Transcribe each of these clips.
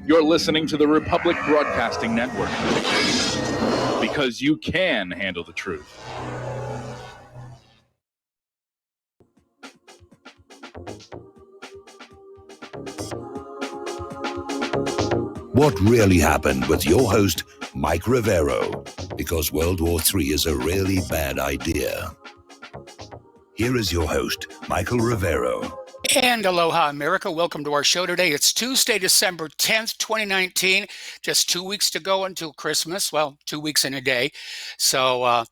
You're listening to the Republic Broadcasting Network, because you can handle the truth. What really happened with your host, Mike Rivero, because World War III is a really bad idea. Here is your host, Michael Rivero. And aloha, America. Welcome to our show today. It's Tuesday, December 10th, 2019. Just 2 weeks to go until Christmas. Well, 2 weeks and a day. So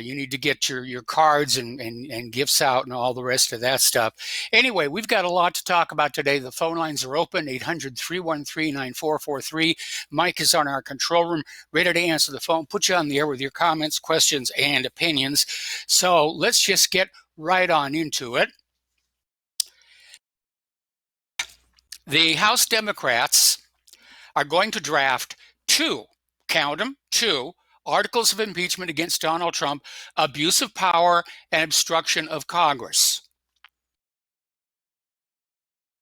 you need to get your cards and gifts out and all the rest of that stuff. Anyway, we've got a lot to talk about today. The phone lines are open, 800-313-9443. Mike is on our control room, ready to answer the phone, put you on the air with your comments, questions, and opinions. So let's just get right on into it. The House Democrats are going to draft two articles of impeachment against Donald Trump, abuse of power and obstruction of Congress.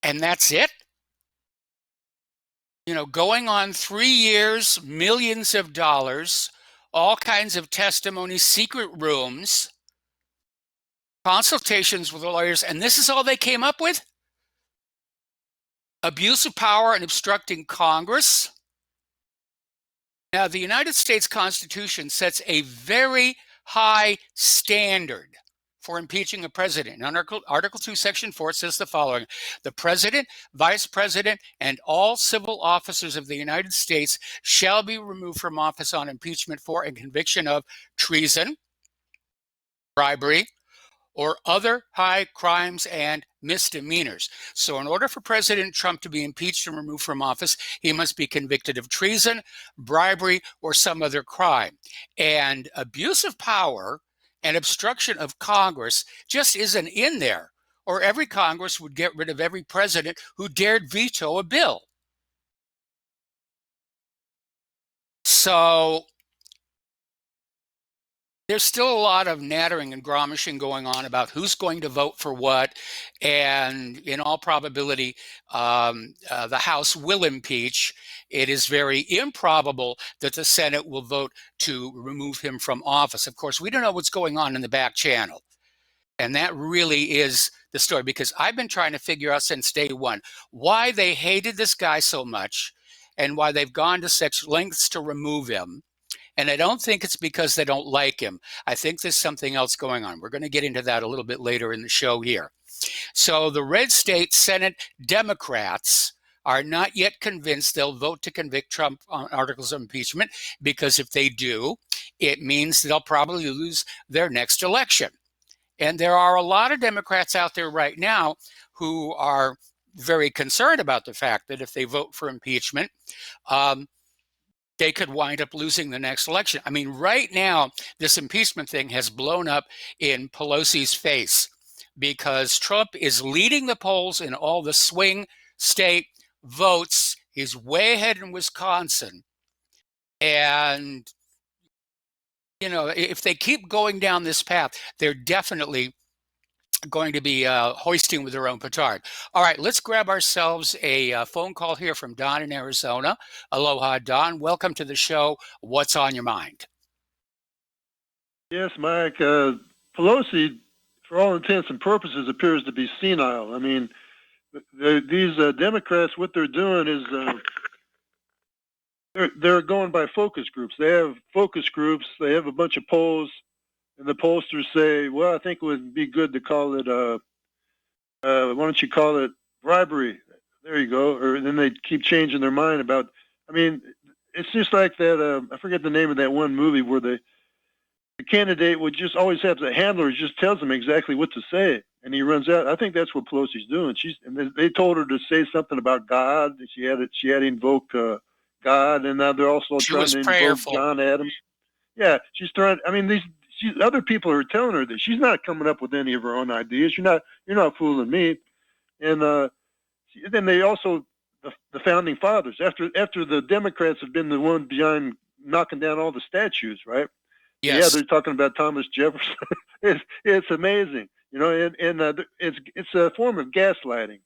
And that's it? You know, going on 3 years, millions of dollars, all kinds of testimony, secret rooms, consultations with lawyers, and this is all they came up with? Abuse of power and obstructing Congress. Now, the United States Constitution sets a very high standard for impeaching a president. In Article 2, Section 4, it says the following: the president, vice president, and all civil officers of the United States shall be removed from office on impeachment for a conviction of treason, bribery, or other high crimes and misdemeanors. So in order for President Trump to be impeached and removed from office, he must be convicted of treason, bribery, or some other crime. And abuse of power and obstruction of Congress just isn't in there, or every Congress would get rid of every president who dared veto a bill. So there's still a lot of nattering and gromishing going on about who's going to vote for what, and in all probability, the House will impeach. It is very improbable that the Senate will vote to remove him from office. Of course, we don't know what's going on in the back channel, and that really is the story, because I've been trying to figure out since day one why they hated this guy so much and why they've gone to such lengths to remove him. And I don't think it's because they don't like him. I think there's something else going on. We're going to get into that a little bit later in the show here. So the red state Senate Democrats are not yet convinced they'll vote to convict Trump on articles of impeachment, because if they do, it means they'll probably lose their next election. And there are a lot of Democrats out there right now who are very concerned about the fact that if they vote for impeachment, they could wind up losing the next election. I mean, right now, this impeachment thing has blown up in Pelosi's face, because Trump is leading the polls in all the swing state votes. He's way ahead in Wisconsin. And, you know, if they keep going down this path, they're definitely going to be hoisting with their own petard. All right, let's grab ourselves a phone call here from Don in Arizona. Aloha, Don. Welcome to the show. What's on your mind? Yes, Mike. Pelosi, for all intents and purposes, appears to be senile. I mean, these Democrats, what they're doing is they're going by focus groups. They have focus groups. They have a bunch of polls. And the pollsters say, well, I think it would be good to call it, why don't you call it bribery? There you go. Or then they keep changing their mind about, I mean, it's just like that, I forget the name of that one movie where the candidate would just always have the handler just tells him exactly what to say. And he runs out. I think that's what Pelosi's doing. And they told her to say something about God. She had invoked God, and now they're also trying to invoke John Adams. Yeah, she's trying, I mean, other people are telling her that she's not coming up with any of her own ideas. You're not fooling me. And then they also, the founding fathers, after the Democrats have been the one behind knocking down all the statues, right? Yes. Yeah, they're talking about Thomas Jefferson. it's amazing, you know, and it's a form of gaslighting.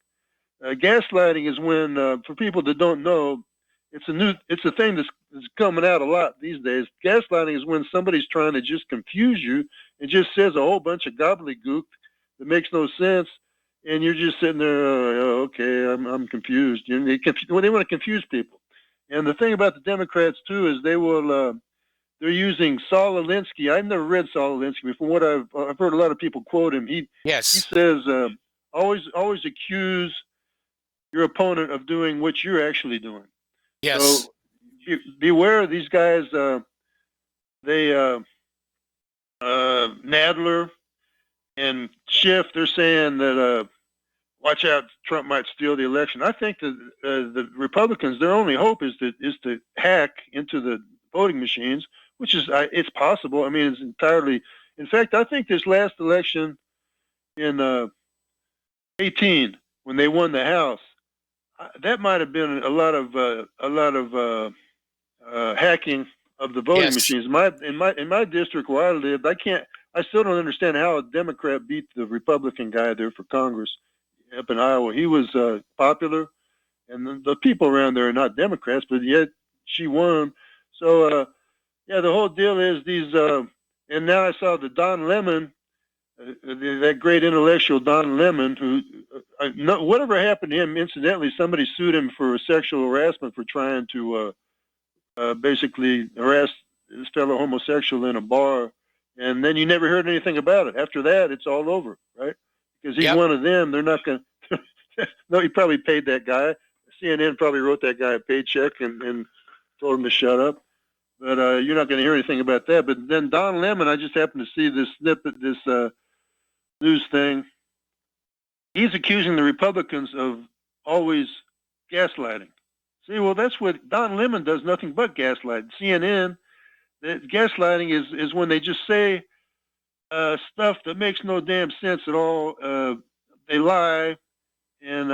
Gaslighting is when, for people that don't know, it's a thing that's coming out a lot these days. Gaslighting is when somebody's trying to just confuse you and just says a whole bunch of gobbledygook that makes no sense, and you're just sitting there, okay, I'm confused. You know, they want to confuse people. And the thing about the Democrats too is they're using Saul Alinsky. I've never read Saul Alinsky, but from what I've heard a lot of people quote him. He Yes. says always accuse your opponent of doing what you're actually doing. Yes. So beware of these guys. Nadler and Schiff, they're saying that watch out, Trump might steal the election. I think that the Republicans, their only hope is to hack into the voting machines, which is it's possible. I mean, it's entirely. In fact, I think this last election in 18, when they won the House, that might have been a lot of hacking of the voting machines. In my district where I lived, I still don't understand how a Democrat beat the Republican guy there for Congress up in Iowa. He was popular, and the people around there are not Democrats, but yet she won. So yeah, the whole deal is these. And now I saw the Don Lemon, that great intellectual Don Lemon, who whatever happened to him. Incidentally, somebody sued him for sexual harassment for trying to basically harass this fellow homosexual in a bar, and then you never heard anything about it. After that, it's all over, right? Because he's one of them. They're not going to. No, he probably paid that guy. CNN probably wrote that guy a paycheck and told him to shut up. But you're not going to hear anything about that. But then Don Lemon, I just happened to see this snippet, this news thing. He's accusing the Republicans of always gaslighting. See, well, that's what Don Lemon does, nothing but gaslight. CNN, gaslighting is when they just say stuff that makes no damn sense at all. They lie, and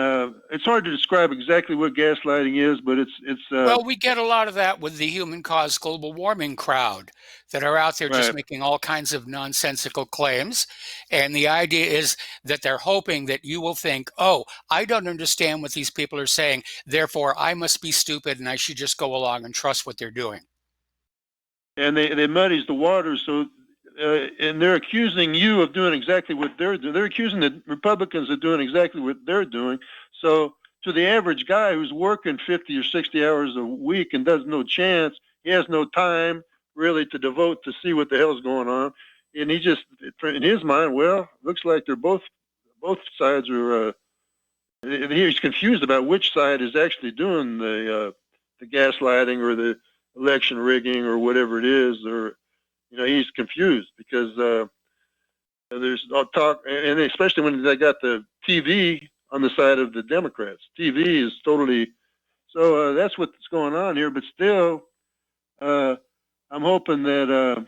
it's hard to describe exactly what gaslighting is, but it's. Well, we get a lot of that with the human caused global warming crowd that are out there just making all kinds of nonsensical claims. And the idea is that they're hoping that you will think, oh, I don't understand what these people are saying, therefore I must be stupid and I should just go along and trust what they're doing. And they muddies the waters, so and they're accusing you of doing exactly what they're doing. They're accusing the Republicans of doing exactly what they're doing. So to the average guy who's working 50 or 60 hours a week and does no chance, he has no time really to devote to see what the hell's going on. And he just, in his mind, well, looks like they're both sides are, he's confused about which side is actually doing the gaslighting or the election rigging or whatever it is, or, you know, he's confused because there's all talk, and especially when they got the TV on the side of the Democrats. TV is totally, so that's what's going on here. But still, I'm hoping that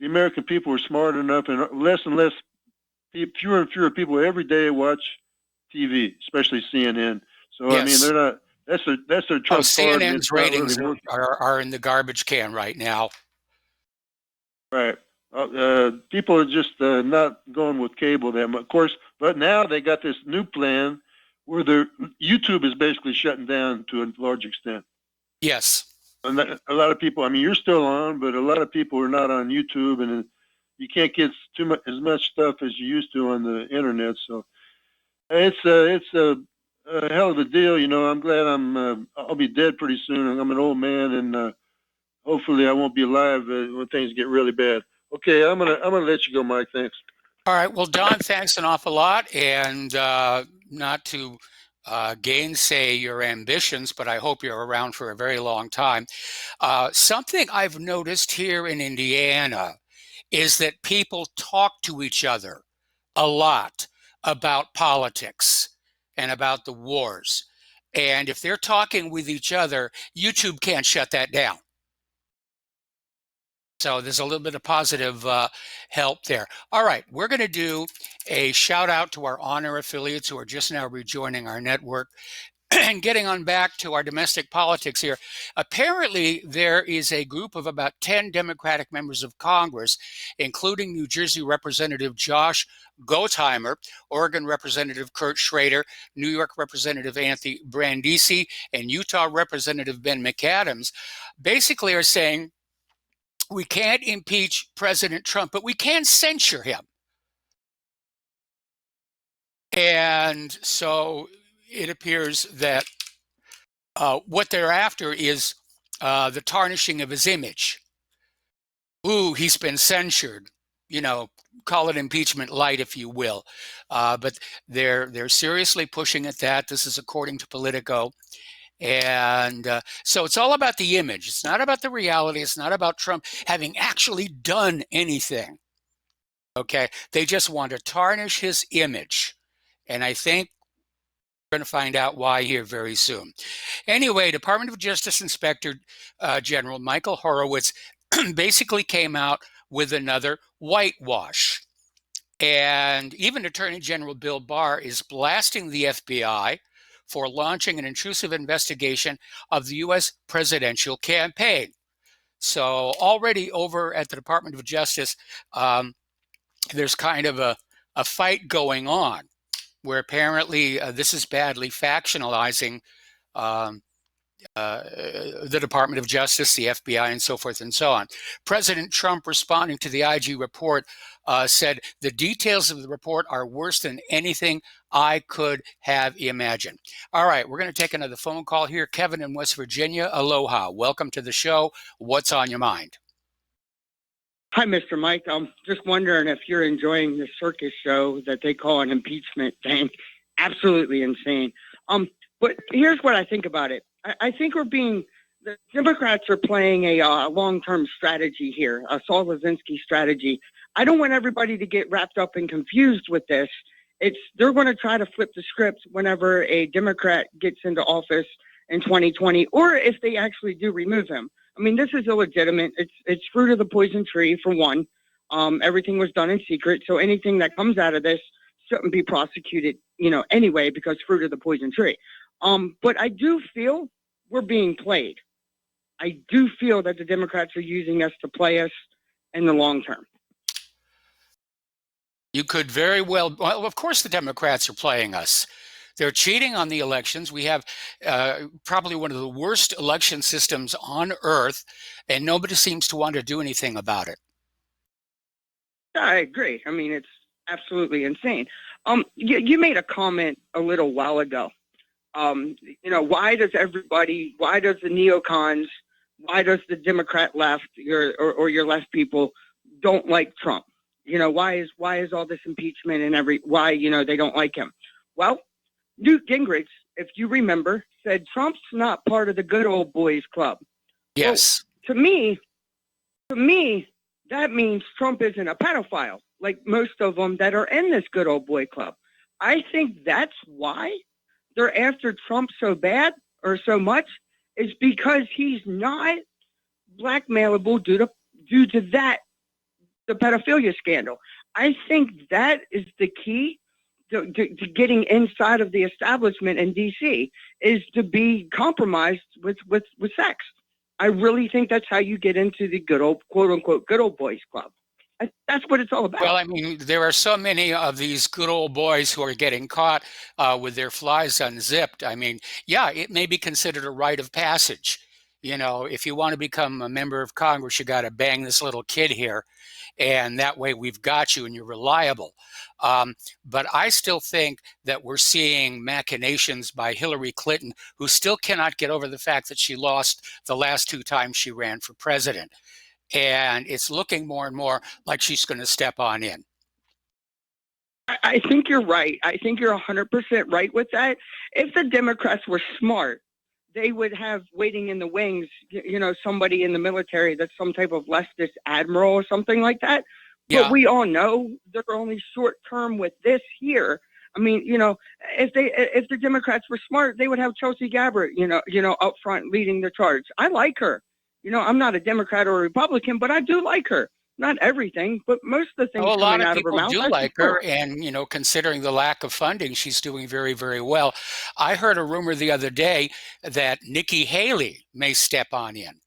the American people are smart enough, and less, fewer and fewer people every day watch TV, especially CNN. So I mean, they're not. That's their Trump card. CNN's ratings are in the garbage can right now. Right. People are just not going with cable that much, of course. But now they got this new plan where YouTube is basically shutting down to a large extent. Yes. And a lot of people. I mean, you're still on, but a lot of people are not on YouTube, and you can't get as much stuff as you used to on the internet. So it's a hell of a deal. You know, I'm glad I'll be dead pretty soon. I'm an old man, and hopefully I won't be alive when things get really bad. Okay, I'm gonna let you go, Mike. Thanks. All right. Well, Don, thanks an awful lot, and not to gainsay your ambitions, but I hope you're around for a very long time. Something I've noticed here in Indiana is that people talk to each other a lot about politics and about the wars. And if they're talking with each other, YouTube can't shut that down. So there's a little bit of positive help there. All right, we're going to do a shout out to our honor affiliates who are just now rejoining our network. and getting on back to our domestic politics here, apparently there is a group of about 10 Democratic members of Congress, including New Jersey Representative Josh Gottheimer, Oregon Representative Kurt Schrader, New York Representative Anthony Brandisi, and Utah Representative Ben McAdams, basically are saying we can't impeach President Trump, but we can censure him. And so it appears that what they're after is the tarnishing of his image. Ooh, he's been censured. You know, call it impeachment light, if you will. But they're seriously pushing at that. This is according to Politico. And so it's all about the image. It's not about the reality. It's not about Trump having actually done anything. Okay, they just want to tarnish his image. And I think we're going to find out why here very soon. Anyway, Department of Justice Inspector General Michael Horowitz basically came out with another whitewash. And even Attorney General Bill Barr is blasting the FBI for launching an intrusive investigation of the U.S. presidential campaign. So already over at the Department of Justice, there's kind of a fight going on, where apparently this is badly factionalizing the Department of Justice, the FBI, and so forth and so on. President Trump, responding to the IG report, said, "The details of the report are worse than anything I could have imagined." All right, we're going to take another phone call here. Kevin in West Virginia, aloha. Welcome to the show. What's on your mind? Hi, Mr. Mike. I'm just wondering if you're enjoying the circus show that they call an impeachment thing. Absolutely insane. But here's what I think about it. I think the Democrats are playing a long-term strategy here, a Saul Alinsky strategy. I don't want everybody to get wrapped up and confused with this. They're going to try to flip the script whenever a Democrat gets into office in 2020, or if they actually do remove him. I mean, this is illegitimate. It's fruit of the poison tree, for one. Everything was done in secret, so anything that comes out of this shouldn't be prosecuted, anyway, because fruit of the poison tree. But I do feel we're being played. I do feel that the Democrats are using us to play us in the long term. You could very well, of course the Democrats are playing us. They're cheating on the elections. We have probably one of the worst election systems on earth, and nobody seems to want to do anything about it. I agree. I mean, it's absolutely insane. You made a comment a little while ago. Why does the neocons, why does the Democrat left, or your left people don't like Trump? Why is all this impeachment and why they don't like him? Well, Newt Gingrich, if you remember, said Trump's not part of the good old boys club. Yes. Well, to me, that means Trump isn't a pedophile, like most of them that are in this good old boy club. I think that's why they're after Trump so bad or so much, is because he's not blackmailable due to that, the pedophilia scandal. I think that is the key to getting inside of the establishment in D.C. is to be compromised with sex. I really think that's how you get into the good old, quote unquote, good old boys club. That's what it's all about. Well, I mean, there are so many of these good old boys who are getting caught with their flies unzipped. I mean, yeah, it may be considered a rite of passage. If you want to become a member of Congress, you got to bang this little kid here. And that way we've got you and you're reliable. But I still think that we're seeing machinations by Hillary Clinton, who still cannot get over the fact that she lost the last 2 times she ran for president. And it's looking more and more like she's going to step on in. I think you're right. I think you're 100% right with that. If the Democrats were smart, they would have waiting in the wings, somebody in the military that's some type of leftist admiral or something like that. Yeah. But we all know they're only short term with this here. I mean, if the Democrats were smart, they would have Tulsi Gabbard, up front leading the charge. I like her. I'm not a Democrat or a Republican, but I do like her. not everything, but most of the things Oh, a lot coming of out of her people mouth. do I like support. her, and considering the lack of funding, she's doing very, very well. I heard a rumor the other day that Nikki Haley may step on in.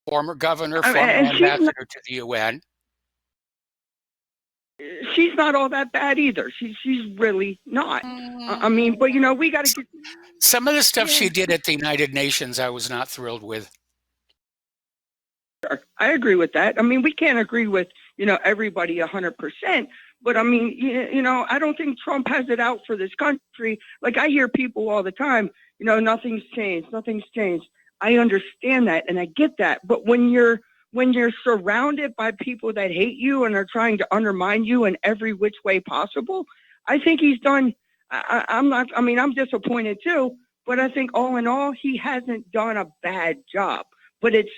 Former governor, former And ambassador to the UN. she's not all that bad either. She's really not. I mean, but we got to get. Some of the stuff Yeah. she did at the United Nations, I was not thrilled with. I agree with that. I mean, we can't agree with everybody 100%, but I mean, I don't think Trump has it out for this country. Like I hear people all the time, nothing's changed, nothing's changed. I understand that and I get that, but when you're surrounded by people that hate you and are trying to undermine you in every which way possible, I think he's done. I'm disappointed too, but I think all in all, he hasn't done a bad job. But it's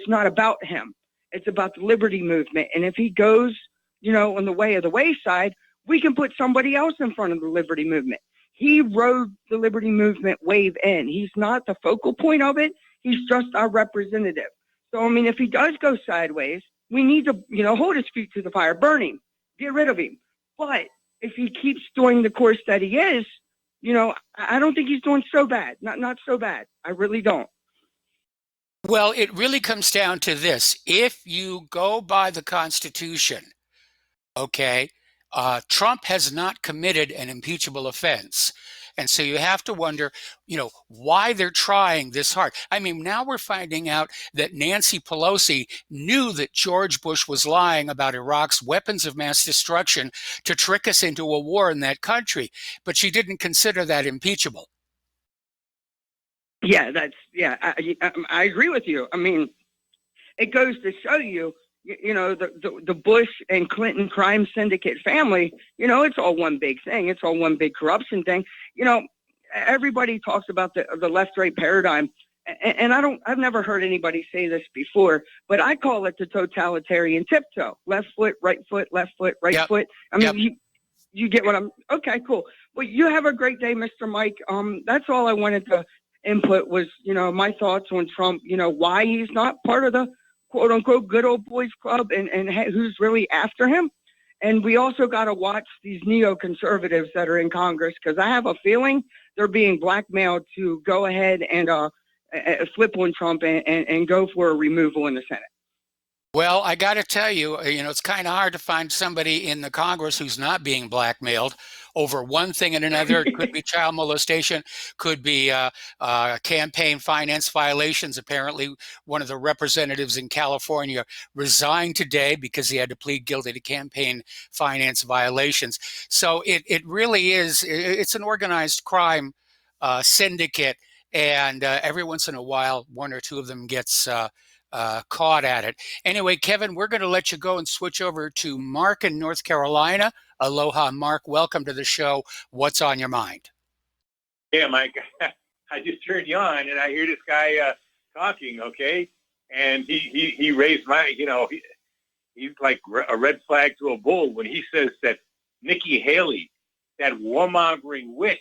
not about him. It's about the liberty movement. And if he goes, on the way of the wayside, we can put somebody else in front of the liberty movement. He rode the liberty movement wave in. He's not the focal point of it. He's just our representative. So, I mean, if he does go sideways, we need to, hold his feet to the fire, burn him, get rid of him. But if he keeps doing the course that he is, I don't think he's doing so bad. Not so bad. I really don't. Well, it really comes down to this. If you go by the Constitution, okay, Trump has not committed an impeachable offense. And so you have to wonder, why they're trying this hard. I mean, now we're finding out that Nancy Pelosi knew that George Bush was lying about Iraq's weapons of mass destruction to trick us into a war in that country, but she didn't consider that impeachable. Yeah, I agree with you. I mean, it goes to show you, the Bush and Clinton crime syndicate family, it's all one big thing. It's all one big corruption thing. Everybody talks about the left-right paradigm. And I've never heard anybody say this before, but I call it the totalitarian tiptoe. Left foot, right foot, left foot, right Yep. foot. I mean, Yep. you get what okay, cool. Well, you have a great day, Mr. Mike. That's all I wanted to input was, my thoughts on Trump, why he's not part of the quote unquote good old boys club and who's really after him. And we also got to watch these neoconservatives that are in Congress, because I have a feeling they're being blackmailed to go ahead and flip on Trump and go for a removal in the Senate. Well, I got to tell you, it's kind of hard to find somebody in the Congress who's not being blackmailed over one thing and another. It could be child molestation, could be campaign finance violations. Apparently, one of the representatives in California resigned today because he had to plead guilty to campaign finance violations. So it really is, it's an organized crime syndicate, and every once in a while, one or two of them gets caught at it. Anyway, Kevin, we're going to let you go and switch over to Mark in North Carolina. Aloha, Mark. Welcome to the show. What's on your mind? Yeah, Mike, I just turned you on and I hear this guy talking, okay? And he raised my, he's like a red flag to a bull when he says that Nikki Haley, that warmongering witch,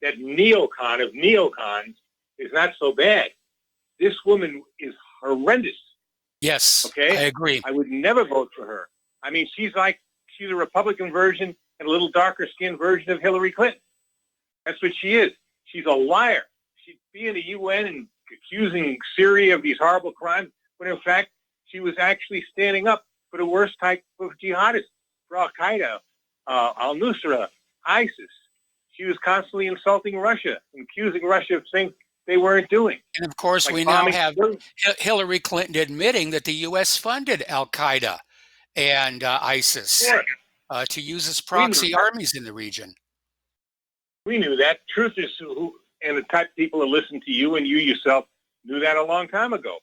that neocon of neocons, is not so bad. This woman is horrendous. Yes, okay? I agree. I would never vote for her. I mean, she's a Republican version and a little darker skinned version of Hillary Clinton. That's what she is. She's a liar. She'd be in the UN and accusing Syria of these horrible crimes, when in fact, she was actually standing up for the worst type of jihadists, for Al-Qaeda, Al-Nusra, ISIS. She was constantly insulting Russia, accusing Russia of things they weren't doing. And of course, like we now bombing have Syria. Hillary Clinton admitting that the U.S. funded Al-Qaeda and ISIS to use as proxy armies in the region. We knew that. Truthers and the type of people that listen to you and you yourself knew that a long time ago.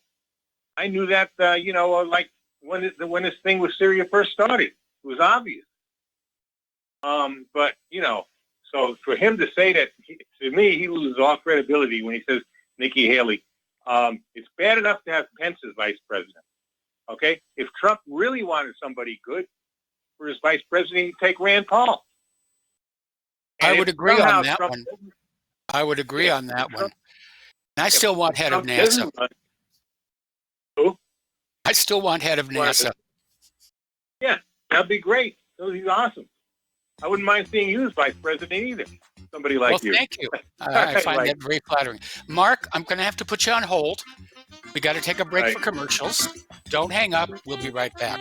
I knew that, like when this thing with Syria first started. It was obvious. But, so for him to say that, to me, he loses all credibility when he says Nikki Haley. It's bad enough to have Pence as vice president. Okay? If Trump really wanted somebody good for his vice president, he'd take Rand Paul. I would agree on that one. I would agree on that one. And I still want head of NASA. Who? I still want head of NASA. Yeah, that'd be great. That would be awesome. I wouldn't mind seeing you as vice president either. Somebody like Well, you. thank you. I find Right. that very flattering. Mark, I'm going to have to put you on hold. We got to take a break Right. for commercials. Don't hang up. We'll be right back.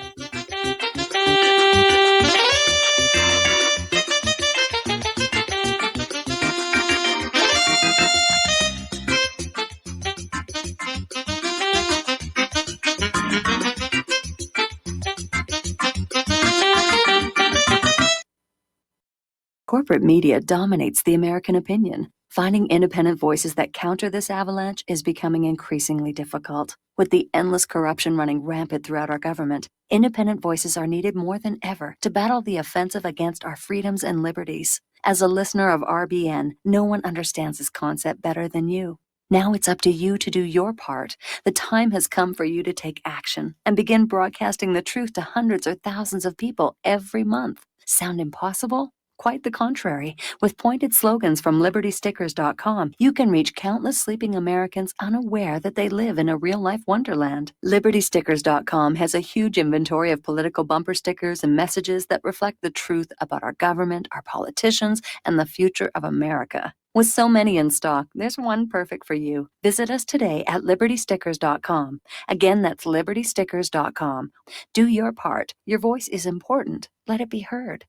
Corporate media dominates the American opinion. Finding independent voices that counter this avalanche is becoming increasingly difficult. With the endless corruption running rampant throughout our government, independent voices are needed more than ever to battle the offensive against our freedoms and liberties. As a listener of RBN, no one understands this concept better than you. Now it's up to you to do your part. The time has come for you to take action and begin broadcasting the truth to hundreds or thousands of people every month. Sound impossible? Quite the contrary. With pointed slogans from LibertyStickers.com, you can reach countless sleeping Americans unaware that they live in a real-life wonderland. LibertyStickers.com has a huge inventory of political bumper stickers and messages that reflect the truth about our government, our politicians, and the future of America. With so many in stock, there's one perfect for you. Visit us today at LibertyStickers.com. Again, that's LibertyStickers.com. Do your part. Your voice is important. Let it be heard.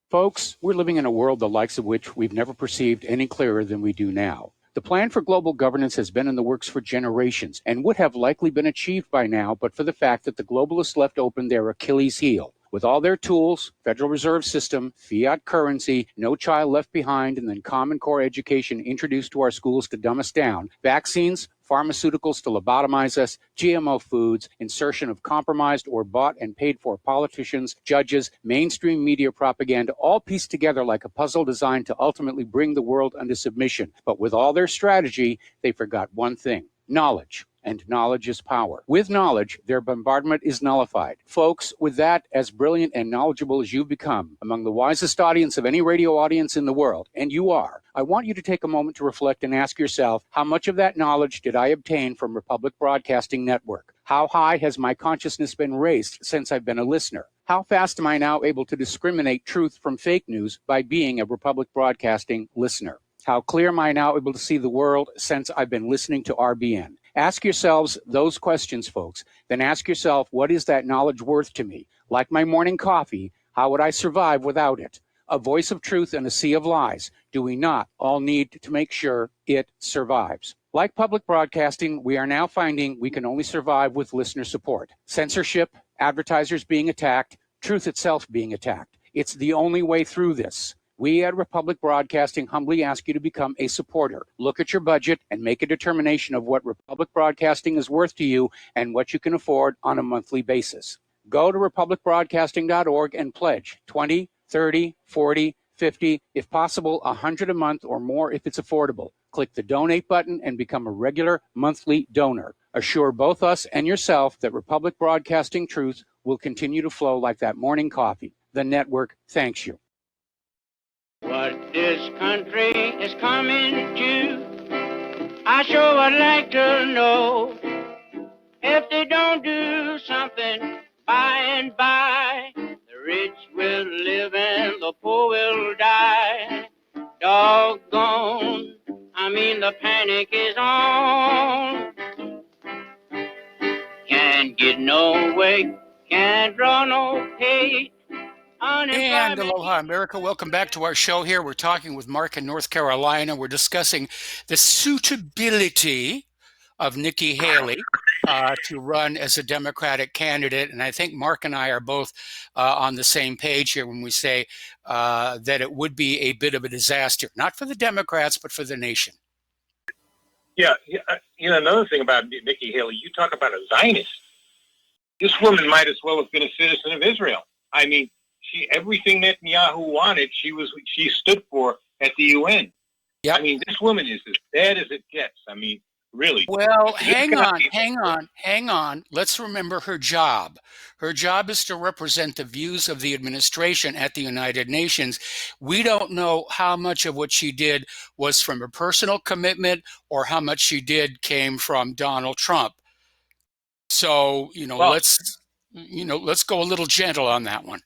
Folks, we're living in a world the likes of which we've never perceived any clearer than we do now. The plan for global governance has been in the works for generations and would have likely been achieved by now but for the fact that the globalists left open their Achilles heel. With all their tools, Federal Reserve System, fiat currency, no child left behind, and then Common Core education introduced to our schools to dumb us down, vaccines, pharmaceuticals to lobotomize us, GMO foods, insertion of compromised or bought and paid for politicians, judges, mainstream media propaganda, all pieced together like a puzzle designed to ultimately bring the world under submission. But with all their strategy, they forgot one thing: knowledge. And knowledge is power. With knowledge, their bombardment is nullified. Folks, with that, as brilliant and knowledgeable as you've become, among the wisest audience of any radio audience in the world, and you are, I want you to take a moment to reflect and ask yourself, how much of that knowledge did I obtain from Republic Broadcasting Network? How high has my consciousness been raised since I've been a listener? How fast am I now able to discriminate truth from fake news by being a Republic Broadcasting listener? How clear am I now able to see the world since I've been listening to RBN? Ask yourselves those questions, folks. Then ask yourself, what is that knowledge worth to me? Like my morning coffee, how would I survive without it? A voice of truth in a sea of lies. Do we not all need to make sure it survives? Like public broadcasting, we are now finding we can only survive with listener support. Censorship, advertisers being attacked, truth itself being attacked. It's the only way through this. We at Republic Broadcasting humbly ask you to become a supporter. Look at your budget and make a determination of what Republic Broadcasting is worth to you and what you can afford on a monthly basis. Go to republicbroadcasting.org and pledge 20, 30, 40, 50, if possible, 100 a month or more if it's affordable. Click the donate button and become a regular monthly donor. Assure both us and yourself that Republic Broadcasting truth will continue to flow like that morning coffee. The network thanks you. What this country is coming to, I sure would like to know. If they don't do something by and by, the rich will live and the poor will die. Doggone, the panic is on. Can't get no way, can't draw no pay. And aloha, America. Welcome back to our show here. We're talking with Mark in North Carolina. We're discussing the suitability of Nikki Haley to run as a Democratic candidate. And I think Mark and I are both on the same page here when we say that it would be a bit of a disaster, not for the Democrats, but for the nation. Yeah. Another thing about Nikki Haley, you talk about a Zionist. This woman might as well have been a citizen of Israel. I mean, everything Netanyahu wanted, she stood for at the UN. Yep. I mean, this woman is as bad as it gets. I mean, really. Well, hang on. Let's remember her job. Her job is to represent the views of the administration at the United Nations. We don't know how much of what she did was from a personal commitment or how much she did came from Donald Trump. So, let's let's go a little gentle on that one.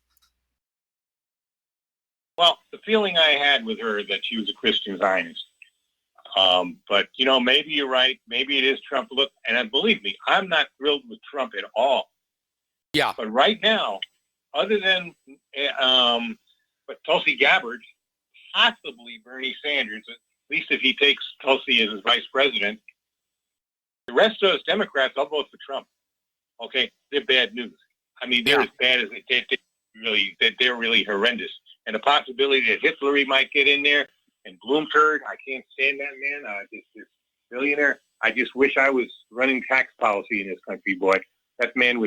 Well, the feeling I had with her that she was a Christian Zionist. But maybe you're right. Maybe it is Trump. Look, and believe me, I'm not thrilled with Trump at all. Yeah. But right now, other than but Tulsi Gabbard, possibly Bernie Sanders, at least if he takes Tulsi as his vice president, the rest of us Democrats, I'll vote for Trump. Okay, they're bad news. I mean, they're as bad as they're really horrendous. And the possibility that Hillary might get in there and Bloomberg, I can't stand that man. This billionaire. I just wish I was running tax policy in this country, boy. That man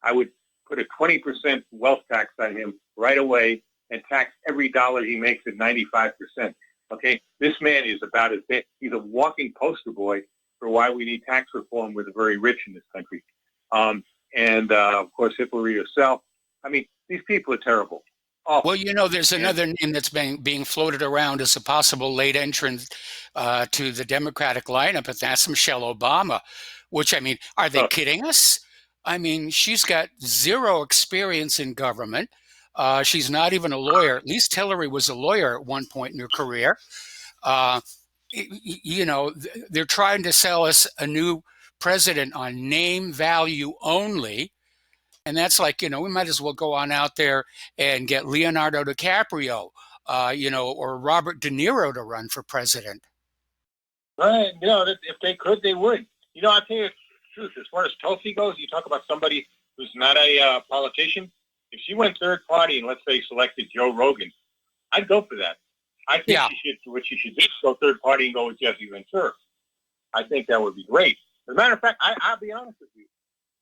I would put a 20% wealth tax on him right away and tax every dollar he makes at 95%. Okay, this man is about as bad. He's a walking poster boy for why we need tax reform with the very rich in this country. And of course, Hillary herself. I mean, these people are terrible. Well, there's another name that's being floated around as a possible late entrant to the Democratic lineup, and that's Michelle Obama, which, I mean, are they kidding us? I mean, she's got zero experience in government. She's not even a lawyer. At least Hillary was a lawyer at one point in her career. They're trying to sell us a new president on name value only. And that's like, we might as well go on out there and get Leonardo DiCaprio, or Robert De Niro to run for president. Right. If they could, they would. I'll tell you the truth. As far as Tulsi goes, you talk about somebody who's not a politician. If she went third party and let's say selected Joe Rogan, I'd go for that. I think she should do is go third party and go with Jesse Ventura. I think that would be great. As a matter of fact, I'll be honest with you.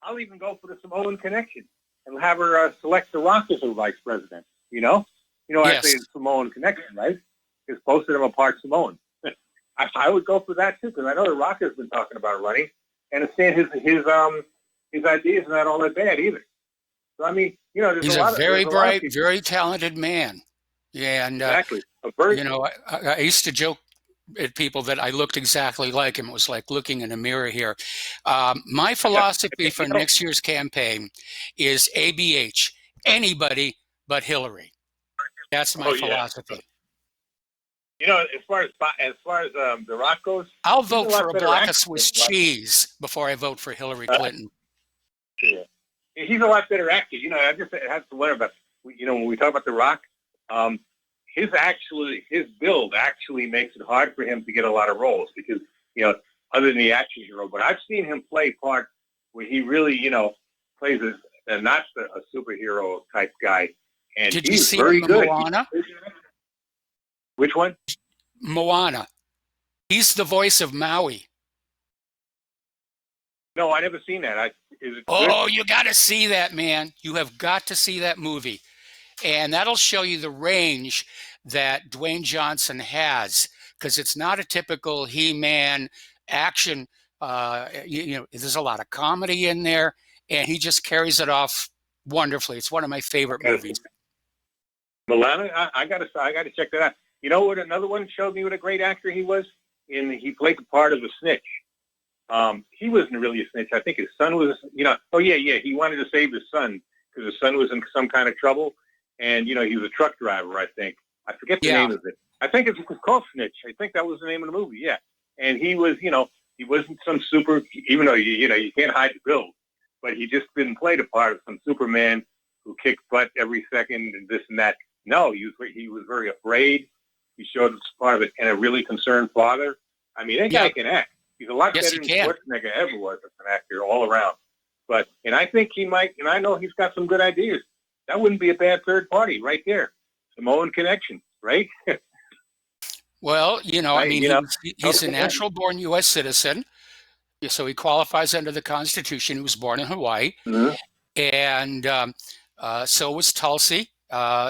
I'll even go for the Samoan connection and have her select The Rock as her vice president. I say the Samoan connection, right? Because both of them are part Samoan. I would go for that too, because I know The Rock has been talking about running, and I understand his ideas are not all that bad either. So I mean, there's he's a lot a very of, bright, very talented man. Yeah, and exactly. I used to joke at people that I looked exactly like him. It was like looking in a mirror here. My philosophy for next year's campaign is ABH, anybody but Hillary. That's my philosophy. As far as The Rock goes, I'll vote for a block of Swiss cheese before I vote for Hillary Clinton. Yeah. He's a lot better actor. I just have to wonder about, when we talk about The Rock, his build actually makes it hard for him to get a lot of roles because, other than the action hero. But I've seen him play parts where he really, plays not a superhero type guy. And Did you he's see very good. Moana? Which one? Moana. He's the voice of Maui. No, I never seen that. Is it good? You got to see that, man. You have got to see that movie. And that'll show you the range that Dwayne Johnson has, because it's not a typical He-Man action. There's a lot of comedy in there, and he just carries it off wonderfully. It's one of my favorite movies. Moana, I gotta check that out. You know what? Another one showed me what a great actor he was. He played the part of a snitch. He wasn't really a snitch. I think his son was. He wanted to save his son because his son was in some kind of trouble. And, he was a truck driver, I think. I forget the name of it. I think it was called Snitch. I think that was the name of the movie, yeah. And he was, he wasn't some super, even though, you can't hide the build, but he just didn't play the part of some Superman who kicked butt every second and this and that. No, he was very afraid. He showed us part of it and a really concerned father. I mean, that guy can act. He's a lot better than Schwarzenegger ever was as an actor all around. And I think he might, and I know he's got some good ideas. That wouldn't be a bad third party right there. Samoan connection, right? Well, he's a natural-born U.S. citizen, so he qualifies under the Constitution. He was born in Hawaii, and so was Tulsi.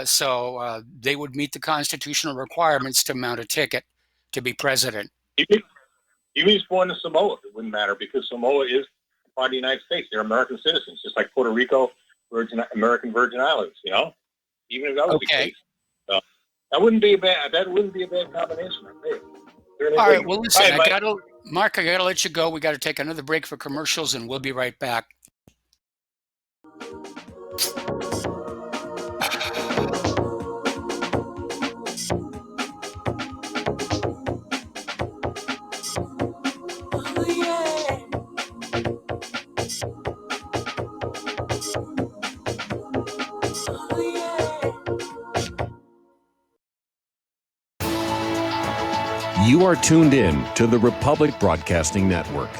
So they would meet the constitutional requirements to mount a ticket to be president. Even if he's born in Samoa, it wouldn't matter because Samoa is part of the United States. They're American citizens, just like Puerto Rico. American Virgin Islands, even if that was the case, that wouldn't be a bad combination. All right, well, listen, Mark, I gotta let you go. We got to take another break for commercials, and we'll be right back. You are tuned in to the Republic Broadcasting Network.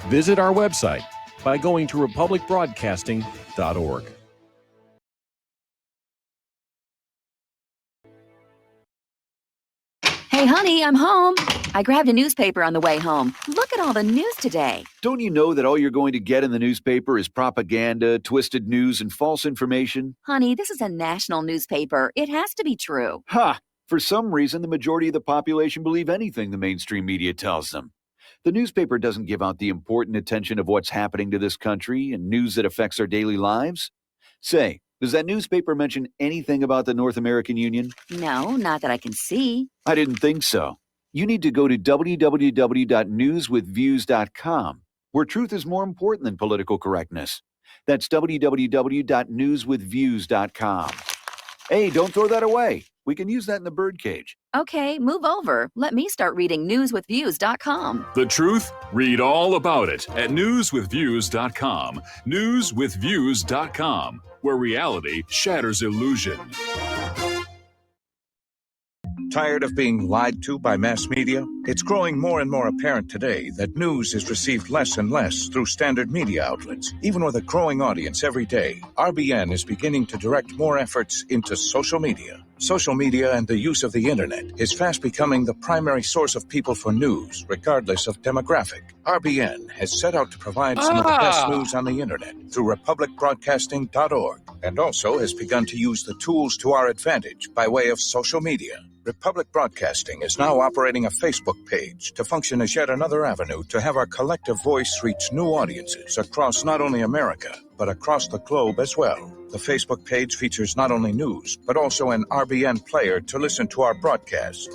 Visit our website by going to republicbroadcasting.org. Hey, honey, I'm home. I grabbed a newspaper on the way home. Look at all the news today. Don't you know that all you're going to get in the newspaper is propaganda, twisted news, and false information? Honey, this is a national newspaper. It has to be true. Ha! For some reason, the majority of the population believe anything the mainstream media tells them. The newspaper doesn't give out the important attention of what's happening to this country and news that affects our daily lives. Say, does that newspaper mention anything about the North American Union? No, not that I can see. I didn't think so. You need to go to www.newswithviews.com, where truth is more important than political correctness. That's www.newswithviews.com. Hey, don't throw that away. We can use that in the birdcage. Okay, move over. Let me start reading newswithviews.com. The truth? Read all about it at newswithviews.com. Newswithviews.com, where reality shatters illusion. Tired of being lied to by mass media? It's growing more and more apparent today that news is received less and less through standard media outlets. Even with a growing audience every day, RBN is beginning to direct more efforts into social media. Social media and the use of the internet is fast becoming the primary source of people for news, regardless of demographic. RBN has set out to provide some of the best news on the internet through republicbroadcasting.org, and also has begun to use the tools to our advantage by way of social media. Republic Broadcasting is now operating a Facebook page to function as yet another avenue to have our collective voice reach new audiences across not only America, but across the globe as well. The Facebook page features not only news, but also an RBN player to listen to our broadcasts.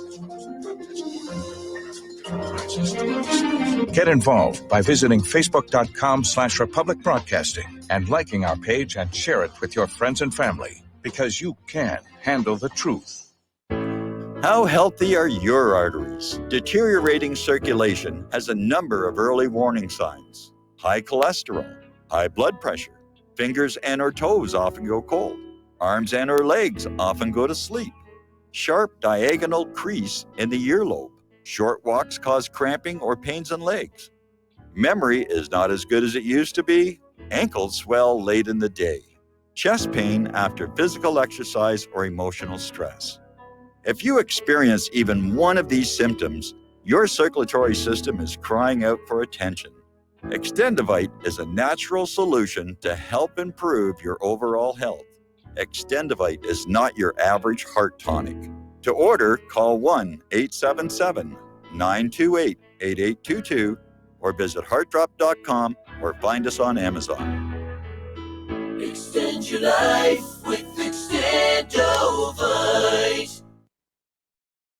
Get involved by visiting facebook.com/Republic Broadcasting and liking our page and share it with your friends and family, because you can handle the truth. How healthy are your arteries? Deteriorating circulation has a number of early warning signs. High cholesterol, high blood pressure, fingers and or toes often go cold, arms and or legs often go to sleep, sharp diagonal crease in the earlobe, short walks cause cramping or pains in legs, memory is not as good as it used to be, ankles swell late in the day, chest pain after physical exercise or emotional stress. If you experience even one of these symptoms, your circulatory system is crying out for attention. Extendivite is a natural solution to help improve your overall health. Extendivite is not your average heart tonic. To order, call 1-877-928-8822 or visit heartdrop.com or find us on Amazon. Extend your life with Extendivite.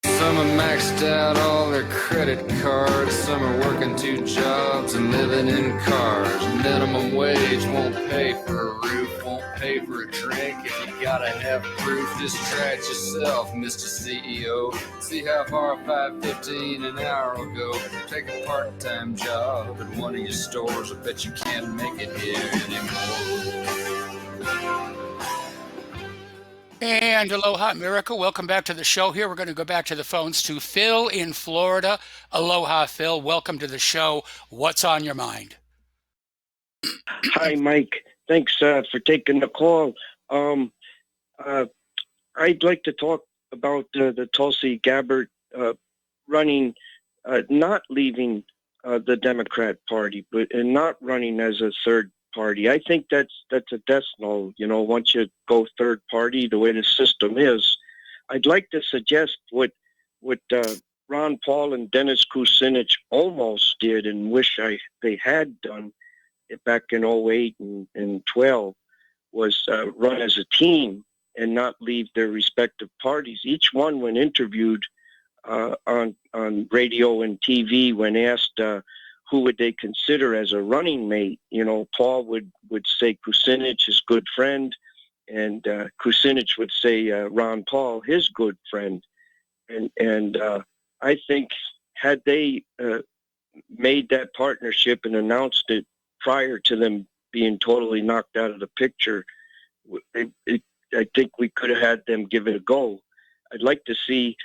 Some are maxed out all their credit cards. Some are working 2 jobs and living in cars. Minimum wage won't pay for a roof, won't pay for a drink. If you gotta have proof, just try it yourself, Mr. CEO. See how far $5.15 an hour will go. Take a part-time job at one of your stores. I bet you can't make it here anymore. And aloha, America. Welcome back to the show here. We're going to go back to the phones to Phil in Florida. Aloha, Phil. Welcome to the show. What's on your mind? Hi, Mike. Thanks for taking the call. I'd like to talk about the Tulsi Gabbard running, not leaving the Democrat Party, and not running as a third party. I think that's a death knell. You know, once you go third party, the way the system is, I'd like to suggest what Ron Paul and Dennis Kucinich almost did and wish they had done back in 08 and 12 was run as a team and not leave their respective parties. Each one, when interviewed on radio and TV, when asked who would they consider as a running mate? You know, Paul would say Kucinich, his good friend, and Kucinich would say Ron Paul, his good friend. And I think had they made that partnership and announced it prior to them being totally knocked out of the picture, I think we could have had them give it a go. I'd like to see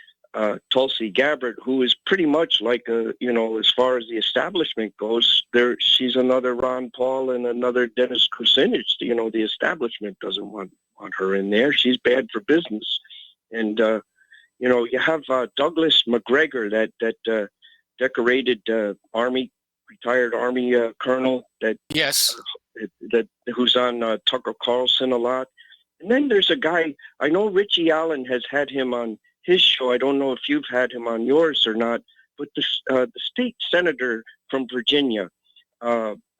Tulsi Gabbard, who is pretty much like as far as the establishment goes, she's another Ron Paul and another Dennis Kucinich. You know, the establishment doesn't want her in there. She's bad for business. And you have Douglas McGregor, that decorated retired Army colonel that who's on Tucker Carlson a lot. And then there's a guy, I know Richie Allen has had him on his show. I don't know if you've had him on yours or not, but the state senator from Virginia,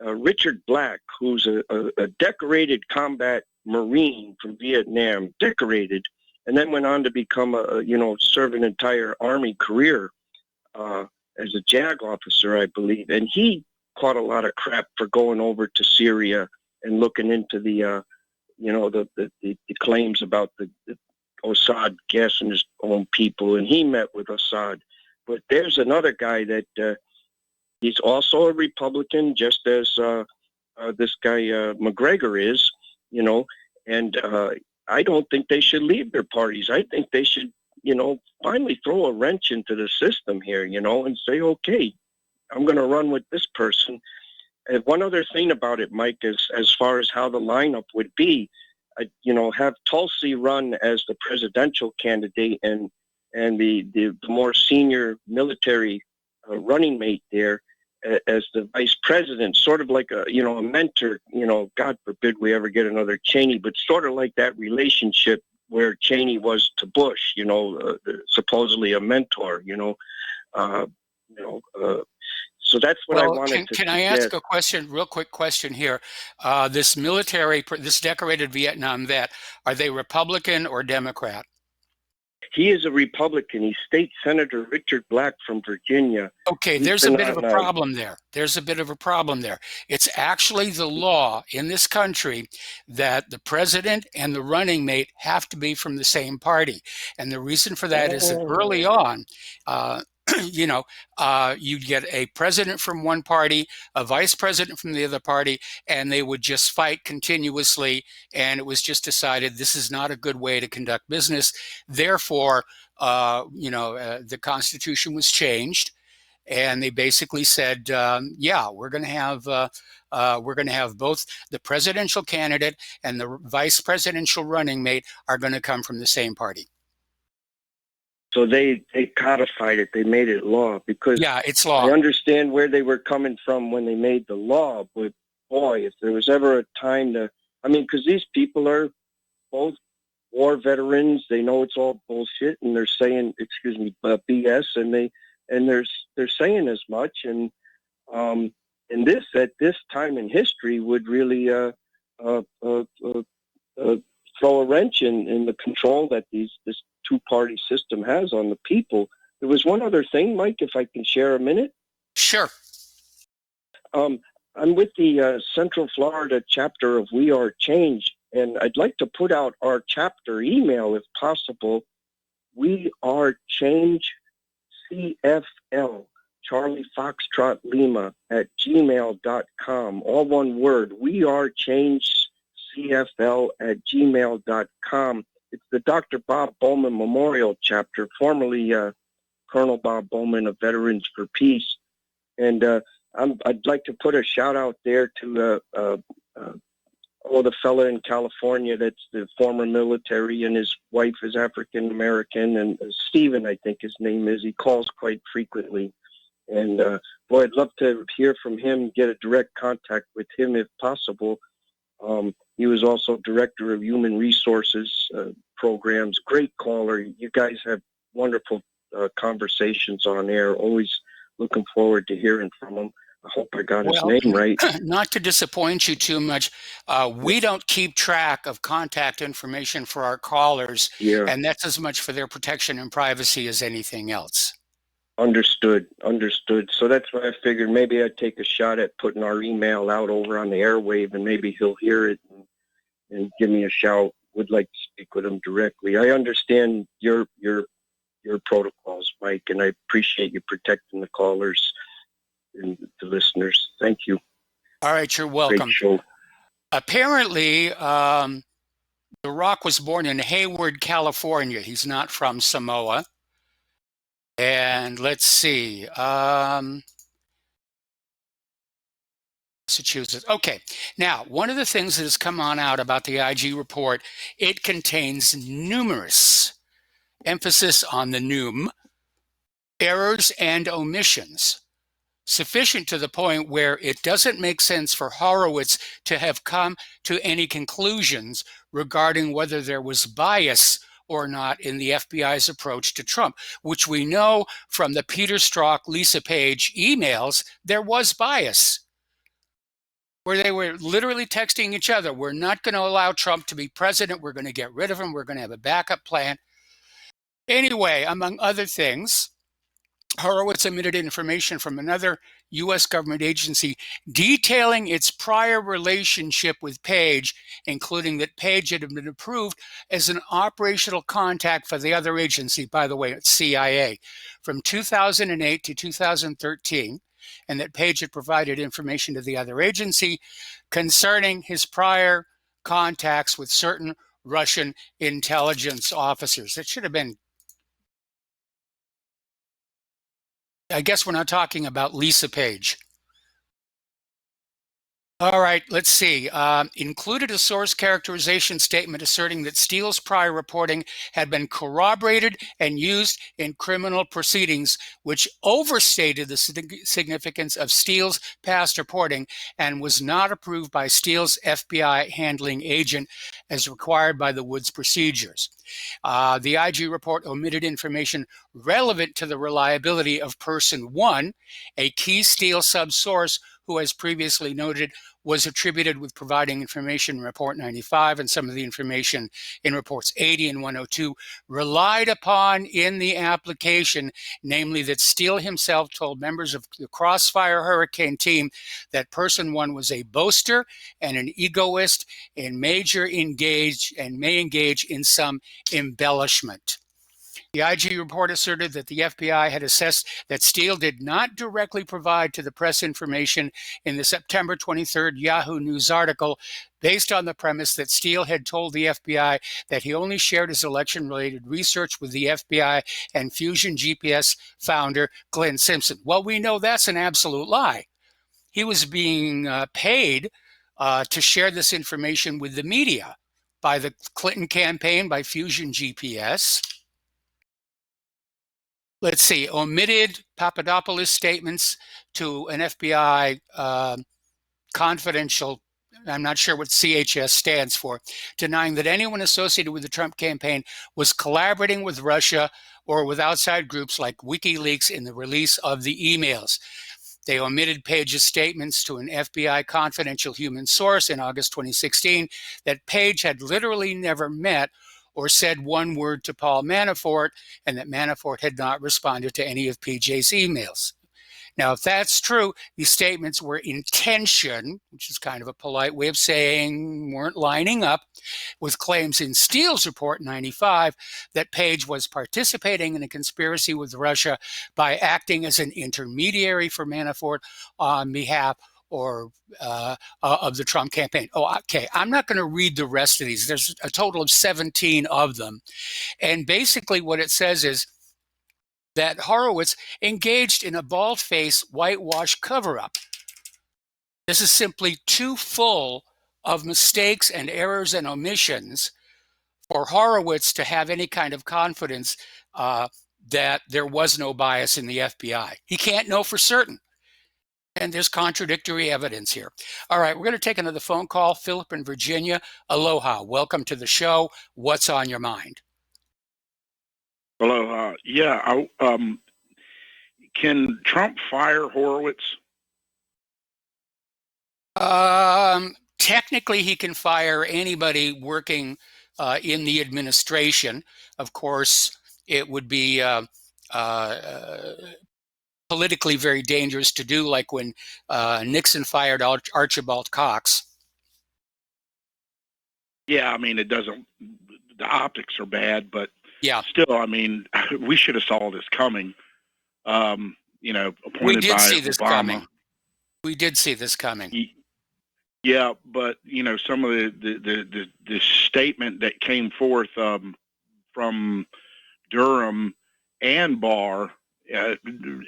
Richard Black, who's a decorated combat Marine from Vietnam, decorated, and then went on to become serve an entire Army career as a JAG officer, I believe. And he caught a lot of crap for going over to Syria and looking into the claims about the Assad gassing his own people, and he met with Assad. But there's another guy that he's also a Republican, just as this guy McGregor is, and I don't think they should leave their parties. I think they should, finally throw a wrench into the system here, and say, okay, I'm going to run with this person. And one other thing about it, Mike, is as far as how the lineup would be, have Tulsi run as the presidential candidate and the more senior military running mate there as the vice president, sort of like a mentor, God forbid we ever get another Cheney, but sort of like that relationship where Cheney was to Bush, supposedly a mentor, so that's what I wanted to. Can I ask a question, real quick question here? This decorated Vietnam vet, are they Republican or Democrat? He is a Republican. He's State Senator Richard Black from Virginia. Okay, there's a bit of a problem there. There's a bit of a problem there. It's actually the law in this country that the president and the running mate have to be from the same party. And the reason for that is that early on, you'd get a president from one party, a vice president from the other party, and they would just fight continuously. And it was just decided this is not a good way to conduct business. Therefore, the Constitution was changed, and they basically said, we're going to have both the presidential candidate and the vice presidential running mate are going to come from the same party. So they codified it. They made it law because it's law. I understand where they were coming from when they made the law. But boy, if there was ever a time because these people are both war veterans. They know it's all bullshit, and they're saying, BS, and they're saying as much. And at this time in history would really throw a wrench in the control that this two-party system has on the people. There was one other thing, Mike, if I can share a minute. Sure. I'm with the Central Florida chapter of We Are Change, and I'd like to put out our chapter email, if possible. We Are Change CFL, Charlie Foxtrot Lima, at gmail.com. All one word. We Are Change CFL at gmail.com. It's the Dr. Bob Bowman Memorial Chapter, formerly Colonel Bob Bowman of Veterans for Peace. And I'd like to put a shout out there to the fella in California that's the former military, and his wife is African American, and Stephen, I think his name is. He calls quite frequently. And I'd love to hear from him, get a direct contact with him if possible. He was also director of human resources programs. Great caller. You guys have wonderful conversations on air. Always looking forward to hearing from him. I hope I got his name right. Not to disappoint you too much, we don't keep track of contact information for our callers, and that's as much for their protection and privacy as anything else. Understood. So that's why I figured maybe I'd take a shot at putting our email out over on the airwave, and maybe he'll hear it and give me a shout. Would like to speak with him directly. I understand your protocols, Mike, and I appreciate you protecting the callers and the listeners. Thank you. All right, you're Great welcome. show. Apparently, The Rock was born in Hayward, California. He's not from Samoa. And let's see, Massachusetts. Okay, now, one of the things that has come on out about the IG report, it contains numerous emphasis on the noom, errors and omissions, sufficient to the point where it doesn't make sense for Horowitz to have come to any conclusions regarding whether there was bias or not in the FBI's approach to Trump, which we know from the Peter Strzok, Lisa Page emails, there was bias, where they were literally texting each other, we're not going to allow Trump to be president, we're going to get rid of him, we're going to have a backup plan. Anyway, among other things, Horowitz omitted information from another U.S. government agency detailing its prior relationship with Page, including that Page had been approved as an operational contact for the other agency, by the way, it's CIA, from 2008 to 2013, and that Page had provided information to the other agency concerning his prior contacts with certain Russian intelligence officers. It should have been, I guess we're not talking about Lisa Page. All right, let's see. Included a source characterization statement asserting that Steele's prior reporting had been corroborated and used in criminal proceedings, which overstated the significance of Steele's past reporting and was not approved by Steele's FBI handling agent as required by the Woods procedures. The IG report omitted information relevant to the reliability of person one, a key Steele sub-source who, as previously noted, was attributed with providing information in Report 95 and some of the information in Reports 80 and 102 relied upon in the application, namely that Steele himself told members of the Crossfire Hurricane team that person one was a boaster and an egoist and may engage in some embellishment. The IG report asserted that the FBI had assessed that Steele did not directly provide to the press information in the September 23rd Yahoo News article based on the premise that Steele had told the FBI that he only shared his election-related research with the FBI and Fusion GPS founder Glenn Simpson. Well, we know that's an absolute lie. He was being paid to share this information with the media by the Clinton campaign, by Fusion GPS. Let's see, omitted Papadopoulos statements to an FBI confidential, I'm not sure what CHS stands for, denying that anyone associated with the Trump campaign was collaborating with Russia or with outside groups like WikiLeaks in the release of the emails. They omitted Page's statements to an FBI confidential human source in August 2016 that Page had literally never met or said one word to Paul Manafort, and that Manafort had not responded to any of PJ's emails. Now, if that's true, these statements were in tension, which is kind of a polite way of saying weren't lining up with claims in Steele's Report 95 that Page was participating in a conspiracy with Russia by acting as an intermediary for Manafort on behalf of the Trump campaign. Oh, okay, I'm not going to read the rest of these. There's a total of 17 of them. And basically what it says is that Horowitz engaged in a bald-faced whitewash cover-up. This is simply too full of mistakes and errors and omissions for Horowitz to have any kind of confidence that there was no bias in the FBI. He can't know for certain. And there's contradictory evidence here. All right, we're going to take another phone call. Philip in Virginia. Aloha. Welcome to the show. What's on your mind? Aloha. Yeah, can Trump fire Horowitz? Technically, he can fire anybody working in the administration. Of course, it would be politically very dangerous to do, like when Nixon fired Archibald Cox. Yeah, I mean, it doesn't. The optics are bad, but yeah, still, I mean, we should have saw this coming. You know, we appointed did by see this Obama. coming. We did see this coming. Yeah, but you know, some of the statement that came forth from Durham and Barr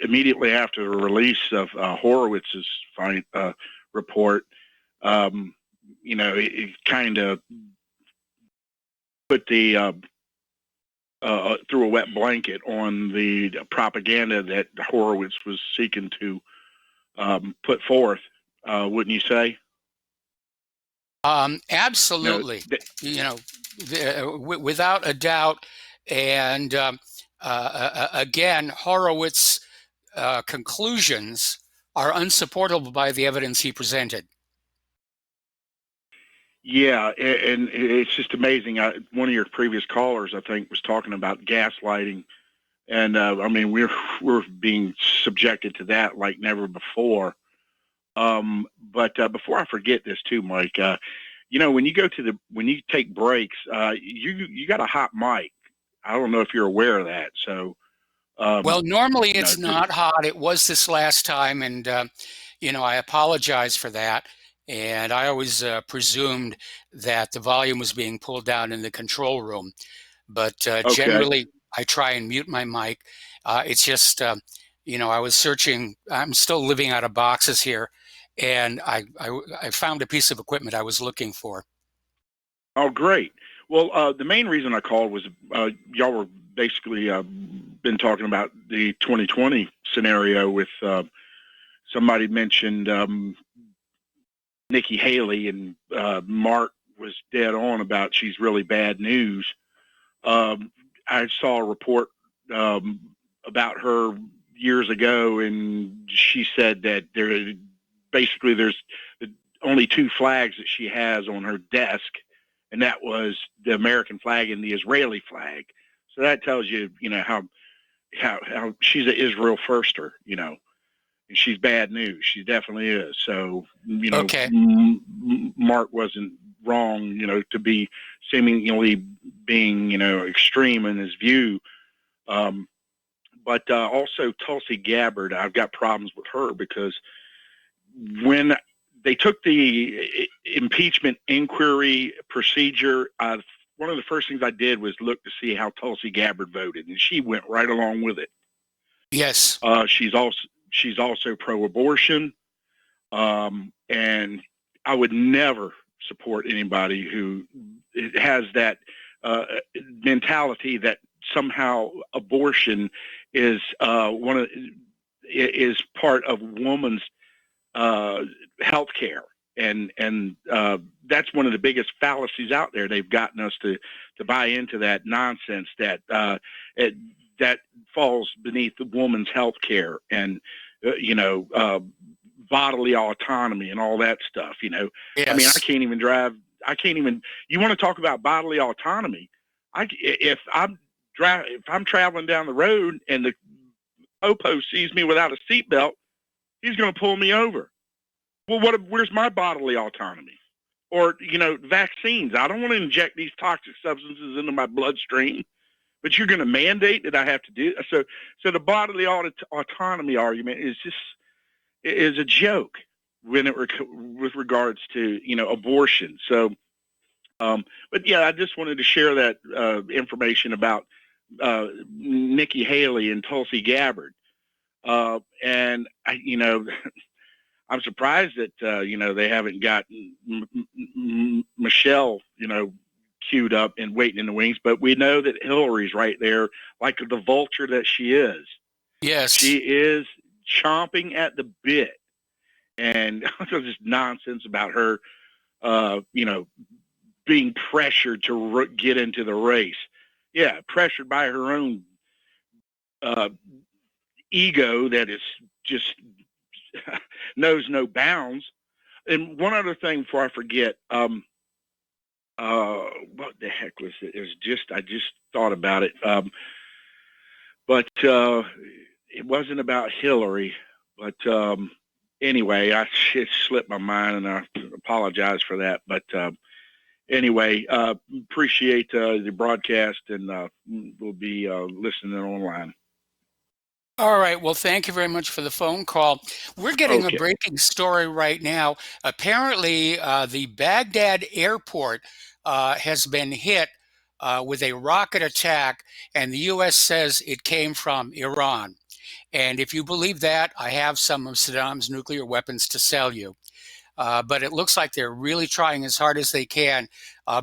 immediately after the release of Horowitz's report, you know, it kind of put the threw a wet blanket on the propaganda that Horowitz was seeking to put forth. Wouldn't you say? Absolutely. You know, without a doubt. And again, Horowitz conclusions are unsupportable by the evidence he presented. Yeah, and it's just amazing. One of your previous callers, I think, was talking about gaslighting, and I mean, we're being subjected to that like never before. But before I forget this too, Mike, you know, when you take breaks, you got a hot mic. I don't know if you're aware of that. So, well, normally it's not hot. It was this last time, and you know, I apologize for that. And I always presumed that the volume was being pulled down in the control room. But generally, I try and mute my mic. It's just, you know, I was searching. I'm still living out of boxes here, and I found a piece of equipment I was looking for. Oh, great. Well, the main reason I called was y'all were basically been talking about the 2020 scenario with somebody mentioned Nikki Haley, and Mark was dead on about she's really bad news. I saw a report about her years ago, and she said that there's only two flags that she has on her desk, and that was the American flag and the Israeli flag. So that tells you, you know, how she's an Israel firster, you know. She's bad news. She definitely is. So, you know, Mark wasn't wrong, you know, to be seemingly being, you know, extreme in his view. But also Tulsi Gabbard, I've got problems with her because when they took the impeachment inquiry procedure, one of the first things I did was look to see how Tulsi Gabbard voted, and she went right along with it. Yes. She's also pro-abortion, and I would never support anybody who has that mentality that somehow abortion is is part of woman's health care, and that's one of the biggest fallacies out there. They've gotten us to buy into that nonsense that that falls beneath the woman's health care and you know, bodily autonomy and all that stuff, you know. Yes. I mean, I can't even drive. You want to talk about bodily autonomy? If I'm traveling down the road and the Popo sees me without a seatbelt, he's going to pull me over. Well, where's my bodily autonomy? Or, you know, vaccines. I don't want to inject these toxic substances into my bloodstream, but you're going to mandate that I have to do so. So the bodily autonomy argument is a joke with regards to, you know, abortion. So, but yeah, I just wanted to share that information about Nikki Haley and Tulsi Gabbard, and you know, I'm surprised that you know, they haven't got Michelle, you know, queued up and waiting in the wings, but we know that Hillary's right there like the vulture that she is. Yes. She is chomping at the bit, and just nonsense about her, you know, being pressured to get into the race. Yeah, pressured by her own ego that is just knows no bounds. And one other thing before I forget, what the heck was it? I just thought about it. but it wasn't about Hillary. But anyway, it slipped my mind, and I apologize for that. But anyway, appreciate the broadcast, and we'll be listening online. All right. Well, thank you very much for the phone call. We're getting Okay. a breaking story right now. Apparently, the Baghdad airport has been hit with a rocket attack, and the U.S. says it came from Iran. And if you believe that, I have some of Saddam's nuclear weapons to sell you. But it looks like they're really trying as hard as they can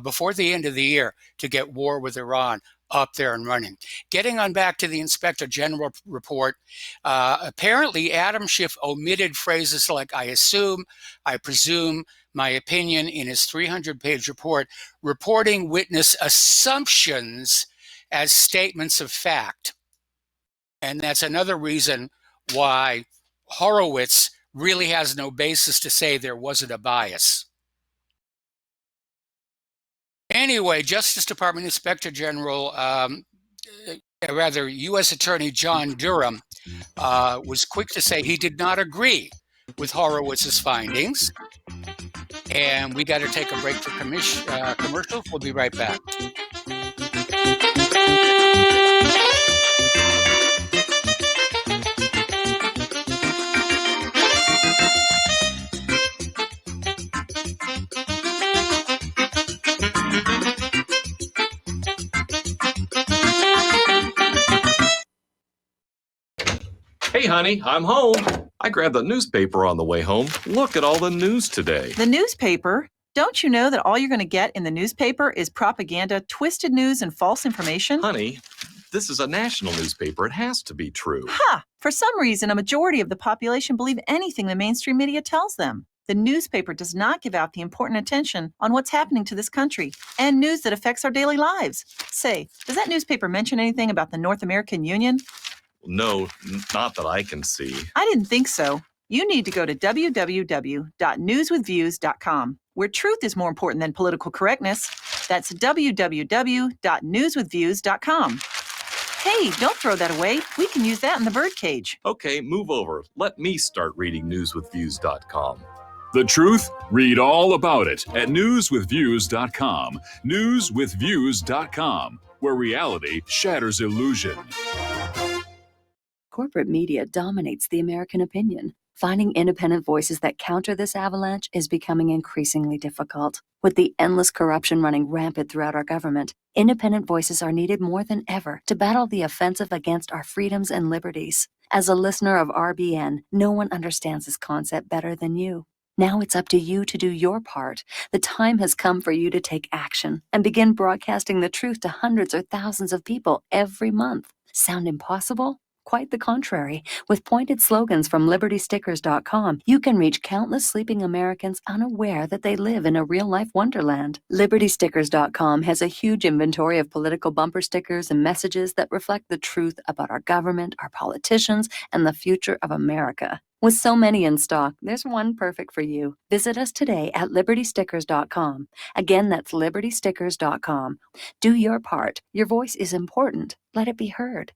before the end of the year to get war with Iran up there and running. Getting on back to the Inspector General report, apparently Adam Schiff omitted phrases like I assume, I presume, my opinion in his 300-page report, reporting witness assumptions as statements of fact. And that's another reason why Horowitz really has no basis to say there wasn't a bias. Anyway, Justice Department Inspector General, U.S. Attorney John Durham was quick to say he did not agree with Horowitz's findings. And we got to take a break for commercials. We'll be right back. Hey, honey, I'm home. I grabbed the newspaper on the way home. Look at all the news today. The newspaper? Don't you know that all you're going to get in the newspaper is propaganda, twisted news, and false information? Honey, this is a national newspaper. It has to be true. Ha! For some reason, a majority of the population believe anything the mainstream media tells them. The newspaper does not give out the important attention on what's happening to this country and news that affects our daily lives. Say, does that newspaper mention anything about the North American Union? No, not that I can see. I didn't think so. You need to go to www.newswithviews.com, where truth is more important than political correctness. That's www.newswithviews.com. Hey, don't throw that away. We can use that in the birdcage. Okay, move over. Let me start reading newswithviews.com. The truth? Read all about it at newswithviews.com. Newswithviews.com, where reality shatters illusion. Corporate media dominates the American opinion. Finding independent voices that counter this avalanche is becoming increasingly difficult. With the endless corruption running rampant throughout our government, independent voices are needed more than ever to battle the offensive against our freedoms and liberties. As a listener of RBN, no one understands this concept better than you. Now it's up to you to do your part. The time has come for you to take action and begin broadcasting the truth to hundreds or thousands of people every month. Sound impossible? Quite the contrary. With pointed slogans from LibertyStickers.com, you can reach countless sleeping Americans unaware that they live in a real-life wonderland. LibertyStickers.com has a huge inventory of political bumper stickers and messages that reflect the truth about our government, our politicians, and the future of America. With so many in stock, there's one perfect for you. Visit us today at LibertyStickers.com. Again, that's LibertyStickers.com. Do your part. Your voice is important. Let it be heard.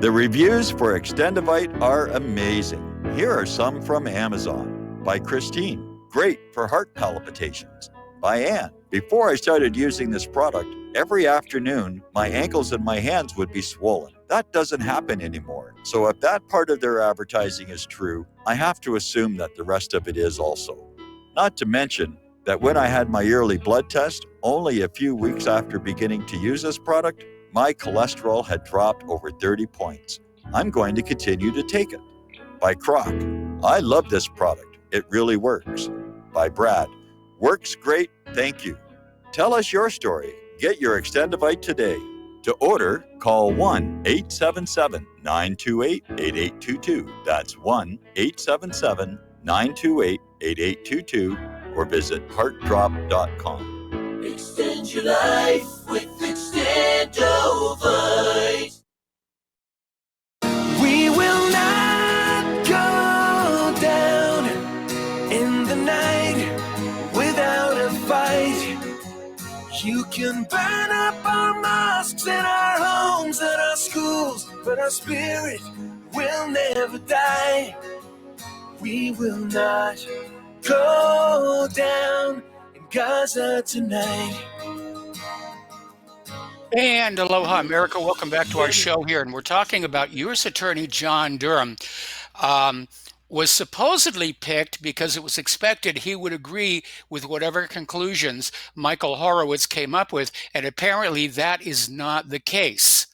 The reviews for Extendivite are amazing. Here are some from Amazon. By Christine, great for heart palpitations. By Ann, before I started using this product, every afternoon my ankles and my hands would be swollen. That doesn't happen anymore. So if that part of their advertising is true, I have to assume that the rest of it is also. Not to mention that when I had my yearly blood test, only a few weeks after beginning to use this product, my cholesterol had dropped over 30 points. I'm going to continue to take it. By Croc, I love this product. It really works. By Brad, works great, thank you. Tell us your story. Get your Extendivite today. To order, call 1-877-928-8822. That's 1-877-928-8822 or visit heartdrop.com. Extend your life with Extendovite. We will not go down in the night without a fight. You can burn up our mosques and our homes and our schools, but our spirit will never die. We will not go down in Gaza tonight. And aloha, America. Welcome back to our show here. And we're talking about U.S. Attorney John Durham. Was supposedly picked because it was expected he would agree with whatever conclusions Michael Horowitz came up with. And apparently that is not the case.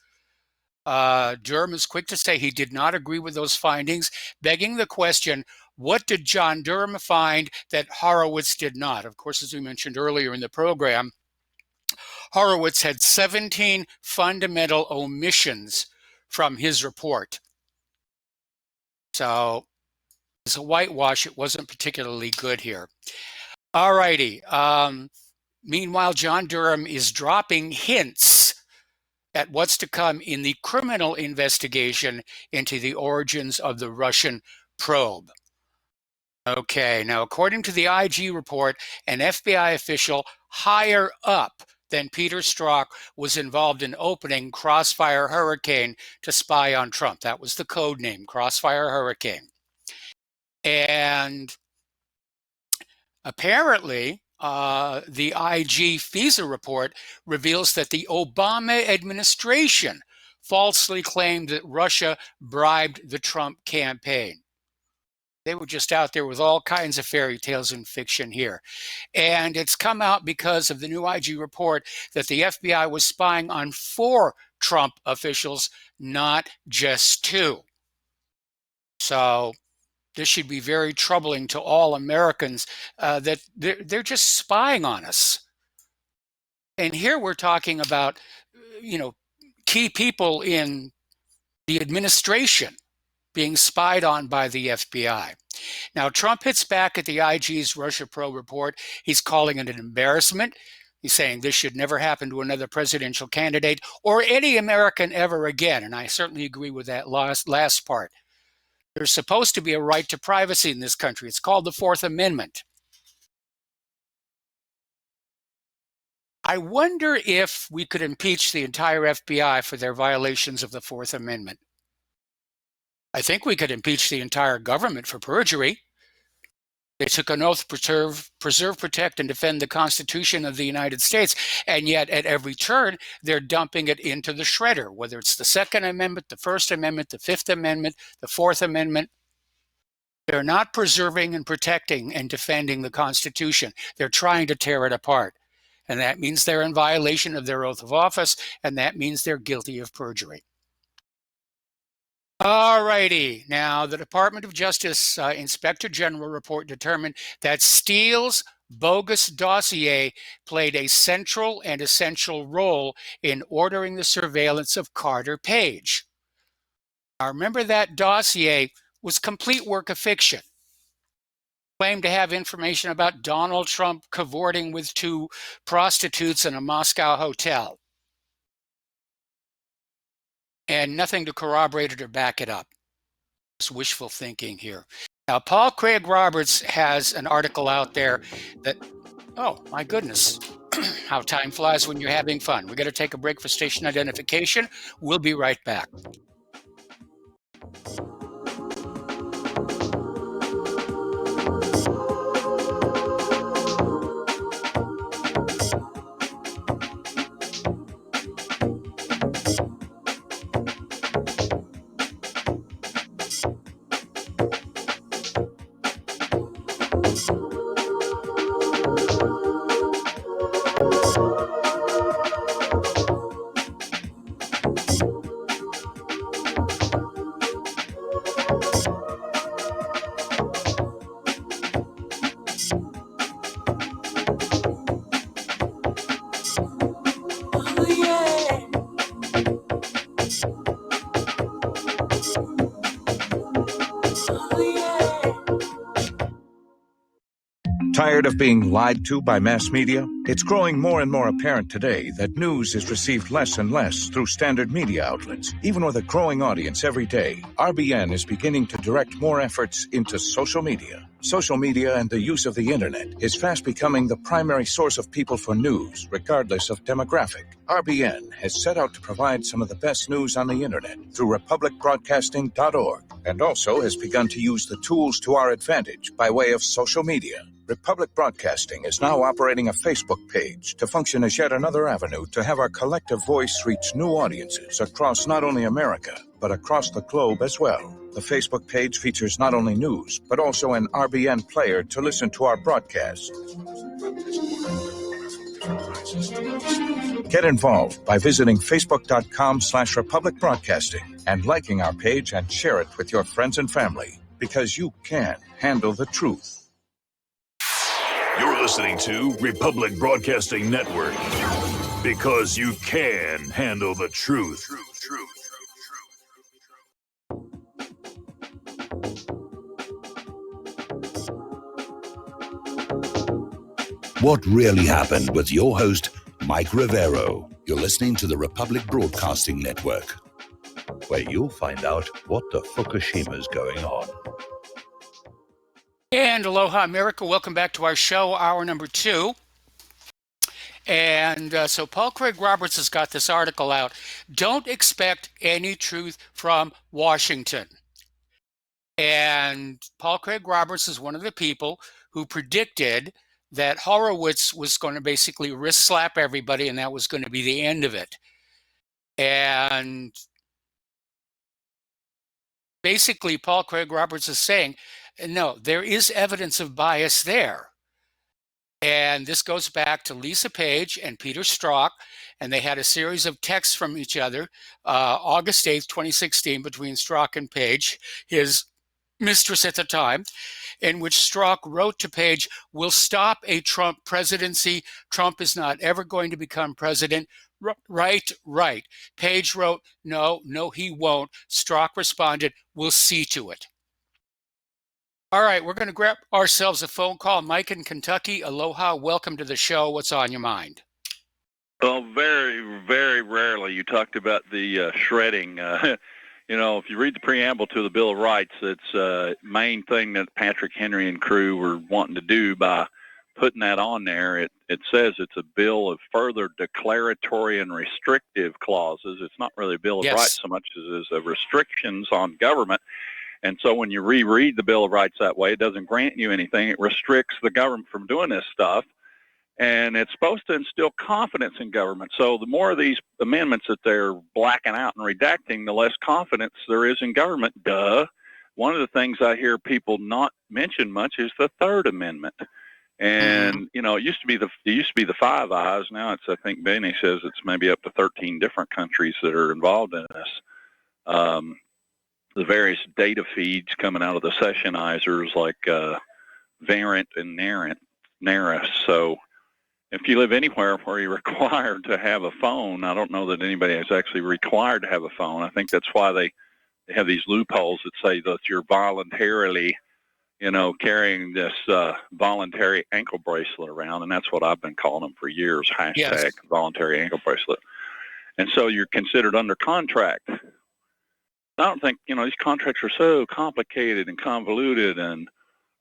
Durham is quick to say he did not agree with those findings, begging the question, what did John Durham find that Horowitz did not? Of course, as we mentioned earlier in the program, Horowitz had 17 fundamental omissions from his report. So it's a whitewash. It wasn't particularly good here. All righty. Meanwhile, John Durham is dropping hints at what's to come in the criminal investigation into the origins of the Russian probe. Okay, now according to the IG report, an FBI official higher up than Peter Strzok was involved in opening Crossfire Hurricane to spy on Trump. That was the code name, Crossfire Hurricane. And apparently, the IG FISA report reveals that the Obama administration falsely claimed that Russia bribed the Trump campaign. They were just out there with all kinds of fairy tales and fiction here. And it's come out because of the new IG report that the FBI was spying on 4 Trump officials, not just 2. So this should be very troubling to all Americans that they're just spying on us. And here we're talking about, key people in the administration being spied on by the FBI. Now, Trump hits back at the IG's Russia probe report. He's calling it an embarrassment. He's saying this should never happen to another presidential candidate or any American ever again. And I certainly agree with that last part. There's supposed to be a right to privacy in this country. It's called the Fourth Amendment. I wonder if we could impeach the entire FBI for their violations of the Fourth Amendment. I think we could impeach the entire government for perjury. They took an oath to preserve, protect, and defend the Constitution of the United States, and yet at every turn, they're dumping it into the shredder, whether it's the Second Amendment, the First Amendment, the Fifth Amendment, the Fourth Amendment. They're not preserving and protecting and defending the Constitution. They're trying to tear it apart. And that means they're in violation of their oath of office, and that means they're guilty of perjury. All righty. Now, the Department of Justice Inspector General report determined that Steele's bogus dossier played a central and essential role in ordering the surveillance of Carter Page. Now, remember that dossier was complete work of fiction. Claimed to have information about Donald Trump cavorting with 2 prostitutes in a Moscow hotel. And nothing to corroborate it or back it up. It's wishful thinking here. Now, Paul Craig Roberts has an article out there that, oh my goodness, how time flies when you're having fun. We're going to take a break for station identification. We'll be right back. Tired of being lied to by mass media? It's growing more and more apparent today that news is received less and less through standard media outlets. Even with a growing audience every day, RBN is beginning to direct more efforts into social media. Social media and the use of the internet is fast becoming the primary source of people for news, regardless of demographic. RBN has set out to provide some of the best news on the internet through republicbroadcasting.org, and also has begun to use the tools to our advantage by way of social media. Republic Broadcasting is now operating a Facebook page to function as yet another avenue to have our collective voice reach new audiences across not only America, but across the globe as well. The Facebook page features not only news, but also an RBN player to listen to our broadcasts. Get involved by visiting facebook.com/Republic Broadcasting and liking our page and share it with your friends and family, because you can handle the truth. You're listening to Republic Broadcasting Network, because you can handle the truth. What really happened with your host, Mike Rivero. You're listening to the Republic Broadcasting Network, where you'll find out what the Fukushima's going on. And aloha, America. Welcome back to our show, hour number 2. And so Paul Craig Roberts has got this article out. Don't expect any truth from Washington. And Paul Craig Roberts is one of the people who predicted that Horowitz was going to basically wrist slap everybody, and that was going to be the end of it. And basically, Paul Craig Roberts is saying, no, there is evidence of bias there. And this goes back to Lisa Page and Peter Strzok, and they had a series of texts from each other, August 8th, 2016, between Strzok and Page, his mistress at the time, in which Strzok wrote to Page, "We'll stop a Trump presidency. Trump is not ever going to become president." Right. Page wrote, no, he won't. Strzok responded, "We'll see to it." All right, we're going to grab ourselves a phone call. Mike in Kentucky, aloha, welcome to the show. What's on your mind? Well, very, very rarely you talked about the shredding. If you read the preamble to the Bill of Rights, it's a main thing that Patrick Henry and crew were wanting to do by putting that on there. It says it's a bill of further declaratory and restrictive clauses. It's not really a Bill of Rights so much as it is restrictions on government. And so when you reread the Bill of Rights that way, it doesn't grant you anything. It restricts the government from doing this stuff. And it's supposed to instill confidence in government. So the more of these amendments that they're blacking out and redacting, the less confidence there is in government. Duh. One of the things I hear people not mention much is the Third Amendment. And, it used to be the Five Eyes. Now it's, I think Benny says it's maybe up to 13 different countries that are involved in this. The various data feeds coming out of the sessionizers like Verint and Naris. So if you live anywhere where you're required to have a phone, I don't know that anybody is actually required to have a phone. I think that's why they have these loopholes that say that you're voluntarily, carrying this voluntary ankle bracelet around, and that's what I've been calling them for years, hashtag voluntary ankle bracelet. And so you're considered under contract. I don't think, these contracts are so complicated and convoluted and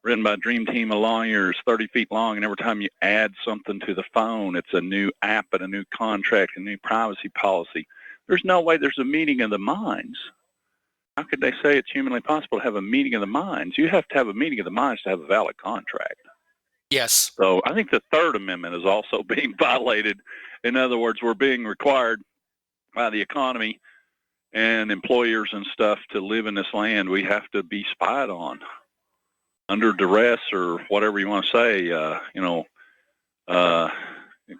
written by a dream team of lawyers, 30 feet long, and every time you add something to the phone, it's a new app and a new contract, a new privacy policy. There's no way there's a meeting of the minds. How could they say it's humanly possible to have a meeting of the minds? You have to have a meeting of the minds to have a valid contract. Yes. So I think the Third Amendment is also being violated. In other words, we're being required by the economy and employers and stuff to live in this land. We have to be spied on under duress or whatever you want to say,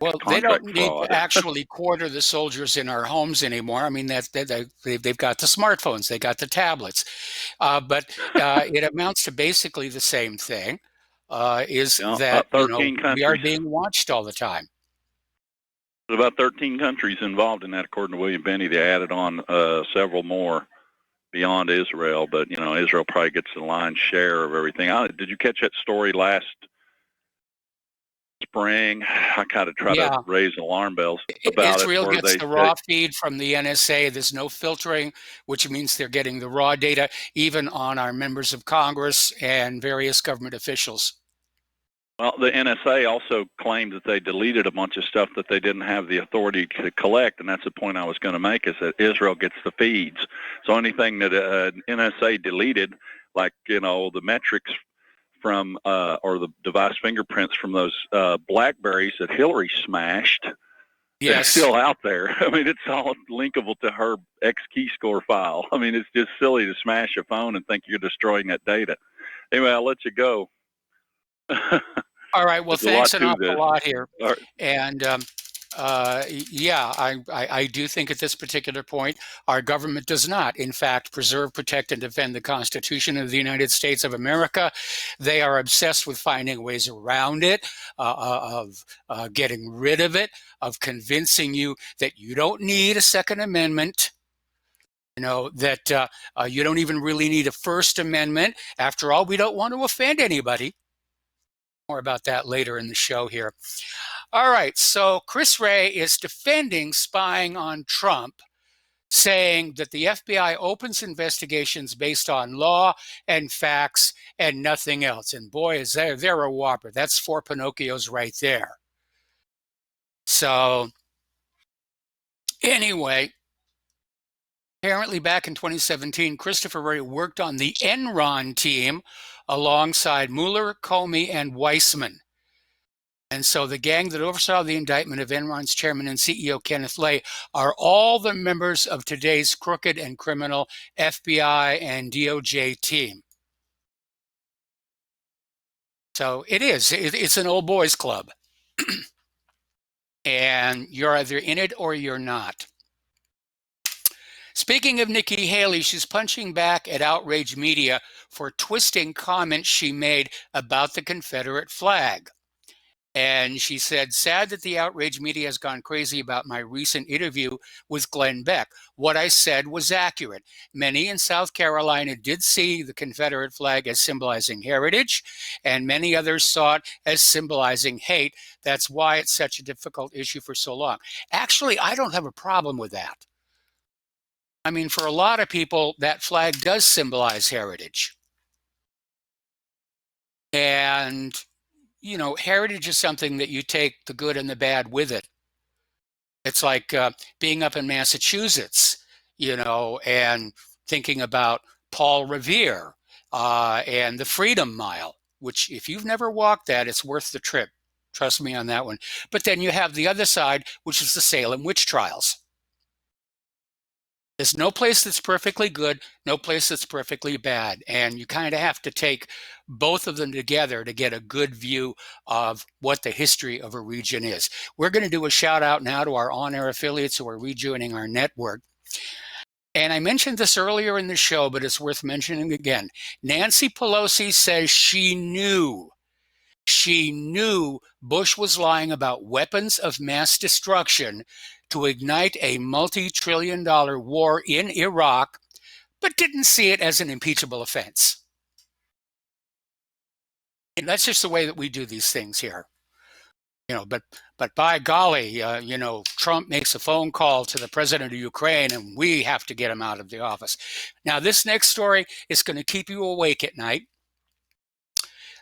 well, they don't need to actually quarter the soldiers in our homes anymore. I mean, they've got the smartphones, they got the tablets, but it amounts to basically the same thing. That we are being watched all the time. There's about 13 countries involved in that, according to William Benny. They added on several more beyond Israel, but Israel probably gets the lion's share of everything. Did you catch that story last spring. I kind of try Yeah. to raise alarm bells about Israel it. gets They the raw feed from the NSA. There's no filtering, which means they're getting the raw data, even on our members of Congress and various government officials. Well, the NSA also claimed that they deleted a bunch of stuff that they didn't have the authority to collect, and that's the point I was going to make, is that Israel gets the feeds. So anything that NSA deleted, like, the metrics from, or the device fingerprints from those BlackBerries that Hillary smashed, they're Yes. still out there. I mean, it's all linkable to her X-keyscore file. I mean, it's just silly to smash a phone and think you're destroying that data. Anyway, I'll let you go. All right. Well, There's a lot thanks an to awful this. lot here. All right. And yeah, I do think at this particular point, our government does not, in fact, preserve, protect, and defend the Constitution of the United States of America. They are obsessed with finding ways around it, of getting rid of it, of convincing you that you don't need a Second Amendment. That you don't even really need a First Amendment. After all, we don't want to offend anybody. More about that later in the show here. All right, so Chris Wray is defending spying on Trump, saying that the FBI opens investigations based on law and facts and nothing else. And boy, is they're a whopper. That's 4 Pinocchios right there. So anyway, apparently back in 2017, Christopher Wray worked on the Enron team alongside Mueller, Comey, and Weissman. And so the gang that oversaw the indictment of Enron's chairman and CEO Kenneth Lay are all the members of today's crooked and criminal FBI and DOJ team. So it's an old boys club. And you're either in it or you're not. Speaking of Nikki Haley, she's punching back at outrage media for twisting comments she made about the Confederate flag. And she said, sad that the outrage media has gone crazy about my recent interview with Glenn Beck. What I said was accurate. Many in South Carolina did see the Confederate flag as symbolizing heritage, and many others saw it as symbolizing hate. That's why it's such a difficult issue for so long. Actually, I don't have a problem with that. I mean, for a lot of people, that flag does symbolize heritage. And heritage is something that you take the good and the bad with it. It's like being up in Massachusetts, and thinking about Paul Revere and the Freedom Mile, which if you've never walked that, it's worth the trip. Trust me on that one. But then you have the other side, which is the Salem witch trials. There's no place that's perfectly good, no place that's perfectly bad. And you kind of have to take both of them together to get a good view of what the history of a region is. We're going to do a shout out now to our on-air affiliates who are rejoining our network. And I mentioned this earlier in the show, but it's worth mentioning again. Nancy Pelosi says she knew Bush was lying about weapons of mass destruction to ignite a multi-trillion-dollar war in Iraq, but didn't see it as an impeachable offense. And that's just the way that we do these things here. But by golly, Trump makes a phone call to the president of Ukraine, and we have to get him out of the office. Now, this next story is going to keep you awake at night.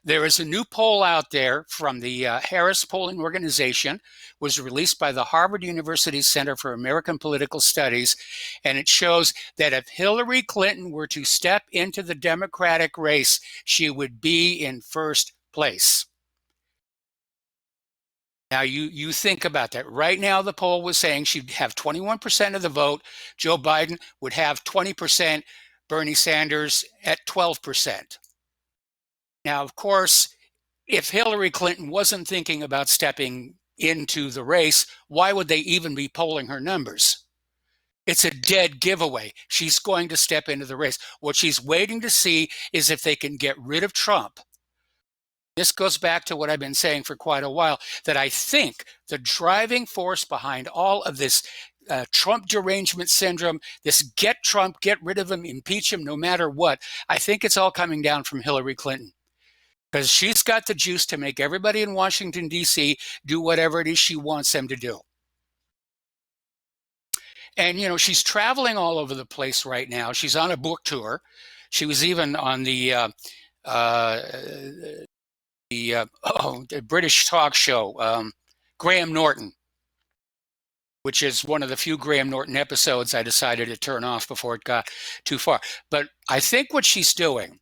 There is a new poll out there from the Harris Polling Organization, was released by the Harvard University Center for American Political Studies, and it shows that if Hillary Clinton were to step into the Democratic race, she would be in first place. Now, you think about that. Right now, the poll was saying she'd have 21% of the vote. Joe Biden would have 20%, Bernie Sanders at 12%. Now, of course, if Hillary Clinton wasn't thinking about stepping into the race, why would they even be polling her numbers? It's a dead giveaway. She's going to step into the race. What she's waiting to see is if they can get rid of Trump. This goes back to what I've been saying for quite a while, that I think the driving force behind all of this Trump derangement syndrome, this get Trump, get rid of him, impeach him no matter what, I think it's all coming down from Hillary Clinton. because she's got the juice to make everybody in Washington, D.C. do whatever it is she wants them to do. And, you know, she's traveling all over the place right now. She's on a book tour. She was even on the British talk show, Graham Norton, which is one of the few Graham Norton episodes I decided to turn off before it got too far. But I think what she's doing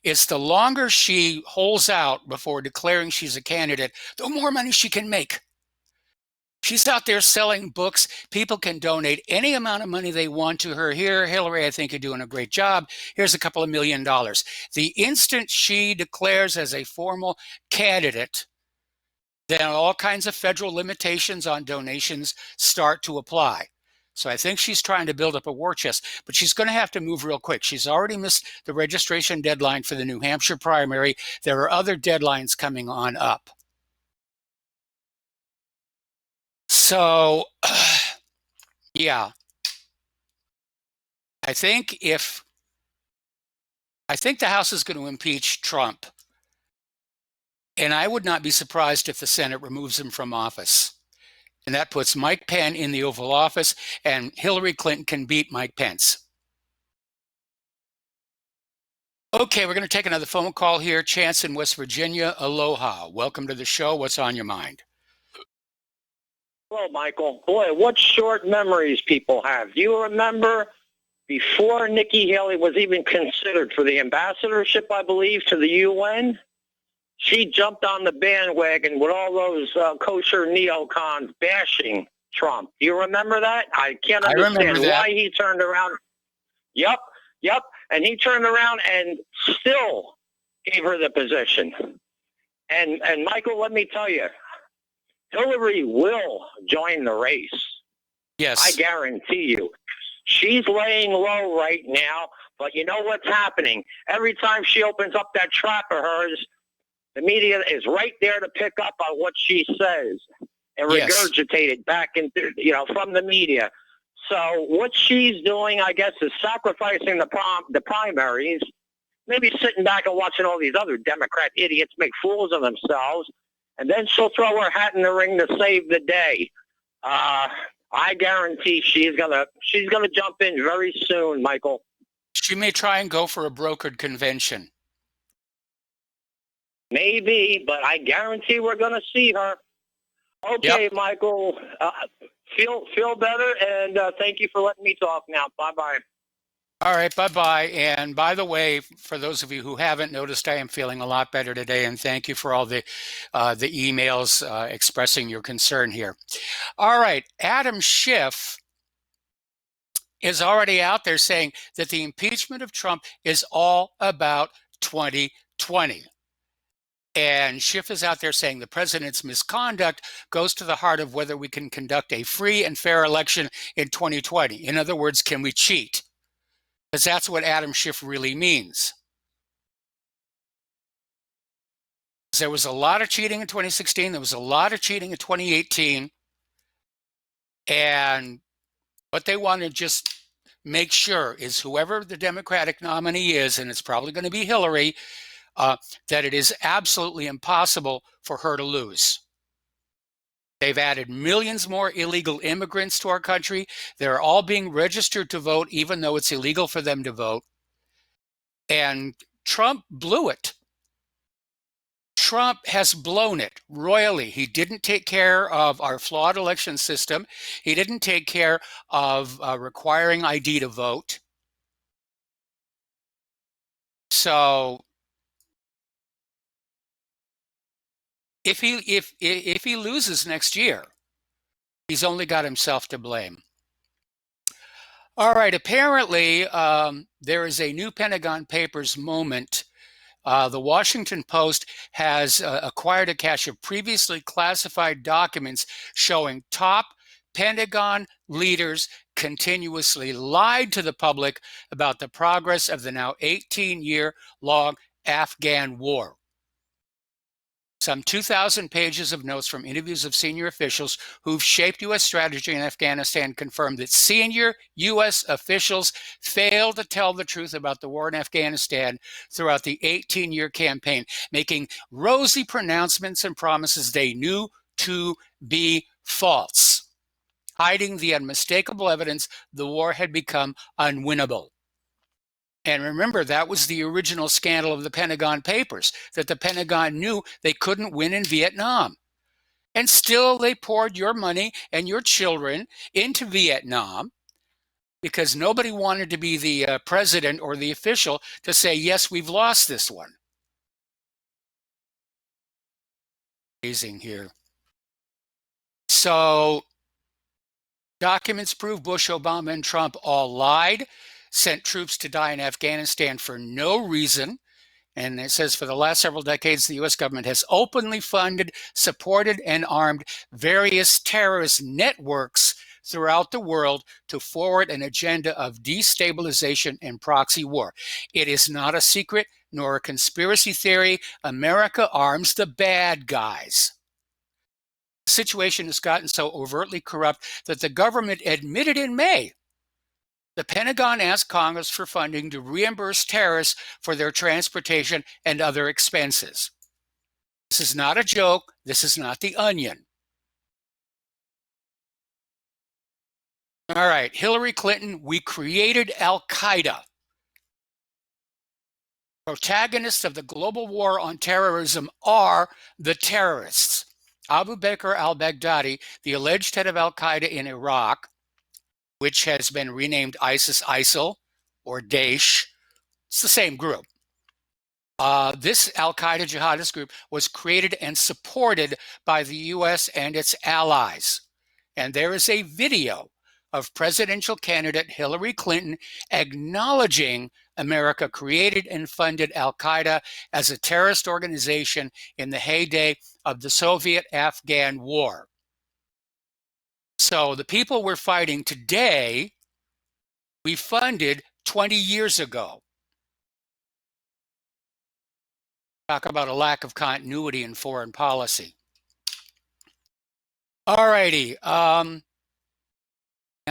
is the longer she holds out before declaring she's a candidate, the more money she can make. She's out there selling books. People can donate any amount of money they want to her. Here, Hillary, I think you're doing a great job. Here's a couple of $1 million. The instant she declares as a formal candidate, then all kinds of federal limitations on donations start to apply. So I think she's trying to build up a war chest, but she's going to have to move real quick. She's already missed the registration deadline for the New Hampshire primary. There are other deadlines coming on up. So, yeah, I think the House is going to impeach Trump, and I would not be surprised if the Senate removes him from office. And that puts Mike Pence in the Oval Office, and Hillary Clinton can beat Mike Pence. Okay, we're going to take another phone call here. Chance in West Virginia. Aloha. Welcome to the show. What's on your mind? Hello, Michael. Boy, what short memories people have. Do you remember before Nikki Haley was even considered for the ambassadorship, I believe, to the UN? She jumped on the bandwagon with all those kosher neocons bashing Trump. Do you remember that? I can't understand why he turned around. Yep. And he turned around and still gave her the position. And Michael, let me tell you, Hillary will join the race. Yes. I guarantee you. She's laying low right now, but you know what's happening? Every time she opens up that trap of hers, the media is right there to pick up on what she says and regurgitate it back into, from the media. So what she's doing, I guess, is sacrificing the primaries, maybe sitting back and watching all these other Democrat idiots make fools of themselves, and then she'll throw her hat in the ring to save the day. I guarantee she's gonna jump in very soon, Michael. She may try and go for a brokered convention. Maybe, but I guarantee we're going to see her. Okay, Michael, feel better, and thank you for letting me talk now. Bye-bye. All right, bye-bye. And by the way, for those of you who haven't noticed, I am feeling a lot better today, and thank you for all the emails expressing your concern here. All right, Adam Schiff is already out there saying that the impeachment of Trump is all about 2020. And Schiff is out there saying the president's misconduct goes to the heart of whether we can conduct a free and fair election in 2020. In other words, can we cheat? Because that's what Adam Schiff really means. There was a lot of cheating in 2016. There was a lot of cheating in 2018. And what they want to just make sure is whoever the Democratic nominee is, and it's probably going to be Hillary, that it is absolutely impossible for her to lose. They've added millions more illegal immigrants to our country. They're all being registered to vote, even though it's illegal for them to vote. And Trump blew it. Trump has blown it royally. He didn't take care of our flawed election system. He didn't take care of requiring ID to vote. So if he loses next year, he's only got himself to blame. All right, apparently there is a new Pentagon Papers moment. The Washington Post has acquired a cache of previously classified documents showing top Pentagon leaders continuously lied to the public about the progress of the now 18-year-long Afghan war. Some 2,000 pages of notes from interviews of senior officials who've shaped U.S. strategy in Afghanistan confirm that senior U.S. officials failed to tell the truth about the war in Afghanistan throughout the 18-year campaign, making rosy pronouncements and promises they knew to be false, hiding the unmistakable evidence the war had become unwinnable. And remember, that was the original scandal of the Pentagon Papers, that the Pentagon knew they couldn't win in Vietnam. And still they poured your money and your children into Vietnam because nobody wanted to be the president or the official to say, yes, we've lost this one. Amazing here. So documents prove Bush, Obama, and Trump all lied, sent troops to die in Afghanistan for no reason. And it says for the last several decades, the U.S. government has openly funded, supported, and armed various terrorist networks throughout the world to forward an agenda of destabilization and proxy war. It is not a secret nor a conspiracy theory. America arms the bad guys. The situation has gotten so overtly corrupt that the government admitted in May the Pentagon asked Congress for funding to reimburse terrorists for their transportation and other expenses. This is not a joke. This is not The Onion. All right, Hillary Clinton, we created Al-Qaeda. Protagonists of the global war on terrorism are the terrorists. Abu Bakr al-Baghdadi, the alleged head of Al-Qaeda in Iraq, which has been renamed ISIS, ISIL, or Daesh. It's the same group. This Al-Qaeda jihadist group was created and supported by the U.S. and its allies. And there is a video of presidential candidate Hillary Clinton acknowledging America created and funded Al-Qaeda as a terrorist organization in the heyday of the Soviet-Afghan War. So the people we're fighting today, we funded 20 years ago. Talk about a lack of continuity in foreign policy. All righty. Now,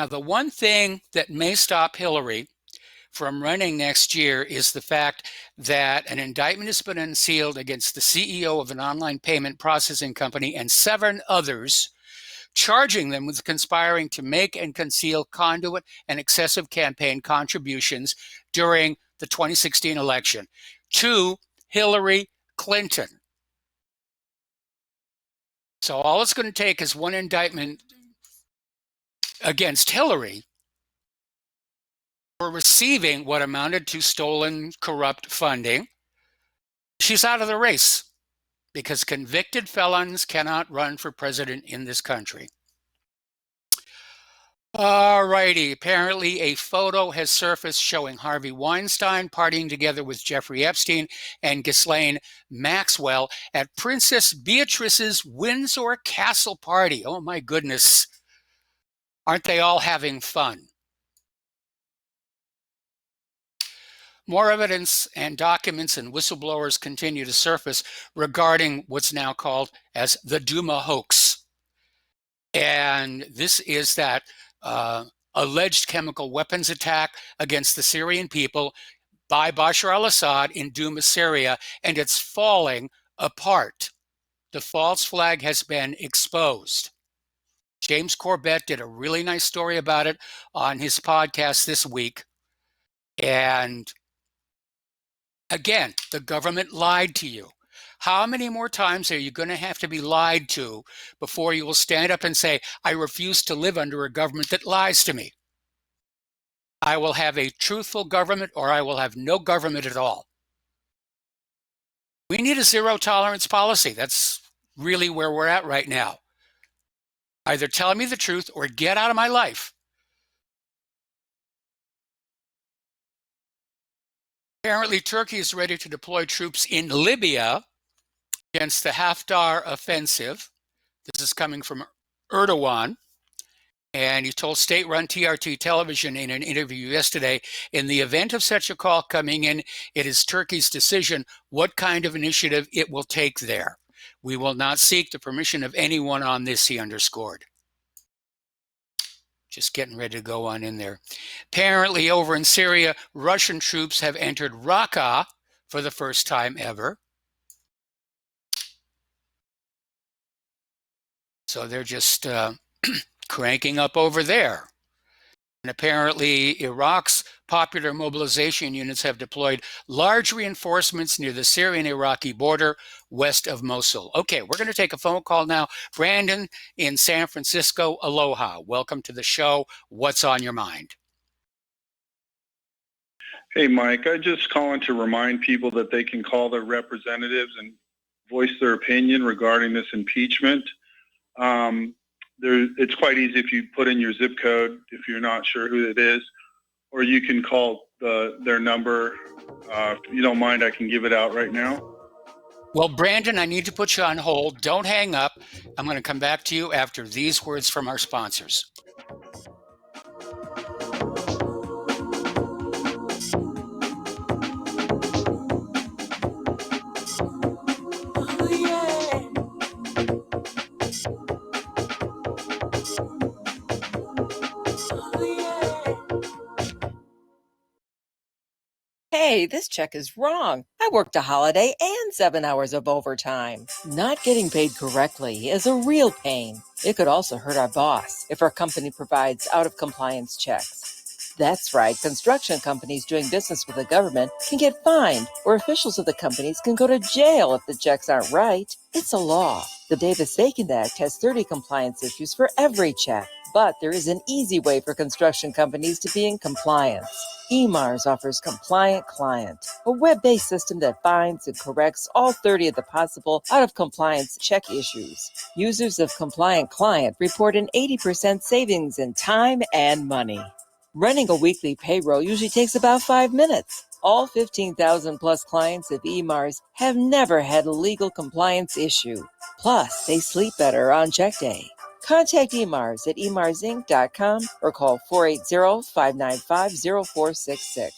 the one thing that may stop Hillary from running next year is the fact that an indictment has been unsealed against the CEO of an online payment processing company and 7 others, charging them with conspiring to make and conceal conduit and excessive campaign contributions during the 2016 election to Hillary Clinton. So all it's going to take is one indictment against Hillary for receiving what amounted to stolen, corrupt funding. She's out of the race, because convicted felons cannot run for president in this country. All righty. Apparently, a photo has surfaced showing Harvey Weinstein partying together with Jeffrey Epstein and Ghislaine Maxwell at Princess Beatrice's Windsor Castle party. Oh, my goodness. Aren't they all having fun? More evidence and documents and whistleblowers continue to surface regarding what's now called as the Duma hoax. And this is that alleged chemical weapons attack against the Syrian people by Bashar al-Assad in Duma, Syria, and it's falling apart. The false flag has been exposed. James Corbett did a really nice story about it on his podcast this week. And again, the government lied to you. How many more times are you going to have to be lied to before you will stand up and say, I refuse to live under a government that lies to me? I will have a truthful government, or I will have no government at all. We need a zero tolerance policy. That's really where we're at right now. Either tell me the truth or get out of my life. Apparently, Turkey is ready to deploy troops in Libya against the Haftar offensive. This is coming from Erdogan. And he told state-run TRT television in an interview yesterday, in the event of such a call coming in, it is Turkey's decision what kind of initiative it will take there. We will not seek the permission of anyone on this, he underscored. Just getting ready to go on in there. Apparently, over in Syria, Russian troops have entered Raqqa for the first time ever. So they're just cranking up over there. And apparently, Iraq's popular mobilization units have deployed large reinforcements near the Syrian-Iraqi border west of Mosul. Okay, we're going to take a phone call now. Brandon in San Francisco, aloha. Welcome to the show. What's on your mind? Hey, Mike, I just calling to remind people that they can call their representatives and voice their opinion regarding this impeachment. It's quite easy if you put in your zip code if you're not sure who it is, or you can call their number. If you don't mind, I can give it out right now. Well, Brandon, I need to put you on hold. Don't hang up. I'm going to come back to you after these words from our sponsors. Hey, this check is wrong. I worked a holiday and 7 hours of overtime. Not getting paid correctly is a real pain. It could also hurt our boss if our company provides out-of-compliance checks. That's right, construction companies doing business with the government can get fined, or officials of the companies can go to jail if the checks aren't right. It's a law. The Davis-Bacon Act has 30 compliance issues for every check. But there is an easy way for construction companies to be in compliance. EMARS offers Compliant Client, a web-based system that finds and corrects all 30 of the possible out-of-compliance check issues. Users of Compliant Client report an 80% savings in time and money. Running a weekly payroll usually takes about 5 minutes. All 15,000 plus clients of EMARS have never had a legal compliance issue. Plus, they sleep better on check day. Contact EMARS at emarsinc.com or call 480-595-0466.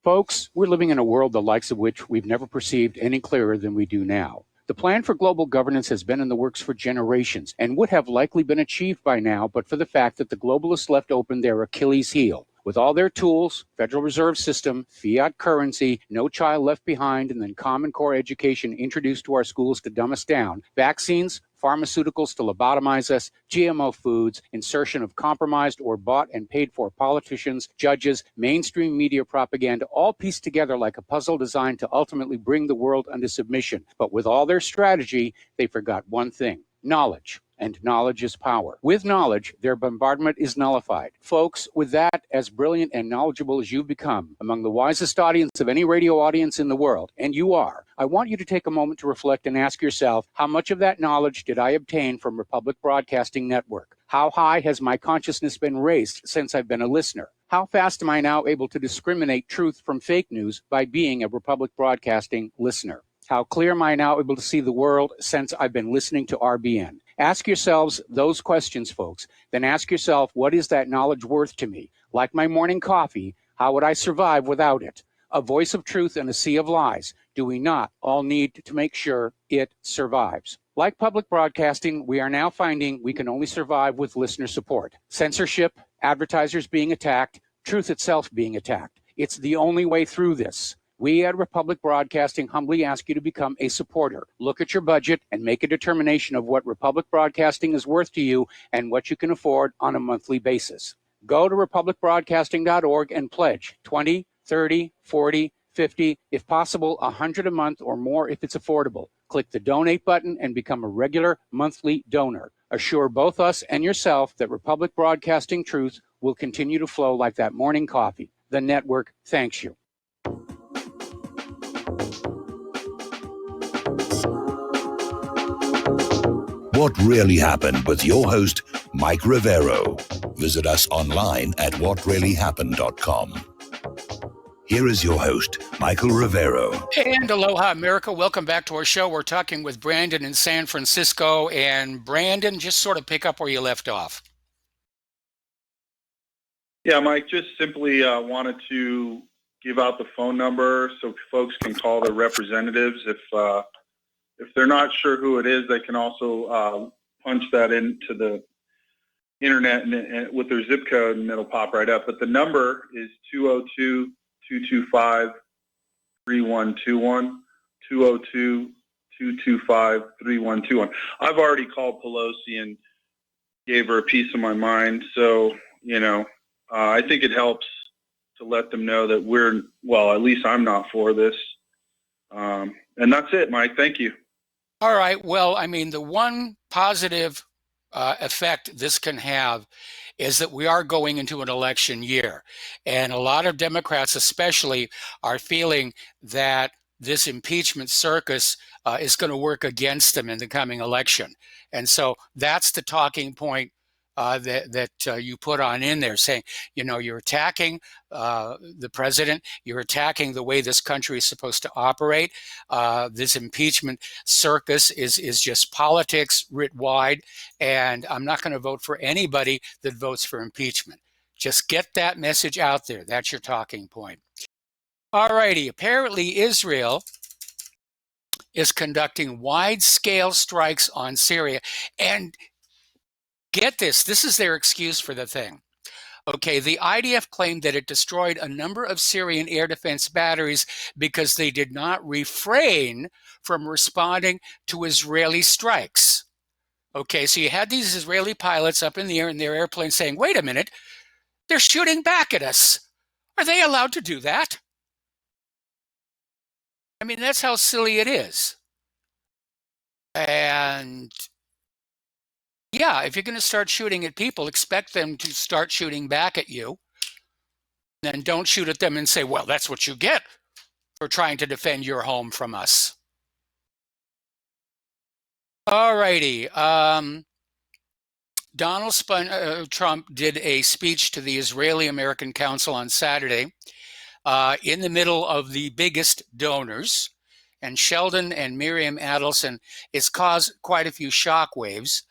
Folks, we're living in a world the likes of which we've never perceived any clearer than we do now. The plan for global governance has been in the works for generations and would have likely been achieved by now but for the fact that the globalists left open their Achilles heel. With all their tools, Federal Reserve System, fiat currency, no child left behind, and then Common Core education introduced to our schools to dumb us down, vaccines, pharmaceuticals to lobotomize us, GMO foods, insertion of compromised or bought and paid for politicians, judges, mainstream media propaganda, all pieced together like a puzzle designed to ultimately bring the world under submission. But with all their strategy, they forgot one thing: knowledge. And knowledge is power. With knowledge, their bombardment is nullified. Folks, with that, as brilliant and knowledgeable as you've become, among the wisest audience of any radio audience in the world, and you are, I want you to take a moment to reflect and ask yourself, how much of that knowledge did I obtain from Republic Broadcasting Network? How high has my consciousness been raised since I've been a listener? How fast am I now able to discriminate truth from fake news by being a Republic Broadcasting listener? How clear am I now able to see the world since I've been listening to RBN? Ask yourselves those questions, folks. Then ask yourself, what is that knowledge worth to me? Like my morning coffee, how would I survive without it? A voice of truth in a sea of lies. Do we not all need to make sure it survives? Like public broadcasting, we are now finding we can only survive with listener support. Censorship, advertisers being attacked, truth itself being attacked. It's the only way through this. We at Republic Broadcasting humbly ask you to become a supporter. Look at your budget and make a determination of what Republic Broadcasting is worth to you and what you can afford on a monthly basis. Go to republicbroadcasting.org and pledge 20, 30, 40, 50, if possible, 100 a month or more if it's affordable. Click the donate button and become a regular monthly donor. Assure both us and yourself that Republic Broadcasting truth will continue to flow like that morning coffee. The network thanks you. What Really Happened with your host, Mike Rivero. Visit us online at whatreallyhappened.com. Here is your host, Michael Rivero. And aloha, America. Welcome back to our show. We're talking with Brandon in San Francisco. And Brandon, just sort of pick up where you left off. Yeah, Mike, just simply wanted to give out the phone number so folks can call their representatives if if they're not sure who it is, they can also punch that into the internet and with their zip code, and it'll pop right up. But the number is 202-225-3121, 202-225-3121. I've already called Pelosi and gave her a piece of my mind. So, I think it helps to let them know that at least I'm not for this. And that's it, Mike. Thank you. All right. Well, I mean, the one positive effect this can have is that we are going into an election year. And a lot of Democrats especially are feeling that this impeachment circus is going to work against them in the coming election. And so that's the talking point that you put on in there, saying, you're attacking the president, you're attacking the way this country is supposed to operate. This impeachment circus is just politics writ wide, and I'm not going to vote for anybody that votes for impeachment. Just get that message out there. That's your talking point. All righty. Apparently, Israel is conducting wide-scale strikes on Syria, and get this, this is their excuse for the thing. Okay, the IDF claimed that it destroyed a number of Syrian air defense batteries because they did not refrain from responding to Israeli strikes. Okay, so you had these Israeli pilots up in the air in their airplane saying, wait a minute, they're shooting back at us. Are they allowed to do that? I mean, that's how silly it is. And yeah, if you're going to start shooting at people, expect them to start shooting back at you. And don't shoot at them and say, well, that's what you get for trying to defend your home from us. All righty. Donald Trump did a speech to the Israeli-American Council on Saturday in the middle of the biggest donors. And Sheldon and Miriam Adelson, it's caused quite a few shockwaves.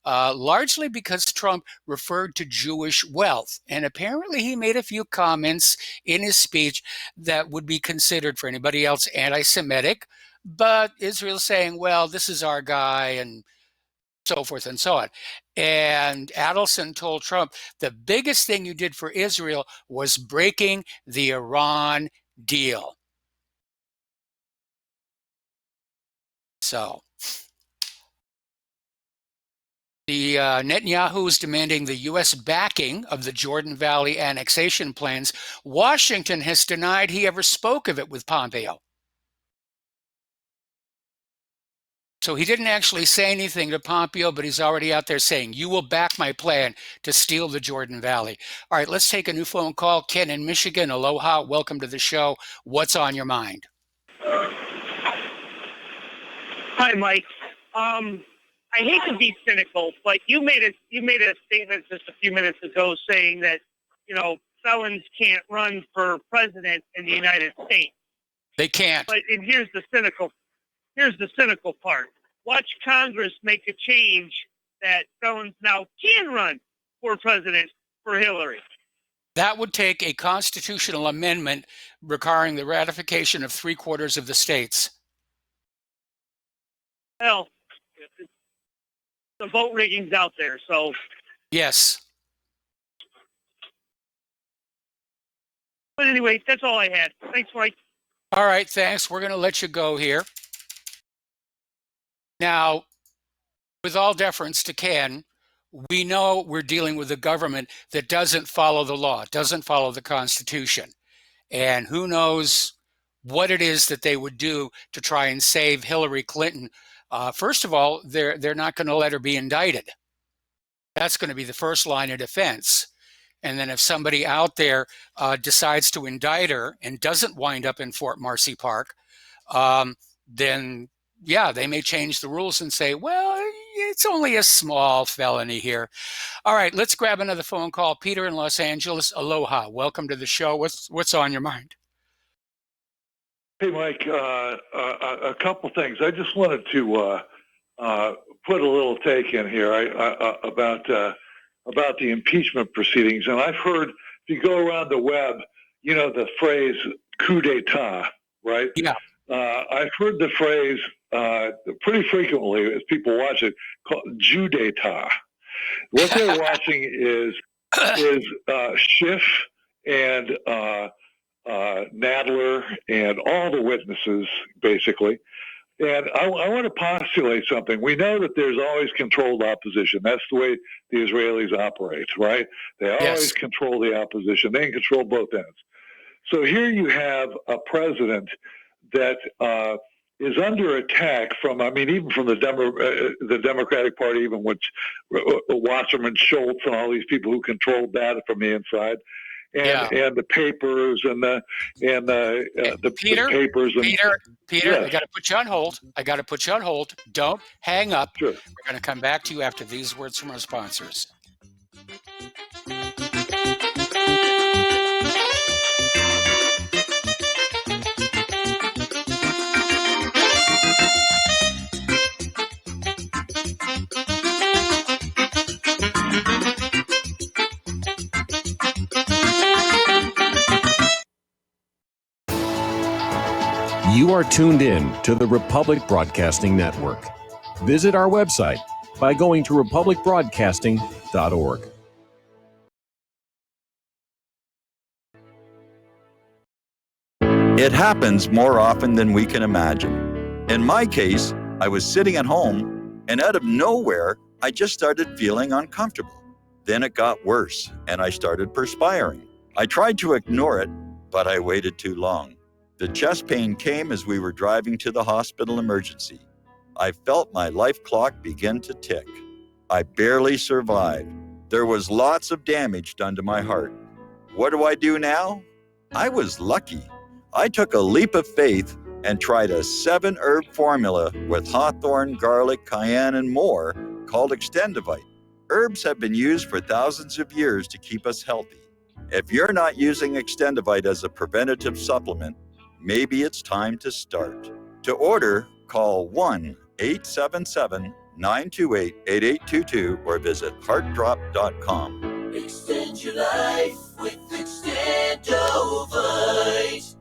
Largely because Trump referred to Jewish wealth. And apparently he made a few comments in his speech that would be considered for anybody else anti-Semitic. But Israel's saying, well, this is our guy, and so forth and so on. And Adelson told Trump, the biggest thing you did for Israel was breaking the Iran deal. So the Netanyahu is demanding the U.S. backing of the Jordan Valley annexation plans. Washington has denied he ever spoke of it with Pompeo. So he didn't actually say anything to Pompeo, but he's already out there saying, you will back my plan to steal the Jordan Valley. All right, let's take a new phone call. Ken in Michigan, aloha, welcome to the show. What's on your mind? Hi, Mike. I hate to be cynical, but you made a statement just a few minutes ago saying that, felons can't run for president in the United States. They can't. But and here's the cynical part. Watch Congress make a change that felons now can run for president for Hillary. That would take a constitutional amendment requiring the ratification of 3/4 of the states. Well, the vote rigging's out there, so. Yes. But anyway, that's all I had. Thanks, Mike. All right, thanks. We're going to let you go here. Now, with all deference to Ken, we know we're dealing with a government that doesn't follow the law, doesn't follow the Constitution. And who knows what it is that they would do to try and save Hillary Clinton. First of all, they're not going to let her be indicted. That's going to be the first line of defense. And then if somebody out there decides to indict her and doesn't wind up in Fort Marcy Park, then, yeah, they may change the rules and say, well, it's only a small felony here. All right, let's grab another phone call. Peter in Los Angeles, aloha. Welcome to the show. What's on your mind? Hey, Mike, a couple things. I just wanted to put a little take in here about the impeachment proceedings. And I've heard, if you go around the web, the phrase coup d'etat, right? Yeah. I've heard the phrase pretty frequently as people watch it called Judeta. What they're watching is Schiff and Nadler and all the witnesses, basically. And I want to postulate something. We know that there's always controlled opposition. That's the way the Israelis operate, right? They always control the opposition. They can control both ends. So here you have a president that is under attack from, even from the Democratic Party, even which Wasserman Schultz and all these people who controlled that from the inside. And the papers and the papers. Peter, Yes. I got to put you on hold. Don't hang up. Sure. We're going to come back to you after these words from our sponsors. You are tuned in to the Republic Broadcasting Network. Visit our website by going to republicbroadcasting.org. It happens more often than we can imagine. In my case, I was sitting at home, and out of nowhere, I just started feeling uncomfortable. Then it got worse, and I started perspiring. I tried to ignore it, but I waited too long. The chest pain came as we were driving to the hospital emergency. I felt my life clock begin to tick. I barely survived. There was lots of damage done to my heart. What do I do now? I was lucky. I took a leap of faith and tried a 7-herb formula with hawthorn, garlic, cayenne, and more called Extendivite. Herbs have been used for thousands of years to keep us healthy. If you're not using Extendivite as a preventative supplement, maybe it's time to start. To order, call 1-877-928-8822 or visit heartdrop.com. Extend your life with Extendovite.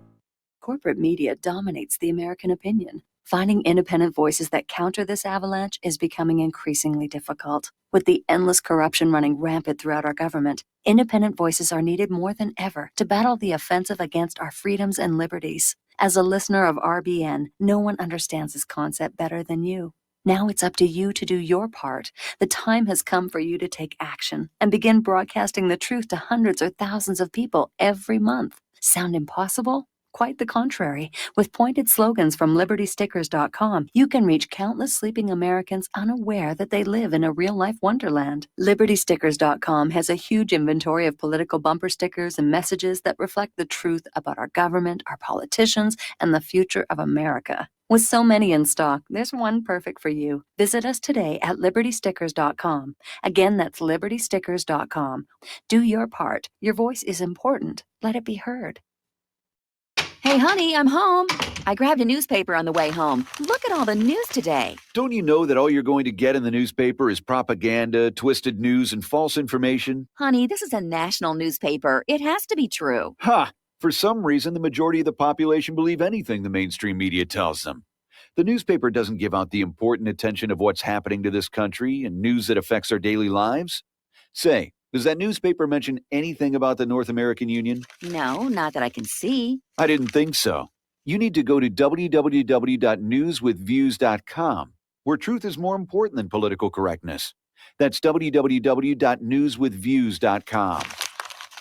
Corporate media dominates the American opinion. Finding independent voices that counter this avalanche is becoming increasingly difficult. With the endless corruption running rampant throughout our government, independent voices are needed more than ever to battle the offensive against our freedoms and liberties. As a listener of RBN, no one understands this concept better than you. Now it's up to you to do your part. The time has come for you to take action and begin broadcasting the truth to hundreds or thousands of people every month. Sound impossible? Quite the contrary. With pointed slogans from LibertyStickers.com, you can reach countless sleeping Americans unaware that they live in a real-life wonderland. LibertyStickers.com has a huge inventory of political bumper stickers and messages that reflect the truth about our government, our politicians, and the future of America. With so many in stock, there's one perfect for you. Visit us today at LibertyStickers.com. Again, that's LibertyStickers.com. Do your part. Your voice is important. Let it be heard. Hey, honey, I'm home. I grabbed a newspaper on the way home. Look at all the news today. Don't you know that all you're going to get in the newspaper is propaganda, twisted news, and false information? Honey, this is a national newspaper. It has to be true. Ha! For some reason, the majority of the population believe anything the mainstream media tells them. The newspaper doesn't give out the important attention of what's happening to this country and news that affects our daily lives. Say, does that newspaper mention anything about the North American Union? No, not that I can see. I didn't think so. You need to go to www.newswithviews.com, where truth is more important than political correctness. That's www.newswithviews.com.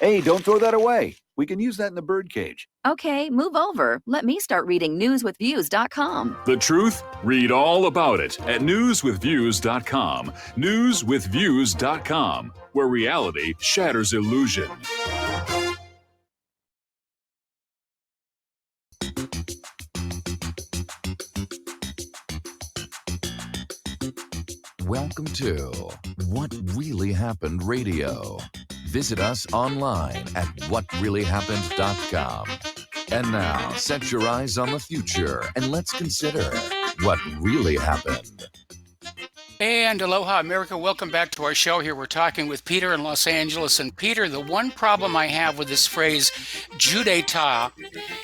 Hey, don't throw that away. We can use that in the birdcage. Okay, move over. Let me start reading newswithviews.com. The truth? Read all about it at newswithviews.com. Newswithviews.com, where reality shatters illusion. Welcome to What Really Happened Radio. Visit us online at whatreallyhappened.com. And now, set your eyes on the future and let's consider what really happened. And aloha, America. Welcome back to our show. Here we're talking with Peter in Los Angeles. And Peter, the one problem I have with this phrase, Judeta,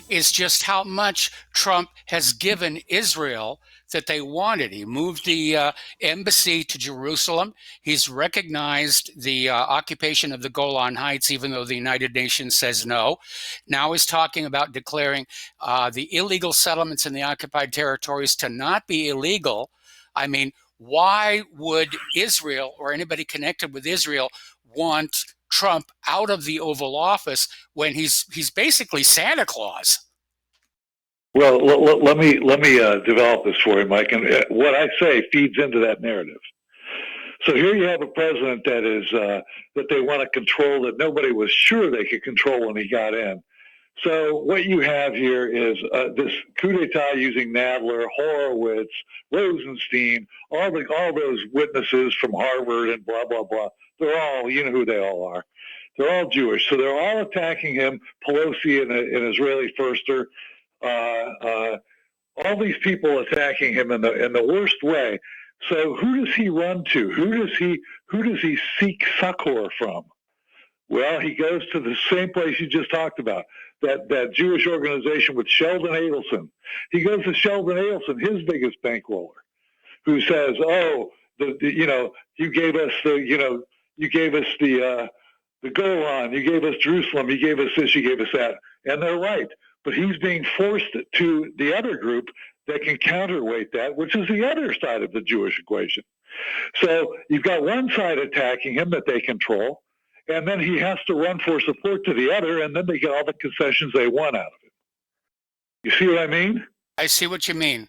is just how much Trump has given Israel that they wanted. He moved the embassy to Jerusalem. He's recognized the occupation of the Golan Heights, even though the United Nations says no. Now he's talking about declaring the illegal settlements in the occupied territories to not be illegal. I mean, why would Israel or anybody connected with Israel want Trump out of the Oval Office when he's basically Santa Claus? Well, let me develop this for you, Mike. And what I say feeds into that narrative. So here you have a president that is that they want to control that nobody was sure they could control when he got in. So what you have here is this coup d'état using Nadler, Horowitz, Rosenstein, all those witnesses from Harvard and blah blah blah. They're all, you know who they all are. They're all Jewish, so they're all attacking him. Pelosi, an Israeli firster. All these people attacking him in the worst way. So who does he run to? Who does he seek succor from? Well, he goes to the same place you just talked about, that Jewish organization with Sheldon Adelson. He goes to Sheldon Adelson, his biggest bankroller, who says, "Oh, you gave us the Golan, you gave us Jerusalem, you gave us this, you gave us that," and they're right. But he's being forced to the other group that can counterweight that, which is the other side of the Jewish equation. So you've got one side attacking him that they control, and then he has to run for support to the other, and then they get all the concessions they want out of it. You see what I mean? I see what you mean.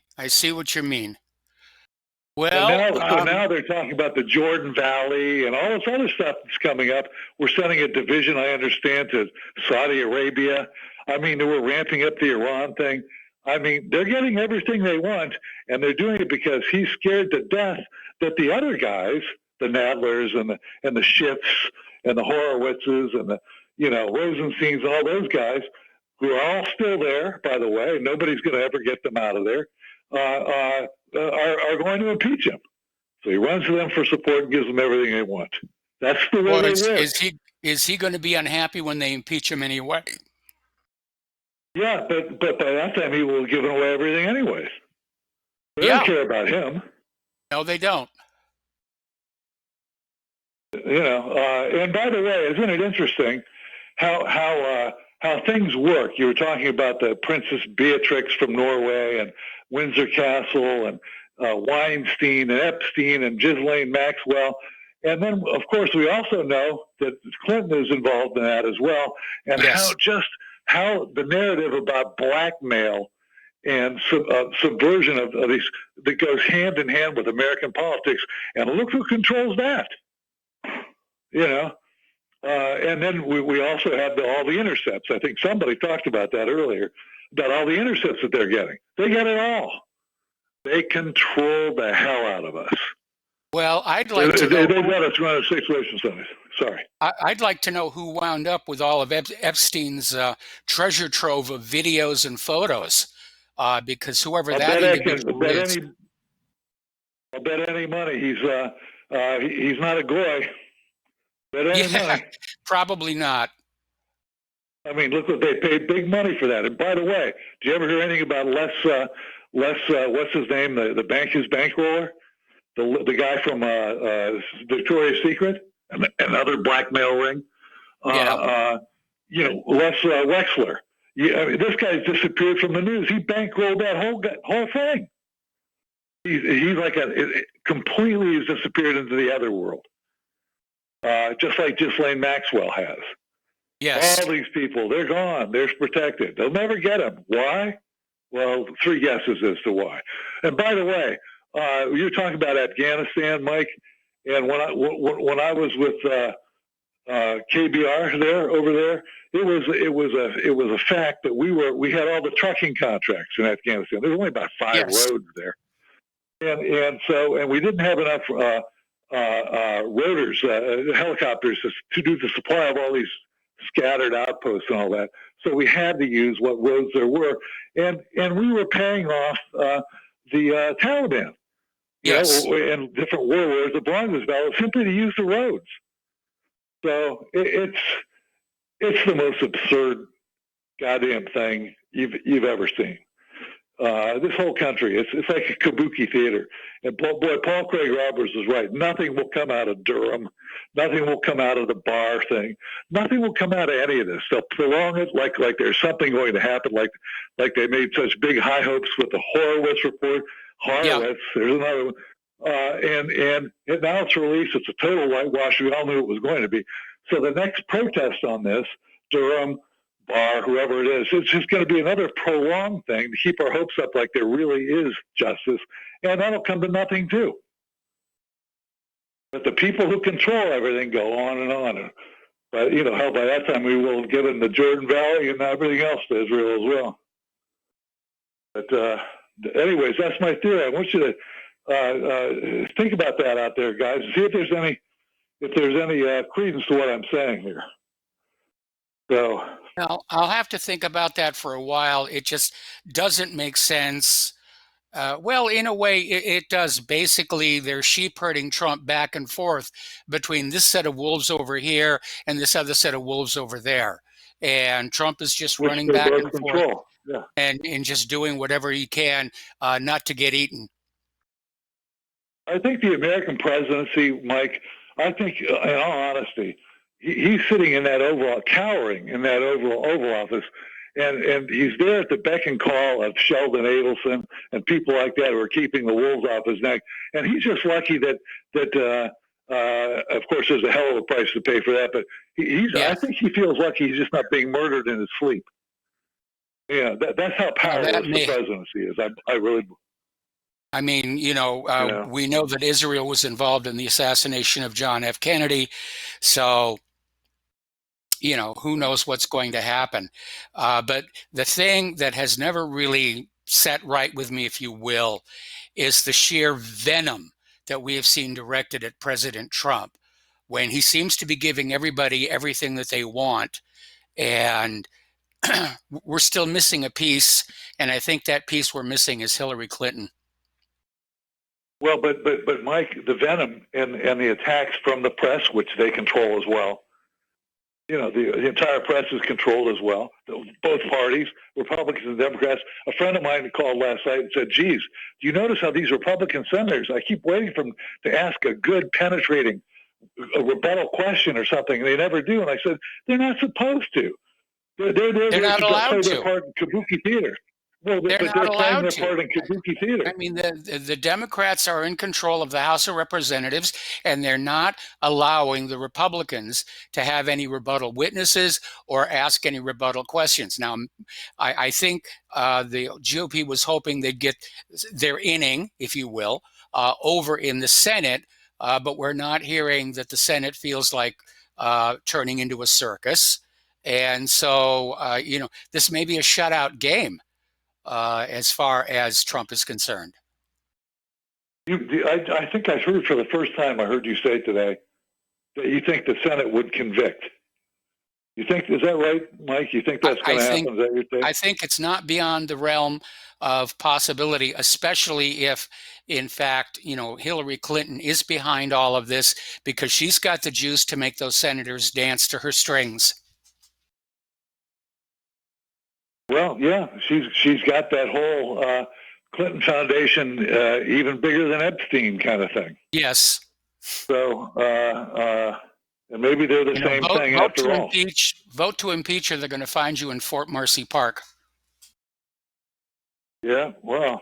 Well, so now they're talking about the Jordan Valley and all this other stuff that's coming up. We're sending a division, I understand, to Saudi Arabia. I mean, they were ramping up the Iran thing. I mean, they're getting everything they want, and they're doing it because he's scared to death that the other guys, the Nadlers and the Schiffs and the Horowitzes and the Rosensteins and all those guys, who are all still there, by the way, nobody's going to ever get them out of there, are going to impeach him. So he runs to them for support and gives them everything they want. That's the way they work. Is he going to be unhappy when they impeach him anyway? Yeah, but by that time he will have given away everything anyways. They don't care about him. No, they don't. And by the way, isn't it interesting how things work? You were talking about the Princess Beatrix from Norway and Windsor Castle and Weinstein and Epstein and Ghislaine Maxwell. And then, of course, we also know that Clinton is involved in that as well, and how the narrative about blackmail and subversion of these that goes hand in hand with American politics. And look who controls that. And then we also have all the intercepts. I think somebody talked about that earlier, about all the intercepts that they're getting. They get it all. They control the hell out of us. Well, I'd like to know. They let us run a situation center. Sorry. I'd like to know who wound up with all of Epstein's treasure trove of videos and photos, because whoever that individual is. I'll bet any money he's not a goy. Bet any money. Probably not. I mean, look what they paid big money for that. And by the way, did you ever hear anything about Les? What's his name? His bankroller. The guy from Victoria's Secret, another blackmail ring. Les Wexler. This guy's disappeared from the news. He bankrolled that whole thing. He's like completely has disappeared into the other world, just like Ghislaine Maxwell has. Yes. All these people, they're gone. They're protected. They'll never get them. Why? Well, 3 guesses as to why. And by the way, you're talking about Afghanistan, Mike, and when I was with KBR over there, it was a fact that we had all the trucking contracts in Afghanistan. There's only about 5 roads there, and we didn't have enough rotors, helicopters to do the supply of all these scattered outposts and all that. So we had to use what roads there were, and we were paying off the Taliban, and different warlords of Bronzeville simply to use the roads. So it's the most absurd goddamn thing you've ever seen. this whole country, it's like a kabuki theater. And Paul Craig Roberts was right. Nothing will come out of Durham. Nothing will come out of the Barr thing. Nothing will come out of any of this. They'll prolong it like there's something going to happen, like they made such big high hopes with the Horowitz report. Horowitz, there's another one. And now it's released. It's a total whitewash. We all knew it was going to be. So the next protest on this, Durham, Barr, whoever it is, it's just going to be another prolonged thing to keep our hopes up like there really is justice, and that'll come to nothing too. But the people who control everything go on and on. But hell, by that time we will have given the Jordan Valley and everything else to Israel as well. But anyways, that's my theory. I want you to think about that out there, guys. See if there's any credence to what I'm saying here. So. Well, I'll have to think about that for a while. It just doesn't make sense. Well, in a way, it does. Basically, they're sheep herding Trump back and forth between this set of wolves over here and this other set of wolves over there. And Trump is just running back and forth and just doing whatever he can not to get eaten. I think the American presidency, Mike, I think, in all honesty, he's sitting in that cowering in that Oval Office, and he's there at the beck and call of Sheldon Adelson and people like that who are keeping the wolves off his neck. And he's just lucky that of course, there's a hell of a price to pay for that, but I think he feels lucky he's just not being murdered in his sleep. Yeah, that's how powerless the presidency is. I really. I mean, we know that Israel was involved in the assassination of John F. Kennedy, so. Who knows what's going to happen. But the thing that has never really set right with me, if you will, is the sheer venom that we have seen directed at President Trump when he seems to be giving everybody everything that they want. And we're still missing a piece. And I think that piece we're missing is Hillary Clinton. Well, but Mike, the venom and the attacks from the press, which they control as well. The entire press is controlled as well. Both parties, Republicans and Democrats. A friend of mine called last night and said, geez, do you notice how these Republican senators, I keep waiting for them to ask a good, penetrating, a rebuttal question or something, and they never do. And I said, they're not supposed to. They're not allowed to. Play their part in kabuki theater. Well, they're not allowed to. Part in kabuki theater. I mean, the Democrats are in control of the House of Representatives, and they're not allowing the Republicans to have any rebuttal witnesses or ask any rebuttal questions. Now, I think the GOP was hoping they'd get their inning, if you will, over in the Senate, but we're not hearing that the Senate feels like turning into a circus. And so, this may be a shutout game. As far as Trump is concerned. I think I heard for the first time, I heard you say today that you think the Senate would convict. You think, is that right, Mike? You think that's going to happen? Is that your take? I think it's not beyond the realm of possibility, especially if, in fact, Hillary Clinton is behind all of this because she's got the juice to make those senators dance to her strings. Well, yeah, she's got that whole Clinton Foundation, even bigger than Epstein kind of thing. Yes. So, and maybe they're the same thing after all. Vote to impeach, or they're going to find you in Fort Marcy Park. Yeah, well,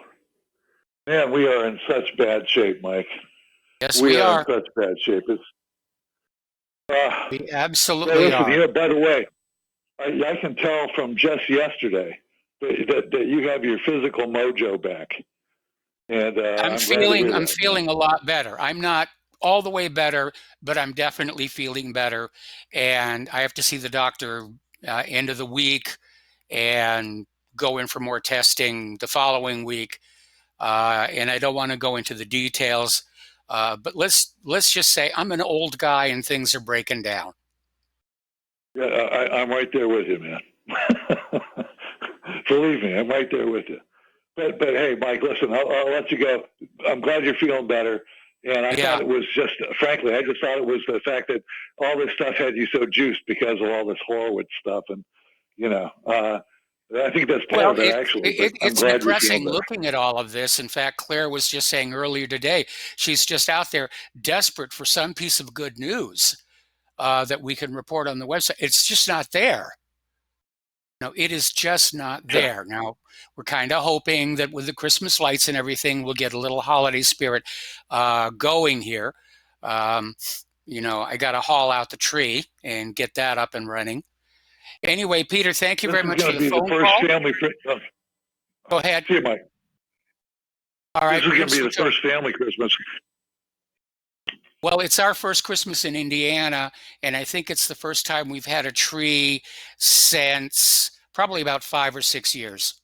man, we are in such bad shape, Mike. Yes, we are. In such bad shape. We absolutely are. By the way, I can tell from just yesterday that you have your physical mojo back, and I'm feeling a lot better. I'm not all the way better, but I'm definitely feeling better. And I have to see the doctor end of the week and go in for more testing the following week. And I don't want to go into the details, but let's just say I'm an old guy and things are breaking down. Yeah, I'm right there with you, man. Believe me, I'm right there with you. But hey, Mike, listen, I'll let you go. I'm glad you're feeling better. And I thought it was just, frankly, I just thought it was the fact that all this stuff had you so juiced because of all this Horowitz stuff. And, I think that's part Well, of it, actually. But I'm it's glad we depressing feel that. looking at all of this. In fact, Claire was just saying earlier today, she's just out there desperate for some piece of good news that we can report on the website. It's just not there. No, it is just not there. Now, we're kind of hoping that with the Christmas lights and everything, we'll get a little holiday spirit going here. You know, I got to haul out the tree and get that up and running. Anyway, Peter, thank you very much for the phone call. Go ahead. See you, Mike. All right. This is going to be the first family Christmas. Well, it's our first Christmas in Indiana, and I think it's the first time we've had a tree since probably about 5 or 6 years.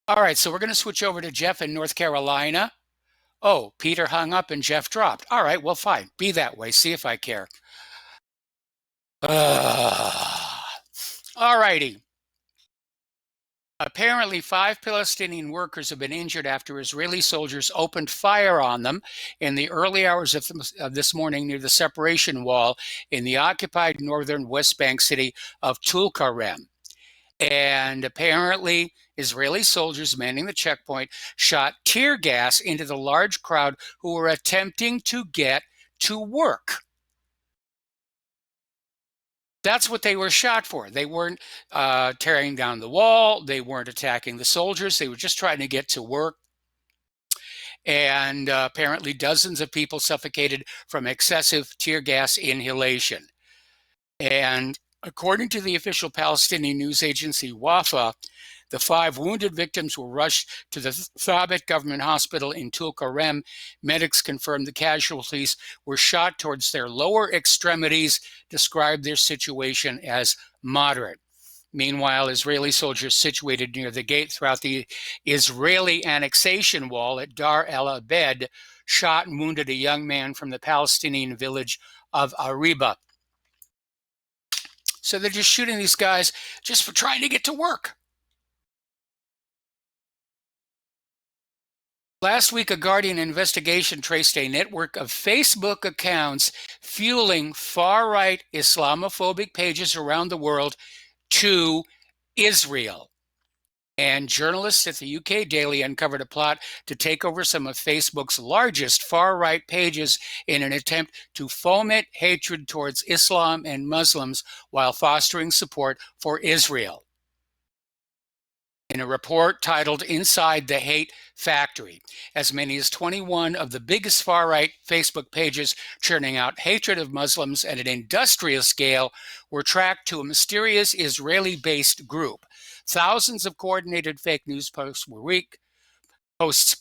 All right, so we're going to switch over to Jeff in North Carolina. Oh, Peter hung up and Jeff dropped. All right, well, fine. Be that way. See if I care. All righty. Apparently, 5 Palestinian workers have been injured after Israeli soldiers opened fire on them in the early hours of this morning near the separation wall in the occupied northern West Bank city of Tulkarem. And apparently, Israeli soldiers manning the checkpoint shot tear gas into the large crowd who were attempting to get to work. That's what they were shot for. They weren't tearing down the wall. They weren't attacking the soldiers. They were just trying to get to work. And apparently dozens of people suffocated from excessive tear gas inhalation. And according to the official Palestinian news agency Wafa, the 5 wounded victims were rushed to the Thabit government hospital in Tulkarem. Medics confirmed the casualties were shot towards their lower extremities, described their situation as moderate. Meanwhile, Israeli soldiers situated near the gate throughout the Israeli annexation wall at Dar el-Abed shot and wounded a young man from the Palestinian village of Ariba. So they're just shooting these guys just for trying to get to work. Last week, a Guardian investigation traced a network of Facebook accounts fueling far-right Islamophobic pages around the world to Israel. And journalists at the UK Daily uncovered a plot to take over some of Facebook's largest far-right pages in an attempt to foment hatred towards Islam and Muslims while fostering support for Israel. In a report titled Inside the Hate Factory, as many as 21 of the biggest far-right Facebook pages churning out hatred of Muslims at an industrial scale were tracked to a mysterious Israeli-based group. Thousands of coordinated fake news posts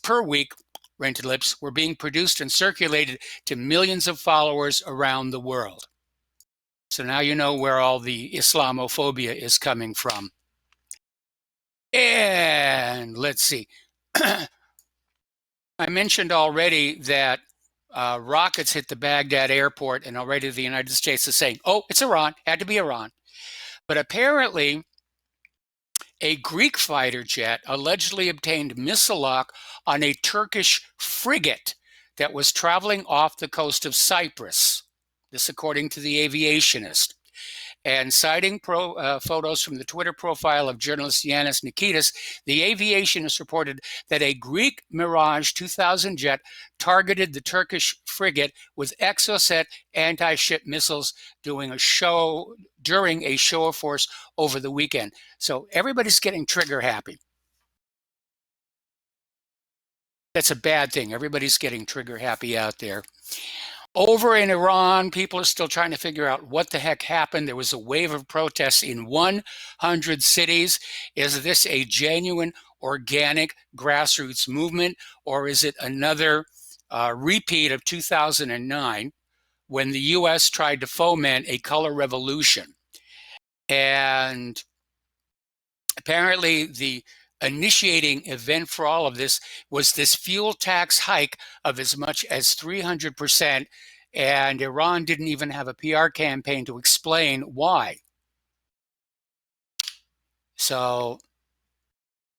per week, rented lips, were being produced and circulated to millions of followers around the world. So now you know where all the Islamophobia is coming from. And let's see. I mentioned already that rockets hit the Baghdad airport, and already the United States is saying, oh, it's Iran, had to be Iran. But apparently, a Greek fighter jet allegedly obtained missile lock on a Turkish frigate that was traveling off the coast of Cyprus. This according to the Aviationist. And citing photos from the Twitter profile of journalist Yanis Nikitas, the Aviationist reported that a Greek Mirage 2000 jet targeted the Turkish frigate with Exocet anti-ship missiles during a show of force over the weekend. So everybody's getting trigger happy. That's a bad thing. Everybody's getting trigger happy out there. Over in Iran, people are still trying to figure out what the heck happened. There was a wave of protests in 100 cities. Is this a genuine, organic grassroots movement, or is it another repeat of 2009 when the U.S. tried to foment a color revolution? And apparently the initiating event for all of this was this fuel tax hike of as much as 300%, and Iran didn't even have a PR campaign to explain why. So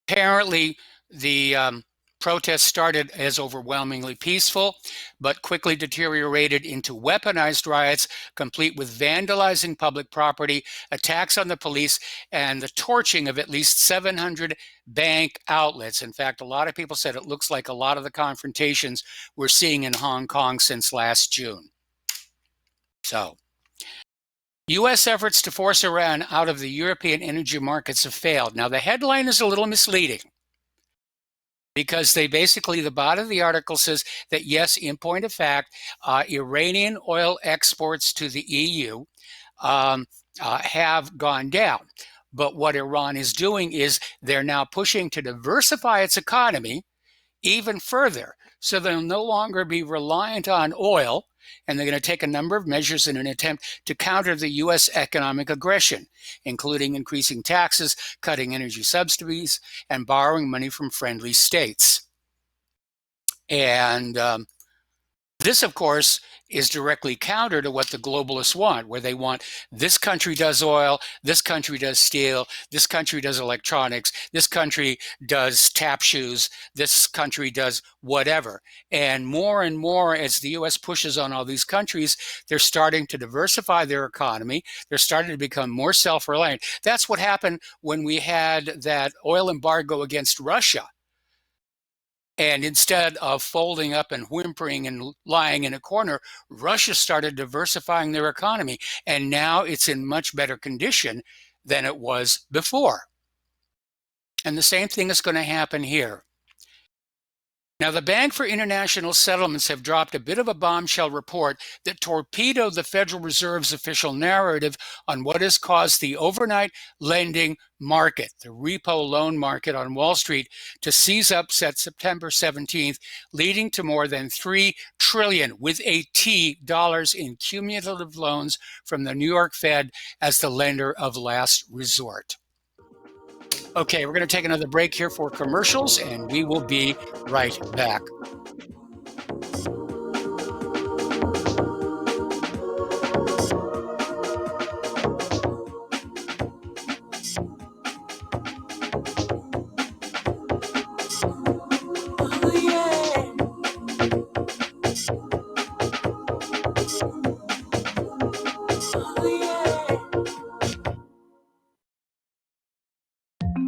apparently the Protests started as overwhelmingly peaceful, but quickly deteriorated into weaponized riots, complete with vandalizing public property, attacks on the police, and the torching of at least 700 bank outlets. In fact, a lot of people said it looks like a lot of the confrontations we're seeing in Hong Kong since last June. So, U.S. efforts to force Iran out of the European energy markets have failed. Now, the headline is a little misleading because they basically, the bottom of the article says that, yes, in point of fact, Iranian oil exports to the EU have gone down. But what Iran is doing is they're now pushing to diversify its economy even further. So they'll no longer be reliant on oil, and they're going to take a number of measures in an attempt to counter the U.S. economic aggression, including increasing taxes, cutting energy subsidies, and borrowing money from friendly states. And this, of course, is directly counter to what the globalists want, where they want this country does oil, this country does steel, this country does electronics, this country does tap shoes, this country does whatever. And more, as the U.S. pushes on all these countries, they're starting to diversify their economy. They're starting to become more self-reliant. That's what happened when we had that oil embargo against Russia. And instead of folding up and whimpering and lying in a corner, Russia started diversifying their economy. And now it's in much better condition than it was before. And the same thing is going to happen here. Now, the Bank for International Settlements have dropped a bit of a bombshell report that torpedoed the Federal Reserve's official narrative on what has caused the overnight lending market, the repo loan market on Wall Street, to seize up since September 17th, leading to more than $3 trillion, with a T, dollars in cumulative loans from the New York Fed as the lender of last resort. Okay, we're going to take another break here for commercials, and we will be right back.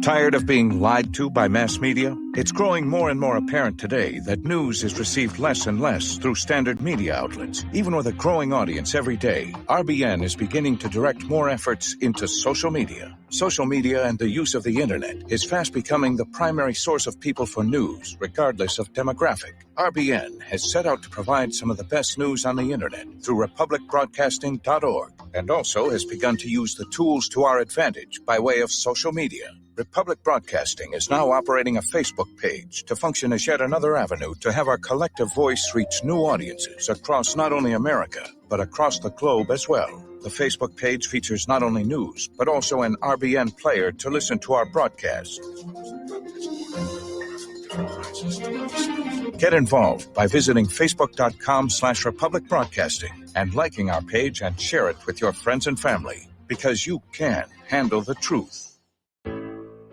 Tired of being lied to by mass media? It's growing more and more apparent today that news is received less and less through standard media outlets. Even with a growing audience every day, RBN is beginning to direct more efforts into social media. Social media and the use of the internet is fast becoming the primary source of people for news, regardless of demographic. RBN has set out to provide some of the best news on the internet through republicbroadcasting.org, and also has begun to use the tools to our advantage by way of social media. Republic Broadcasting is now operating a Facebook page to function as yet another avenue to have our collective voice reach new audiences across not only America, but across the globe as well. The Facebook page features not only news, but also an RBN player to listen to our broadcasts. Get involved by visiting facebook.com/Republic Broadcasting and liking our page and share it with your friends and family, because you can handle the truth.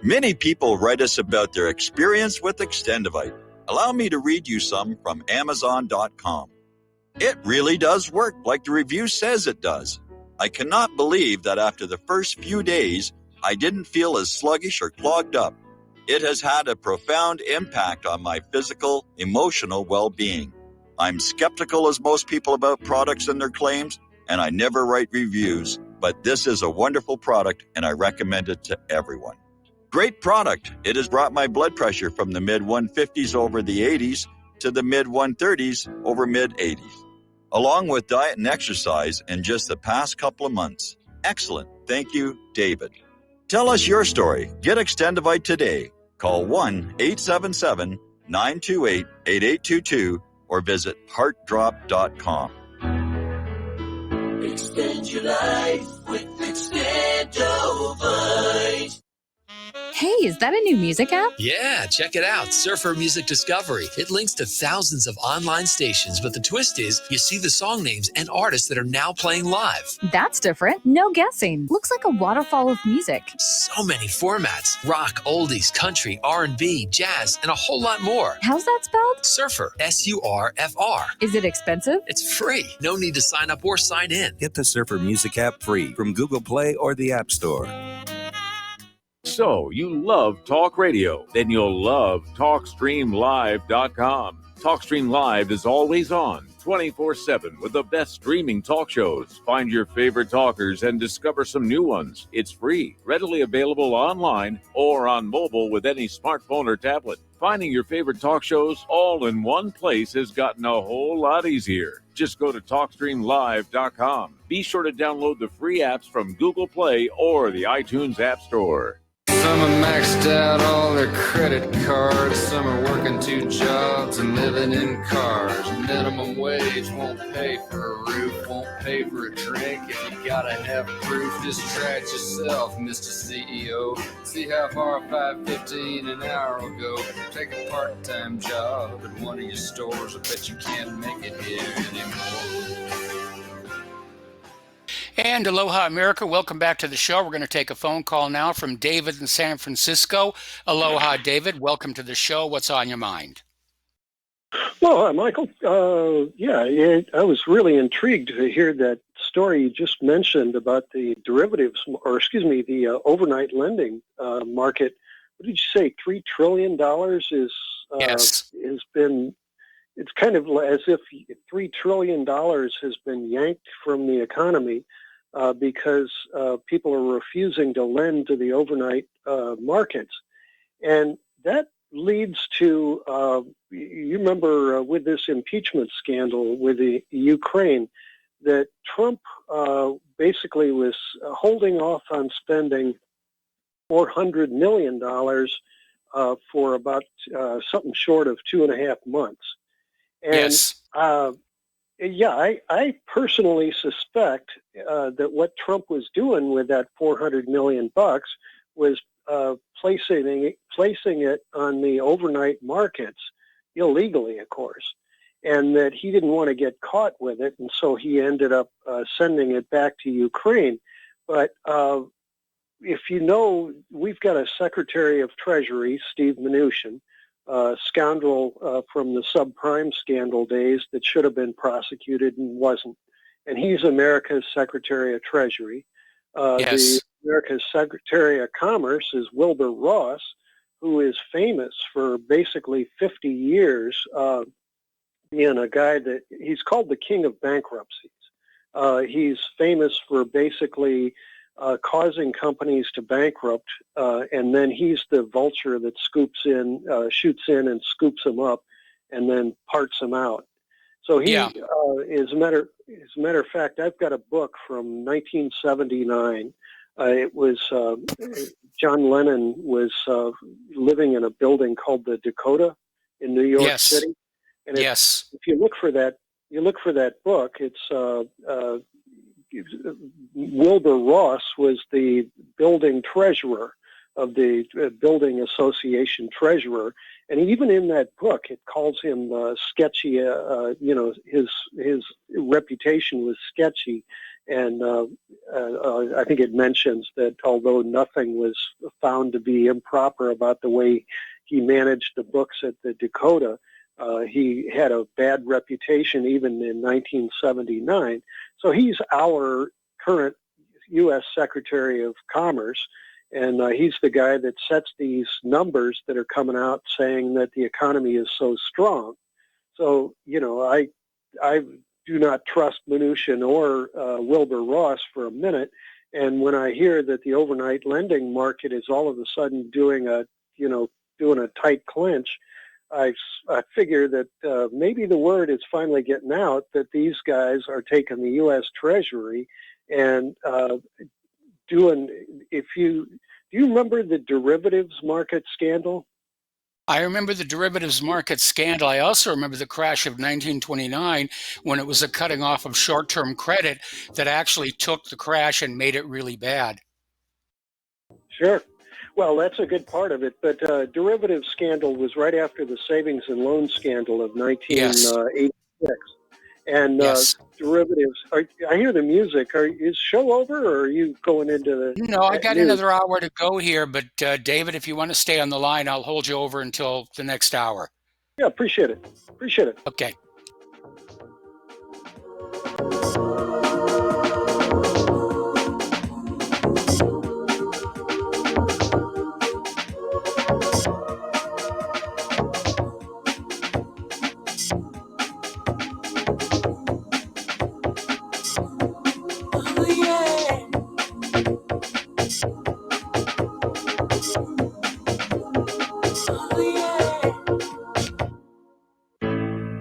Many people write us about their experience with Extendivite. Allow me to read you some from Amazon.com. It really does work like the review says it does. I cannot believe that after the first few days, I didn't feel as sluggish or clogged up. It has had a profound impact on my physical, emotional well-being. I'm skeptical as most people about products and their claims, and I never write reviews, but this is a wonderful product and I recommend it to everyone. Great product. It has brought my blood pressure from the mid-150s over the 80s to the mid-130s over mid-80s, along with diet and exercise in just the past couple of months. Excellent. Thank you, David. Tell us your story. Get Extendivite today. Call 1-877-928-8822 or visit heartdrop.com. Extend your life with Extendovite. Hey, is that a new music app? Yeah, check it out. Surfer Music Discovery. It links to thousands of online stations, but the twist is you see the song names and artists that are now playing live. That's different. No guessing. Looks like a waterfall of music. So many formats. Rock, oldies, country, R&B, jazz, and a whole lot more. How's that spelled? Surfer. S-U-R-F-R. Is it expensive? It's free. No need to sign up or sign in. Get the Surfer Music app free from Google Play or the App Store. So, you love talk radio? Then you'll love TalkStreamLive.com. TalkStream Live is always on, 24/7, with the best streaming talk shows. Find your favorite talkers and discover some new ones. It's free, readily available online or on mobile with any smartphone or tablet. Finding your favorite talk shows all in one place has gotten a whole lot easier. Just go to TalkStreamLive.com. Be sure to download the free apps from Google Play or the iTunes App Store. Some are maxed out all their credit cards. Some are working 2 jobs and living in cars. Minimum wage won't pay for a roof, won't pay for a drink. If you gotta have proof, just try it yourself, Mr. CEO. See how far $5.15 an hour will go. Take a part-time job at one of your stores. I bet you can't make it here anymore. And aloha, America. Welcome back to the show. We're going to take a phone call now from David in San Francisco. Aloha, David. Welcome to the show. What's on your mind? Well, hi, Michael. I was really intrigued to hear that story you just mentioned about the derivatives, the overnight lending market. What did you say? $3 trillion Yes. has been. It's kind of as if $3 trillion has been yanked from the economy because people are refusing to lend to the overnight markets. And that leads to, you remember with this impeachment scandal with the Ukraine, that Trump basically was holding off on spending $400 million for about something short of 2.5 months. And, yes. I personally suspect that what Trump was doing with that $400 million was placing it on the overnight markets illegally, of course, and that he didn't want to get caught with it, and so he ended up sending it back to Ukraine. But if you know, we've got a Secretary of Treasury, Steve Mnuchin, scoundrel from the subprime scandal days that should have been prosecuted and wasn't. And he's America's Secretary of Treasury. Yes. The America's Secretary of Commerce is Wilbur Ross, who is famous for basically 50 years being a guy that he's called the king of bankruptcies. He's famous for basically causing companies to bankrupt, and then he's the vulture that shoots in and scoops them up, and then parts them out. So he, as a matter of fact, I've got a book from 1979. It was John Lennon was living in a building called the Dakota in New York City, and if you look for that book, it's Wilbur Ross was the building treasurer of the building association treasurer, and even in that book, it calls him sketchy. His reputation was sketchy, and I think it mentions that although nothing was found to be improper about the way he managed the books at the Dakota, he had a bad reputation even in 1979. So he's our current U.S. Secretary of Commerce, and he's the guy that sets these numbers that are coming out saying that the economy is so strong. So, I do not trust Mnuchin or Wilbur Ross for a minute. And when I hear that the overnight lending market is all of a sudden doing a tight clinch, I figure that maybe the word is finally getting out that these guys are taking the U.S. Treasury and do you remember the derivatives market scandal? I remember the derivatives market scandal. I also remember the crash of 1929 when it was a cutting off of short-term credit that actually took the crash and made it really bad. Sure. Well, that's a good part of it, but derivative scandal was right after the savings and loan scandal of 1986. And Yes. derivatives, I hear the music. Is show over, or are you going into the No, I got news? another hour to go here, but David, if you want to stay on the line, I'll hold you over until the next hour. Yeah, appreciate it. Appreciate it. Okay.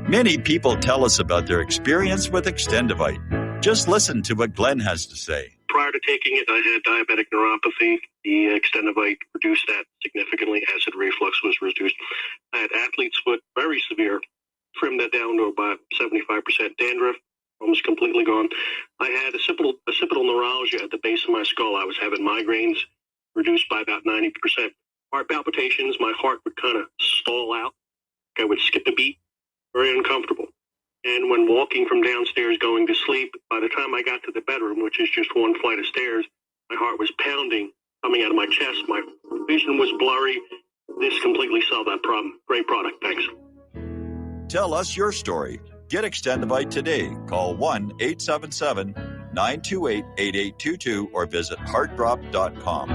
Many people tell us about their experience with Extendivite. Just listen to what Glenn has to say. Prior to taking it, I had diabetic neuropathy. The Extendivite reduced that significantly. Acid reflux was reduced. I had athlete's foot, very severe. Trimmed that down to about 75%. Dandruff, almost completely gone. I had occipital neuralgia at the base of my skull. I was having migraines, reduced by about 90%. Heart palpitations, my heart would kind of stall out. I would skip a beat. Very uncomfortable. And when walking from downstairs going to sleep, by the time I got to the bedroom, which is just one flight of stairs, my heart was pounding, coming out of my chest. My vision was blurry. This completely solved that problem. Great product. Thanks. Tell us your story. Get Extendivite today. Call 1-877-928-8822 or visit heartdrop.com.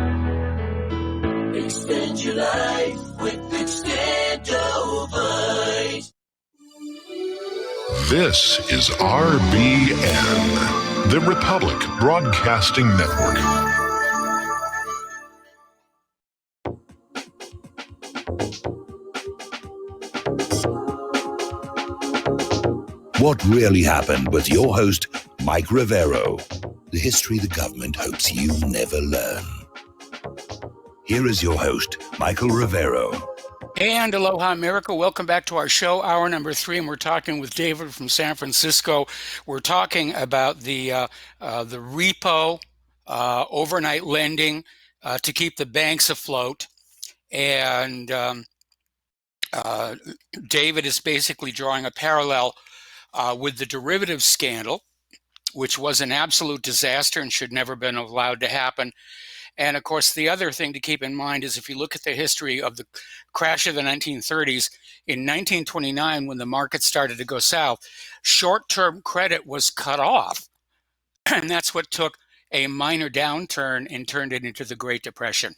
Extend your life with Extendivite. This is RBN, the Republic Broadcasting Network. What really happened with your host, Mike Rivero. The history the government hopes you never learn. Here is your host, Michael Rivero. And aloha, America. Welcome back to our show, hour number 3, and we're talking with David from San Francisco. We're talking about the repo, overnight lending to keep the banks afloat. And David is basically drawing a parallel with the derivative scandal, which was an absolute disaster and should never have been allowed to happen. And of course, the other thing to keep in mind is if you look at the history of the crash of the 1930s, in 1929, when the market started to go south, short-term credit was cut off. And that's what took a minor downturn and turned it into the Great Depression.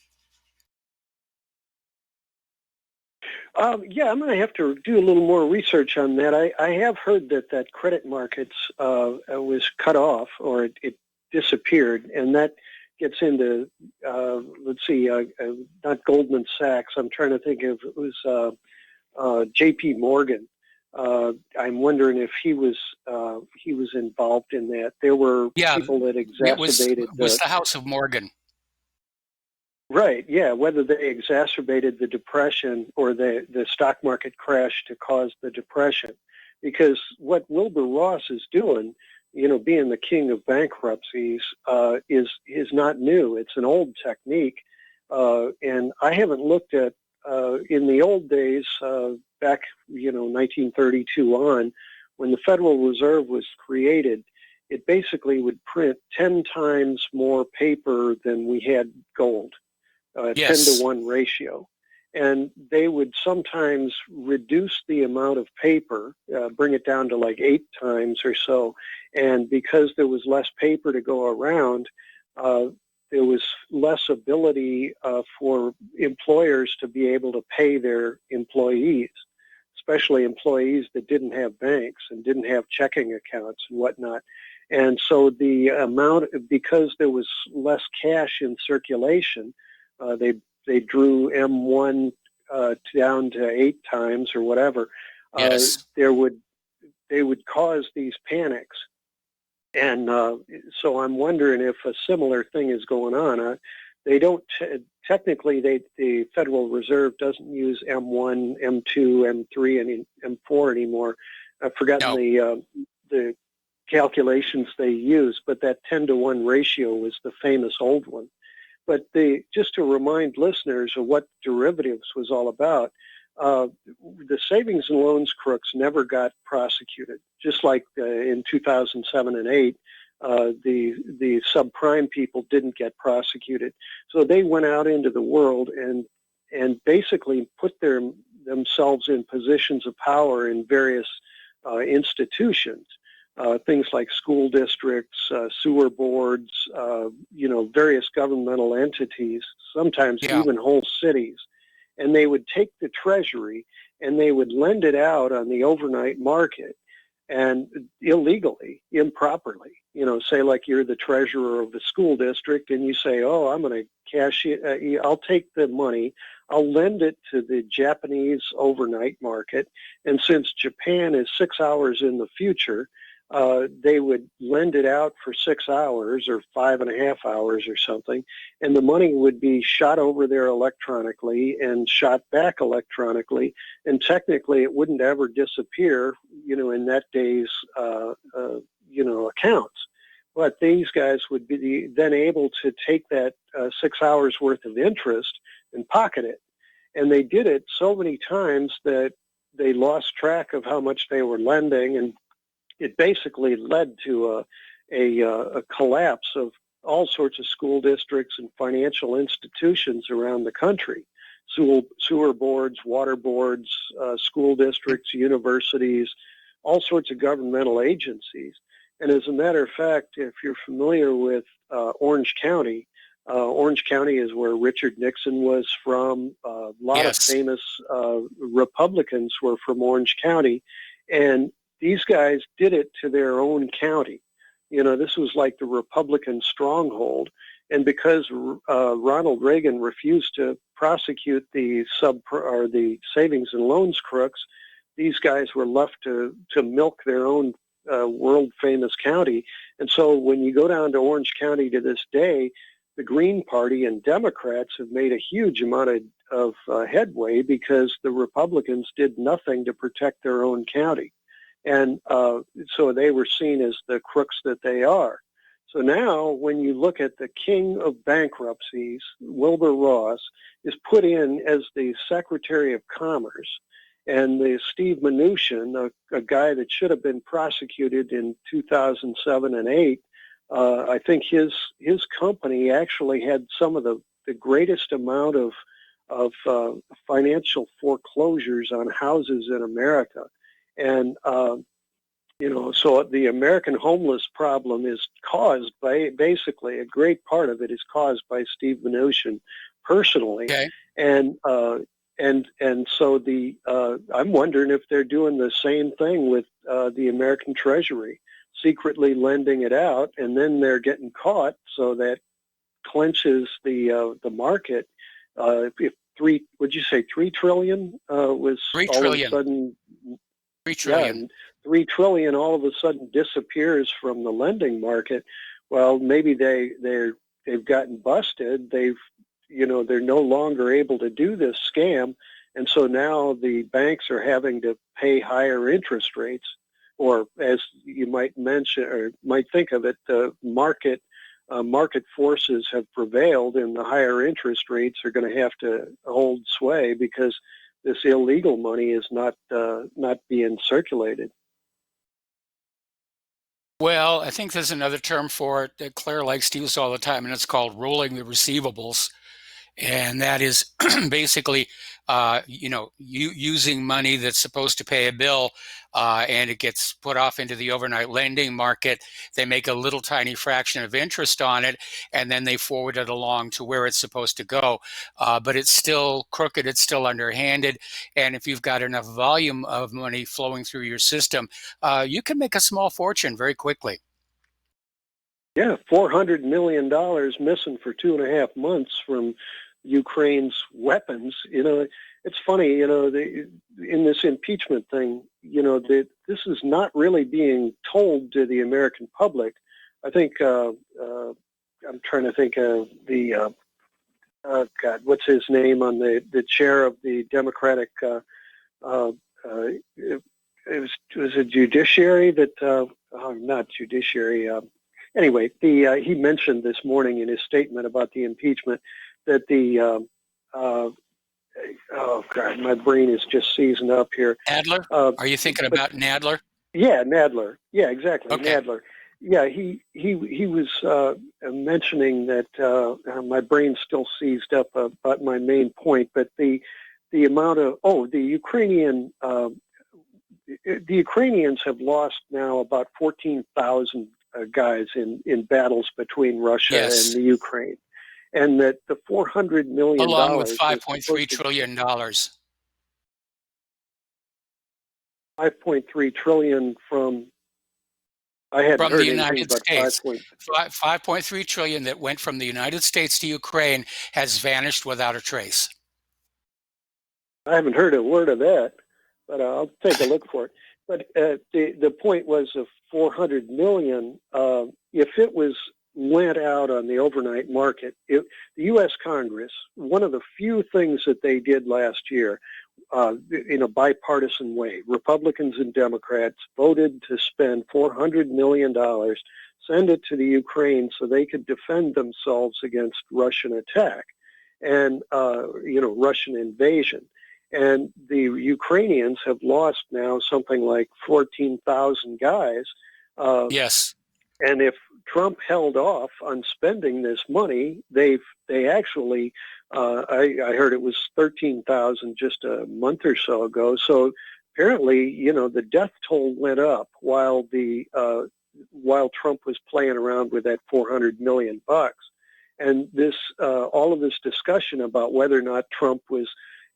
Yeah, I'm going to have to do a little more research on that. I have heard that credit markets was cut off, or it disappeared, and that gets into, let's see, not Goldman Sachs. I'm trying to think of, it was J.P. Morgan. I'm wondering if he was involved in that. There were people that exacerbated. It was the House of Morgan. Right, yeah, whether they exacerbated the depression or the stock market crash to cause the depression. Because what Wilbur Ross is doing, being the king of bankruptcies, is not new. It's an old technique. And I haven't looked at, in the old days, back, 1932 on, when the Federal Reserve was created, it basically would print 10 times more paper than we had gold. 10-to-1 ratio. And they would sometimes reduce the amount of paper, bring it down to like 8 times or so. And because there was less paper to go around, there was less ability for employers to be able to pay their employees, especially employees that didn't have banks and didn't have checking accounts and whatnot. And so the amount, because there was less cash in circulation, they drew M1 down to 8 times or whatever. Yes. They would cause these panics, and so I'm wondering if a similar thing is going on. They don't technically. The Federal Reserve doesn't use M1, M2, M3, and M4 anymore. I've forgotten the calculations they use, but that 10-to-1 ratio was the famous old one. But just to remind listeners of what derivatives was all about, the savings and loans crooks never got prosecuted. Just like in 2007 and 8, the subprime people didn't get prosecuted. So they went out into the world and basically put themselves in positions of power in various institutions. Things like school districts, sewer boards, various governmental entities, sometimes even whole cities. And they would take the treasury and they would lend it out on the overnight market and illegally, improperly. Say like you're the treasurer of the school district and you say, oh, I'm going to cash it. I'll take the money. I'll lend it to the Japanese overnight market. And since Japan is 6 hours in the future, they would lend it out for 6 hours or 5.5 hours or something, and the money would be shot over there electronically and shot back electronically, and technically it wouldn't ever disappear, in that day's, accounts. But these guys would be then able to take that 6 hours worth of interest and pocket it. And they did it so many times that they lost track of how much they were lending, and it basically led to a collapse of all sorts of school districts and financial institutions around the country. Sewer boards, water boards, school districts, universities, all sorts of governmental agencies. And as a matter of fact, if you're familiar with Orange County is where Richard Nixon was from. A lot of famous Republicans were from Orange County. And these guys did it to their own county. This was like the Republican stronghold. And because Ronald Reagan refused to prosecute the savings and loans crooks, these guys were left to milk their own world-famous county. And so when you go down to Orange County to this day, the Green Party and Democrats have made a huge amount of headway because the Republicans did nothing to protect their own county. And so they were seen as the crooks that they are. So now when you look at the king of bankruptcies, Wilbur Ross, is put in as the Secretary of Commerce, and the Steve Mnuchin, a guy that should have been prosecuted in 2007 and 8, I think his company actually had some of the greatest amount of financial foreclosures on houses in America. And, so the American homeless problem is caused by, basically, a great part of it is caused by Steve Mnuchin personally. Okay. And so I'm wondering if they're doing the same thing with the American Treasury, secretly lending it out, and then they're getting caught, so that clenches the market. If would you say 3 trillion was 3 all trillion. of a sudden? 3 trillion. Yeah, 3 trillion all of a sudden disappears from the lending market. Well, maybe they've gotten busted. They're no longer able to do this scam, and so now the banks are having to pay higher interest rates, or as you might mention or might think of it, the market forces have prevailed, and the higher interest rates are going to have to hold sway because this illegal money is not being circulated. Well, I think there's another term for it that Claire likes to use all the time, and it's called rolling the receivables. And that is basically, using money that's supposed to pay a bill, and it gets put off into the overnight lending market. They make a little tiny fraction of interest on it, and then they forward it along to where it's supposed to go. But it's still crooked, it's still underhanded. And if you've got enough volume of money flowing through your system, you can make a small fortune very quickly. Yeah, $400 million missing for 2.5 months from Ukraine's weapons. It's funny, in this impeachment thing, this is not really being told to the American public. I think, I'm trying to think of the, what's his name on the chair of the Democratic, it was a judiciary that, not judiciary, anyway, he mentioned this morning in his statement about the impeachment that oh God, my brain is just seizing up here. Nadler? Are you thinking about Nadler? Yeah, Nadler. Yeah, exactly, Okay. Nadler. Yeah, he was mentioning that my brain's still seized up about my main point, but the amount of the Ukrainians have lost now about 14,000 guys in battles between Russia Yes. and the Ukraine, and that the $400 million Along with is $5.3 supposed to- trillion. $5.3 trillion from. I hadn't From heard the anything United but States. 5. 5.3 trillion that went from the United States to Ukraine has vanished without a trace. I haven't heard a word of that, but I'll take a look for it. But the point was of 400 million. If it was lent out on the overnight market, the U.S. Congress, one of the few things that they did last year, in a bipartisan way, Republicans and Democrats voted to spend $400 million, send it to the Ukraine so they could defend themselves against Russian attack and Russian invasion. And the Ukrainians have lost now something like 14,000 guys. Yes. And if Trump held off on spending this money, they actually, I heard it was 13,000 just a month or so ago. So apparently, the death toll went up while Trump was playing around with that $400 million. And this, all of this discussion about whether or not Trump was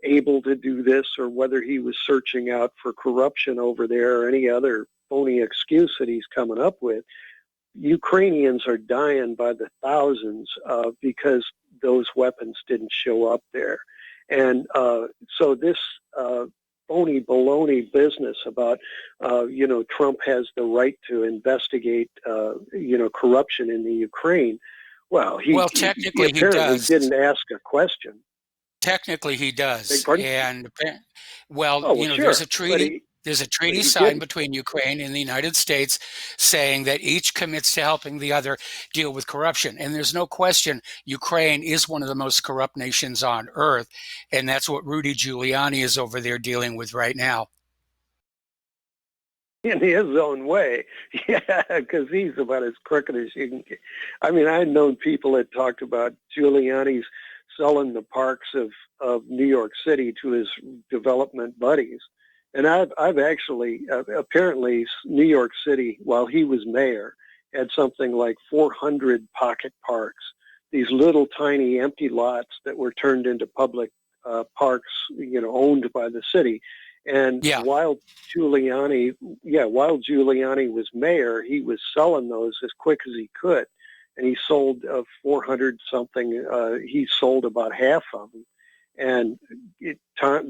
able to do this or whether he was searching out for corruption over there or any other phony excuse that he's coming up with, Ukrainians are dying by the thousands because those weapons didn't show up there. And so this phony baloney business about, Trump has the right to investigate, corruption in the Ukraine. Well, he technically he apparently does. didn't ask a question. Technically, he does. Pardon? And Sure, there's a treaty. There's a treaty signed didn't. between Ukraine and the United States saying that each commits to helping the other deal with corruption. And there's no question Ukraine is one of the most corrupt nations on earth. And that's what Rudy Giuliani is over there dealing with right now. In his own way. Yeah, because he's about as crooked as you can get. I mean, I've known people that talked about Giuliani's selling the parks of New York City to his development buddies. And I've actually, apparently New York City, while he was mayor, had something like 400 pocket parks, these little tiny empty lots that were turned into public parks, owned by the city. And while Giuliani was mayor, he was selling those as quick as he could. And he sold 400 something. He sold about half of them. And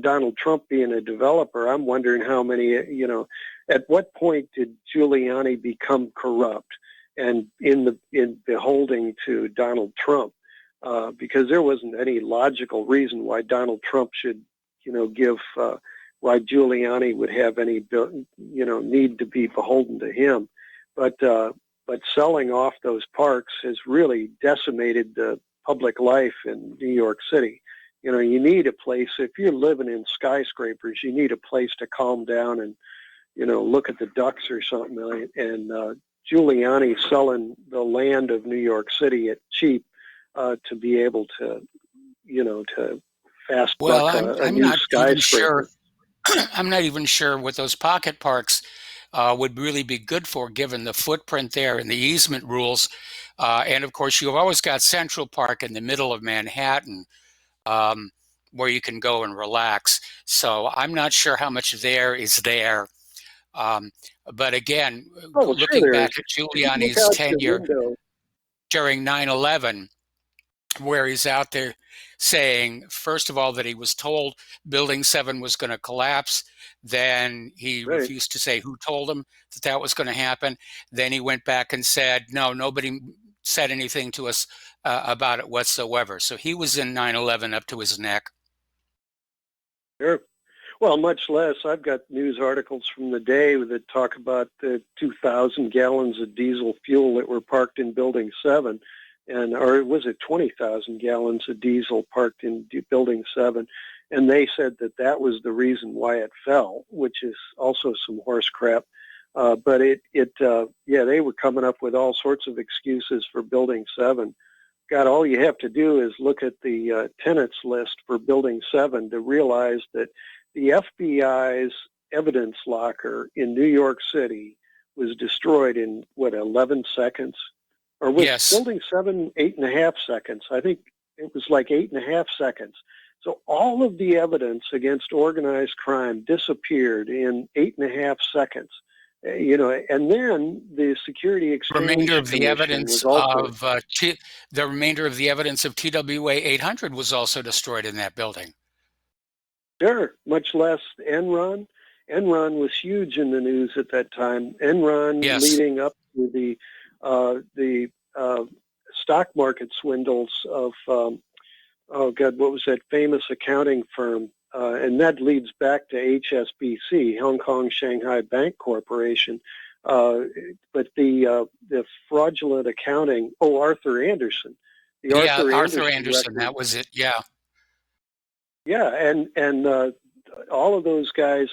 Donald Trump being a developer, I'm wondering how many, at what point did Giuliani become corrupt and in beholding to Donald Trump? Because there wasn't any logical reason why Donald Trump should, give, why Giuliani would have any, need to be beholden to him. But selling off those parks has really decimated the public life in New York City. You need a place, if you're living in skyscrapers, you need a place to calm down and, look at the ducks or something. And Giuliani selling the land of New York City at cheap to be able to, to fast buck a new skyscraper. I'm not even sure what those pocket parks would really be good for, given the footprint there and the easement rules. And of course, you've always got Central Park in the middle of Manhattan, where you can go and relax. So I'm not sure how much there is there. But again, looking back at Giuliani's tenure during 9/11, where he's out there saying, first of all, that he was told Building 7 was going to collapse. Then he refused to say who told him that was going to happen. Then he went back and said, no, nobody said anything to us about it whatsoever. So he was in 9/11 up to his neck. Sure. Well, much less. I've got news articles from the day that talk about the 2,000 gallons of diesel fuel that were parked in Building 7, or was it 20,000 gallons of diesel parked in Building 7? And they said that that was the reason why it fell, which is also some horse crap. But they were coming up with all sorts of excuses for Building 7. God, all you have to do is look at the tenants list for Building 7 to realize that the FBI's evidence locker in New York City was destroyed in, 11 seconds? Or was Building 7 8.5 seconds? I think it was like 8.5 seconds. So all of the evidence against organized crime disappeared in 8.5 seconds. And then the Security Exchange Remainder of the Commission evidence was also, of the remainder of the evidence of TWA 800 was also destroyed in that building. sure, much less Enron. Enron was huge in the news at that time. Enron leading up to the stock market swindles of, what was that famous accounting firm? And that leads back to HSBC, Hong Kong Shanghai Bank Corporation. But the fraudulent accounting, Arthur Andersen. Arthur Andersen, that was it, yeah. Yeah, and all of those guys,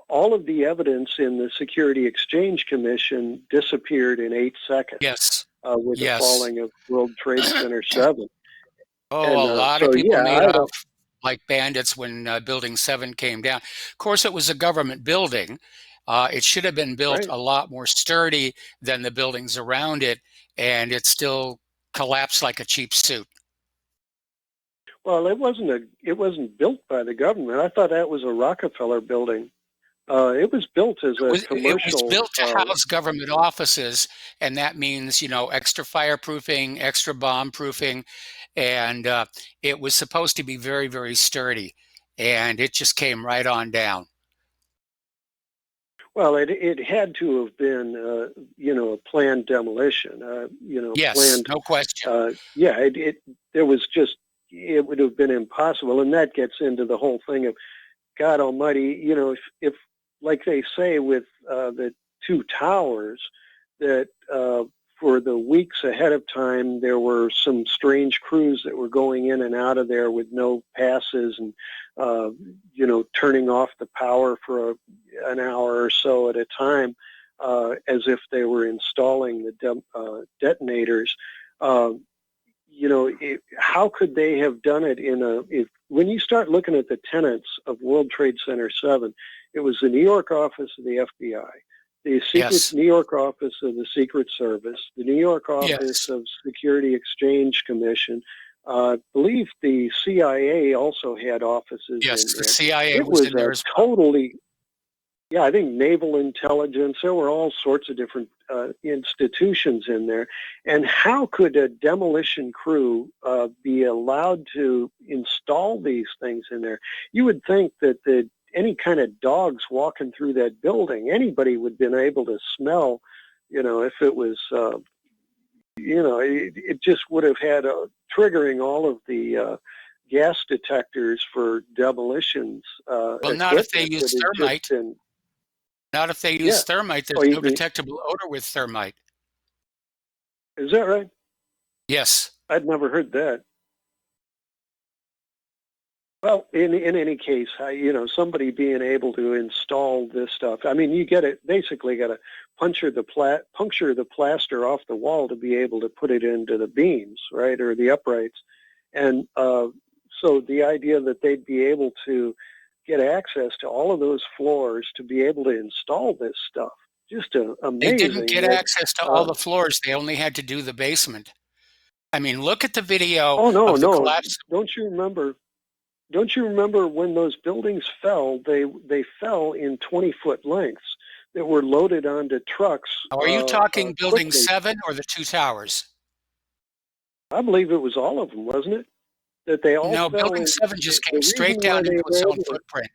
all of the evidence in the Security Exchange Commission disappeared in 8 seconds. Yes. With the falling of World Trade Center 7. A lot of people made off like bandits when Building 7 came down. Of course, it was a government building. It should have been built a lot more sturdy than the buildings around it, and it still collapsed like a cheap suit. Well, it wasn't built by the government. I thought that was a Rockefeller building. It was built as a commercial. It was built to house government offices, and that means, extra fireproofing, extra bomb-proofing, and it was supposed to be very, very sturdy, and it just came right on down. Well, it had to have been, a planned demolition. Yes, planned, no question. It would have been impossible, and that gets into the whole thing of, God Almighty, if like they say with the two towers, that for the weeks ahead of time, there were some strange crews that were going in and out of there with no passes and, turning off the power for an hour or so at a time as if they were installing the detonators. How could they have done it when you start looking at the tenants of World Trade Center 7, it was the New York office of the FBI, the New York office of the Secret Service, the New York office of Security Exchange Commission. I believe the CIA also had offices. Yes, in the there. CIA was in there as well. I think naval intelligence, there were all sorts of different institutions in there. And how could a demolition crew be allowed to install these things in there? You would think that any kind of dogs walking through that building, anybody would have been able to smell, if it was, it just would have had triggering all of the gas detectors for demolitions. Well, not if they use thermite. Not if they use thermite. There's no detectable odor with thermite. Is that right? Yes. I'd never heard that. Well, in any case, somebody being able to install this stuff. I mean, you basically got to puncture the plaster off the wall to be able to put it into the beams, right, or the uprights. And so the idea that they'd be able to get access to all of those floors to be able to install this stuff, just amazing. They didn't get access to all the floors. They only had to do the basement. I mean, look at the video of the collapse. Don't you remember when those buildings fell? They fell in 20-foot lengths that were loaded onto trucks. Are you talking Building 7 or the two towers? I believe it was all of them, wasn't it? That they all no, fell Building 7 just came straight down into its own footprint.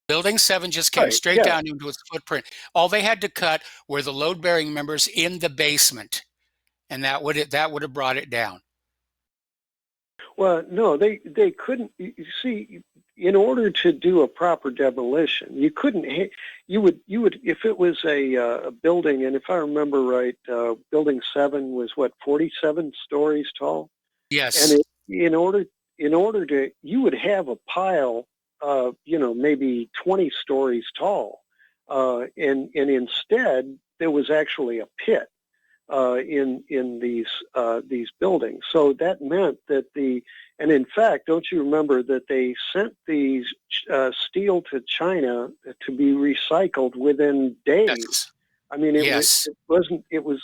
Building 7 just came straight down into its footprint. All they had to cut were the load-bearing members in the basement, and that would have brought it down. Well, no, they couldn't. You see, in order to do a proper demolition, you couldn't. You would if it was a building, and if I remember right, Building 7 was 47 stories tall. Yes. And in order to, you would have a pile, maybe 20 stories tall, and instead there was actually a pit in these buildings. So that meant that and in fact, don't you remember that they sent these steel to China to be recycled within days? Yes. I mean, it was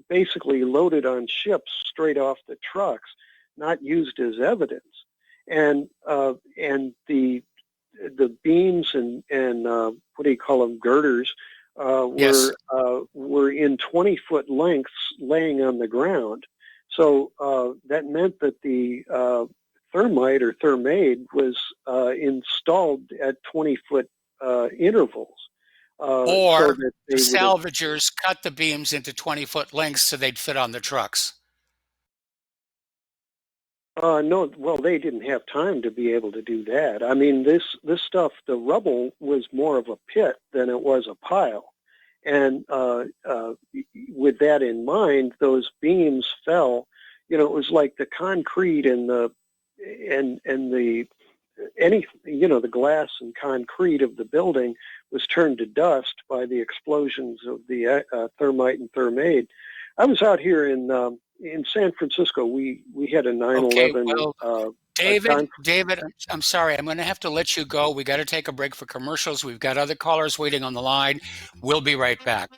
basically loaded on ships straight off the trucks, not used as evidence. And the beams and what do you call them, girders, were in 20-foot lengths laying on the ground. So that meant that the thermite or thermade was installed at 20-foot intervals. Or so that the salvagers cut the beams into 20-foot lengths so they'd fit on the trucks. No, well, they didn't have time to be able to do that. I mean, this stuff, the rubble was more of a pit than it was a pile. And with that in mind, those beams fell. You know, it was like the concrete and the glass and concrete of the building was turned to dust by the explosions of the thermite and thermade. I was out here in San Francisco. We had a 9/11. Okay, David, I'm sorry. I'm going to have to let you go. We got to take a break for commercials. We've got other callers waiting on the line. We'll be right back.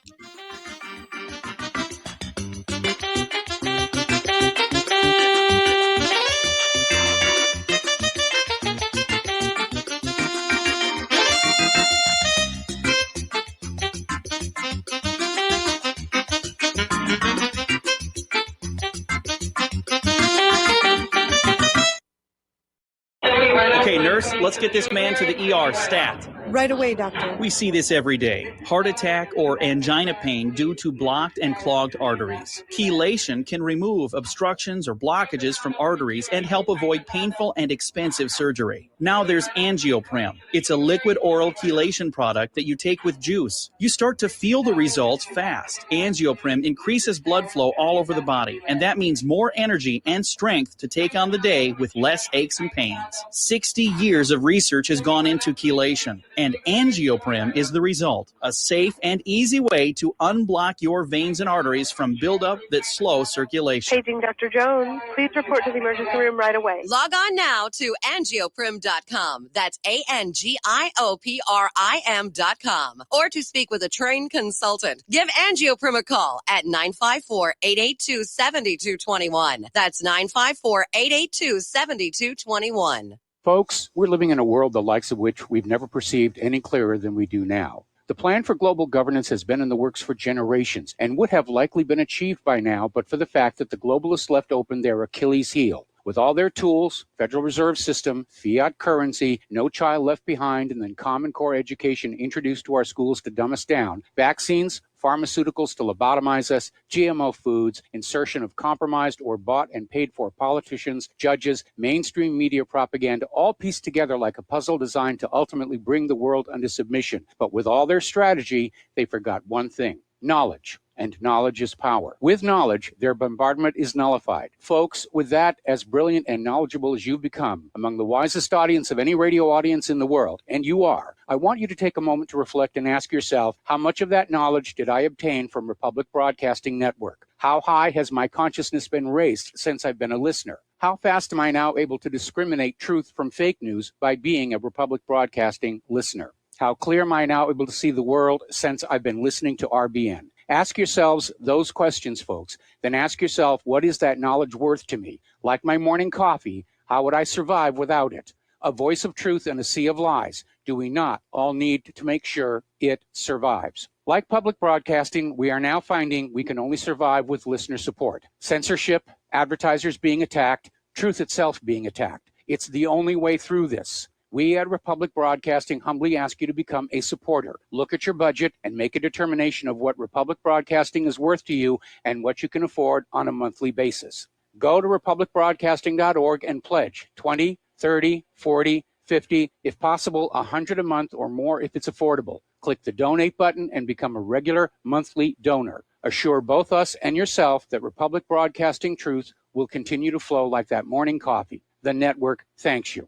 Okay, nurse, let's get this man to the ER stat. Right away, doctor. We see this every day. Heart attack or angina pain due to blocked and clogged arteries. Chelation can remove obstructions or blockages from arteries and help avoid painful and expensive surgery. Now there's Angioprim. It's a liquid oral chelation product that you take with juice. You start to feel the results fast. Angioprim increases blood flow all over the body, and that means more energy and strength to take on the day with less aches and pains. 60 years of research has gone into chelation, and Angioprim is the result. A safe and easy way to unblock your veins and arteries from buildup that slow circulation. Paging Dr. Jones. Please report to the emergency room right away. Log on now to angioprim.com. That's ANGIOPRIM.com. Or to speak with a trained consultant. Give Angioprim a call at 954-882-7221. That's 954-882-7221. Folks, we're living in a world the likes of which we've never perceived any clearer than we do now. The plan for global governance has been in the works for generations and would have likely been achieved by now, but for the fact that the globalists left open their Achilles heel. With all their tools, Federal Reserve System, fiat currency, no child left behind, and then Common Core education introduced to our schools to dumb us down, vaccines, pharmaceuticals to lobotomize us, GMO foods, insertion of compromised or bought and paid for politicians, judges, mainstream media propaganda, all pieced together like a puzzle designed to ultimately bring the world under submission. But with all their strategy, they forgot one thing: knowledge. And knowledge is power. With knowledge, their bombardment is nullified. Folks, with that, as brilliant and knowledgeable as you've become, among the wisest audience of any radio audience in the world, and you are, I want you to take a moment to reflect and ask yourself, how much of that knowledge did I obtain from Republic Broadcasting Network? How high has my consciousness been raised since I've been a listener? How fast am I now able to discriminate truth from fake news by being a Republic Broadcasting listener? How clear am I now able to see the world since I've been listening to RBN? Ask yourselves those questions, folks. Then ask yourself, what is that knowledge worth to me? Like my morning coffee, how would I survive without it? A voice of truth in a sea of lies. Do we not all need to make sure it survives? Like public broadcasting, we are now finding we can only survive with listener support. Censorship, advertisers being attacked, truth itself being attacked. It's the only way through this. We at Republic Broadcasting humbly ask you to become a supporter. Look at your budget and make a determination of what Republic Broadcasting is worth to you and what you can afford on a monthly basis. Go to republicbroadcasting.org and pledge $20, $30, $40, $50, if possible, $100 a month or more if it's affordable. Click the donate button and become a regular monthly donor. Assure both us and yourself that Republic Broadcasting Truth will continue to flow like that morning coffee. The network thanks you.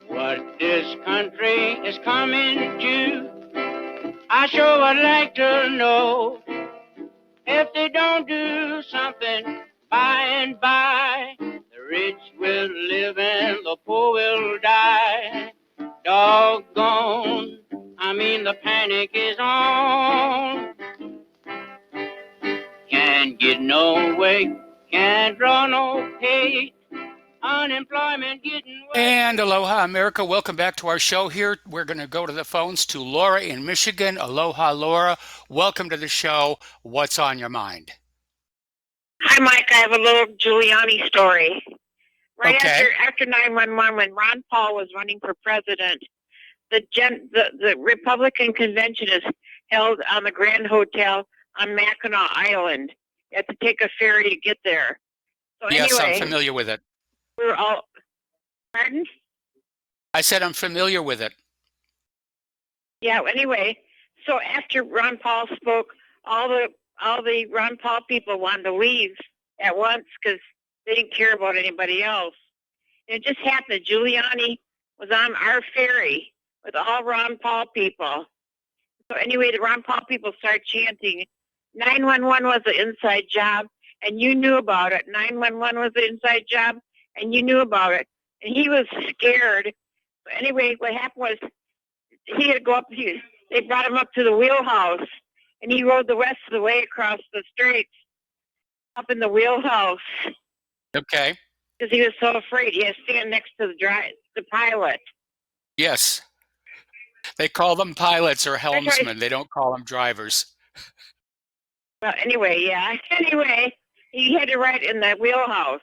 What this country is coming to, I sure would like to know. If they don't do something by and by, the rich will live and the poor will die. Doggone, I mean the panic is on. Can't get no way, can't draw no pay. Unemployment getting worse. And aloha, America. Welcome back to our show here. We're going to go to the phones to Laura in Michigan. Aloha, Laura. Welcome to the show. What's on your mind? Hi, Mike. I have a little Giuliani story. Right Okay. after 9/11, when Ron Paul was running for president, the Republican convention is held on the Grand Hotel on Mackinac Island. You have to take a ferry to get there. So Yes, anyway, I'm familiar with it. we were all. Pardon? I said I'm familiar with it. Yeah. Anyway, so after Ron Paul spoke, all the Ron Paul people wanted to leave at once because they didn't care about anybody else. And it just happened. Giuliani was on our ferry with all Ron Paul people. So anyway, the Ron Paul people started chanting, 911 was an inside job, and you knew about it. 911 was an inside job, and you knew about it. And he was scared. So anyway, what happened was he had to go up. They brought him up to the wheelhouse, and he rode the rest of the way across the straits up in the wheelhouse Okay. because he was so afraid. He had to stand next to the pilot. Yes. They call them pilots or helmsmen. They don't call them drivers. Well, anyway, yeah. Anyway, he had to ride in the wheelhouse.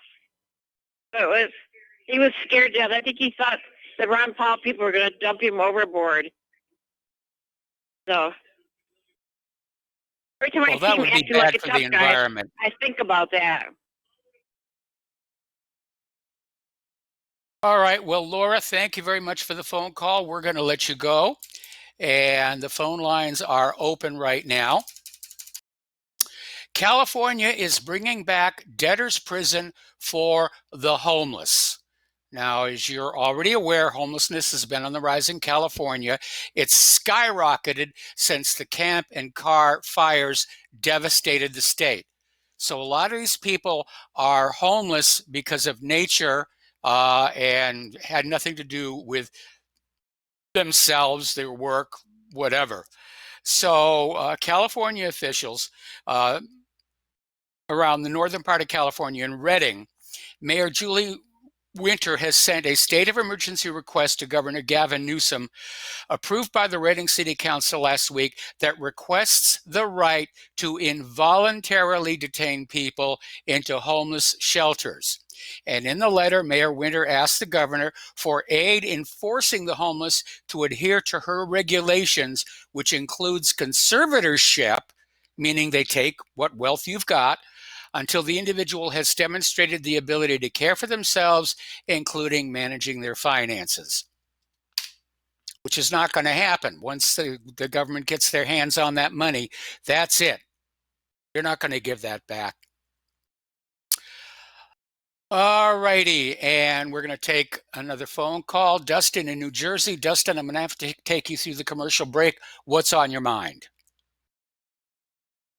So he was scared to death. I think he thought the Ron Paul people were going to dump him overboard. So every time Well, I that see him would be acting like bad a for tough the guy, environment. I think about that. All right. Well, Laura, thank you very much for the phone call. We're going to let you go. And the phone lines are open right now. California is bringing back debtor's prison for the homeless. Now, as you're already aware, homelessness has been on the rise in California. It's skyrocketed since the Camp and Carr fires devastated the state. So a lot of these people are homeless because of nature and had nothing to do with themselves, their work, whatever. So California officials around the northern part of California in Redding, Mayor Julie Winter has sent a state of emergency request to Governor Gavin Newsom, approved by the Redding City Council last week, that requests the right to involuntarily detain people into homeless shelters. And in the letter, Mayor Winter asked the governor for aid in forcing the homeless to adhere to her regulations, which includes conservatorship, meaning they take what wealth you've got, until the individual has demonstrated the ability to care for themselves, including managing their finances, which is not going to happen. Once the government gets their hands on that money, that's it. You're not going to give that back. All righty, and we're going to take another phone call. Dustin in New Jersey. Dustin, I'm going to have to take you through the commercial break. What's on your mind?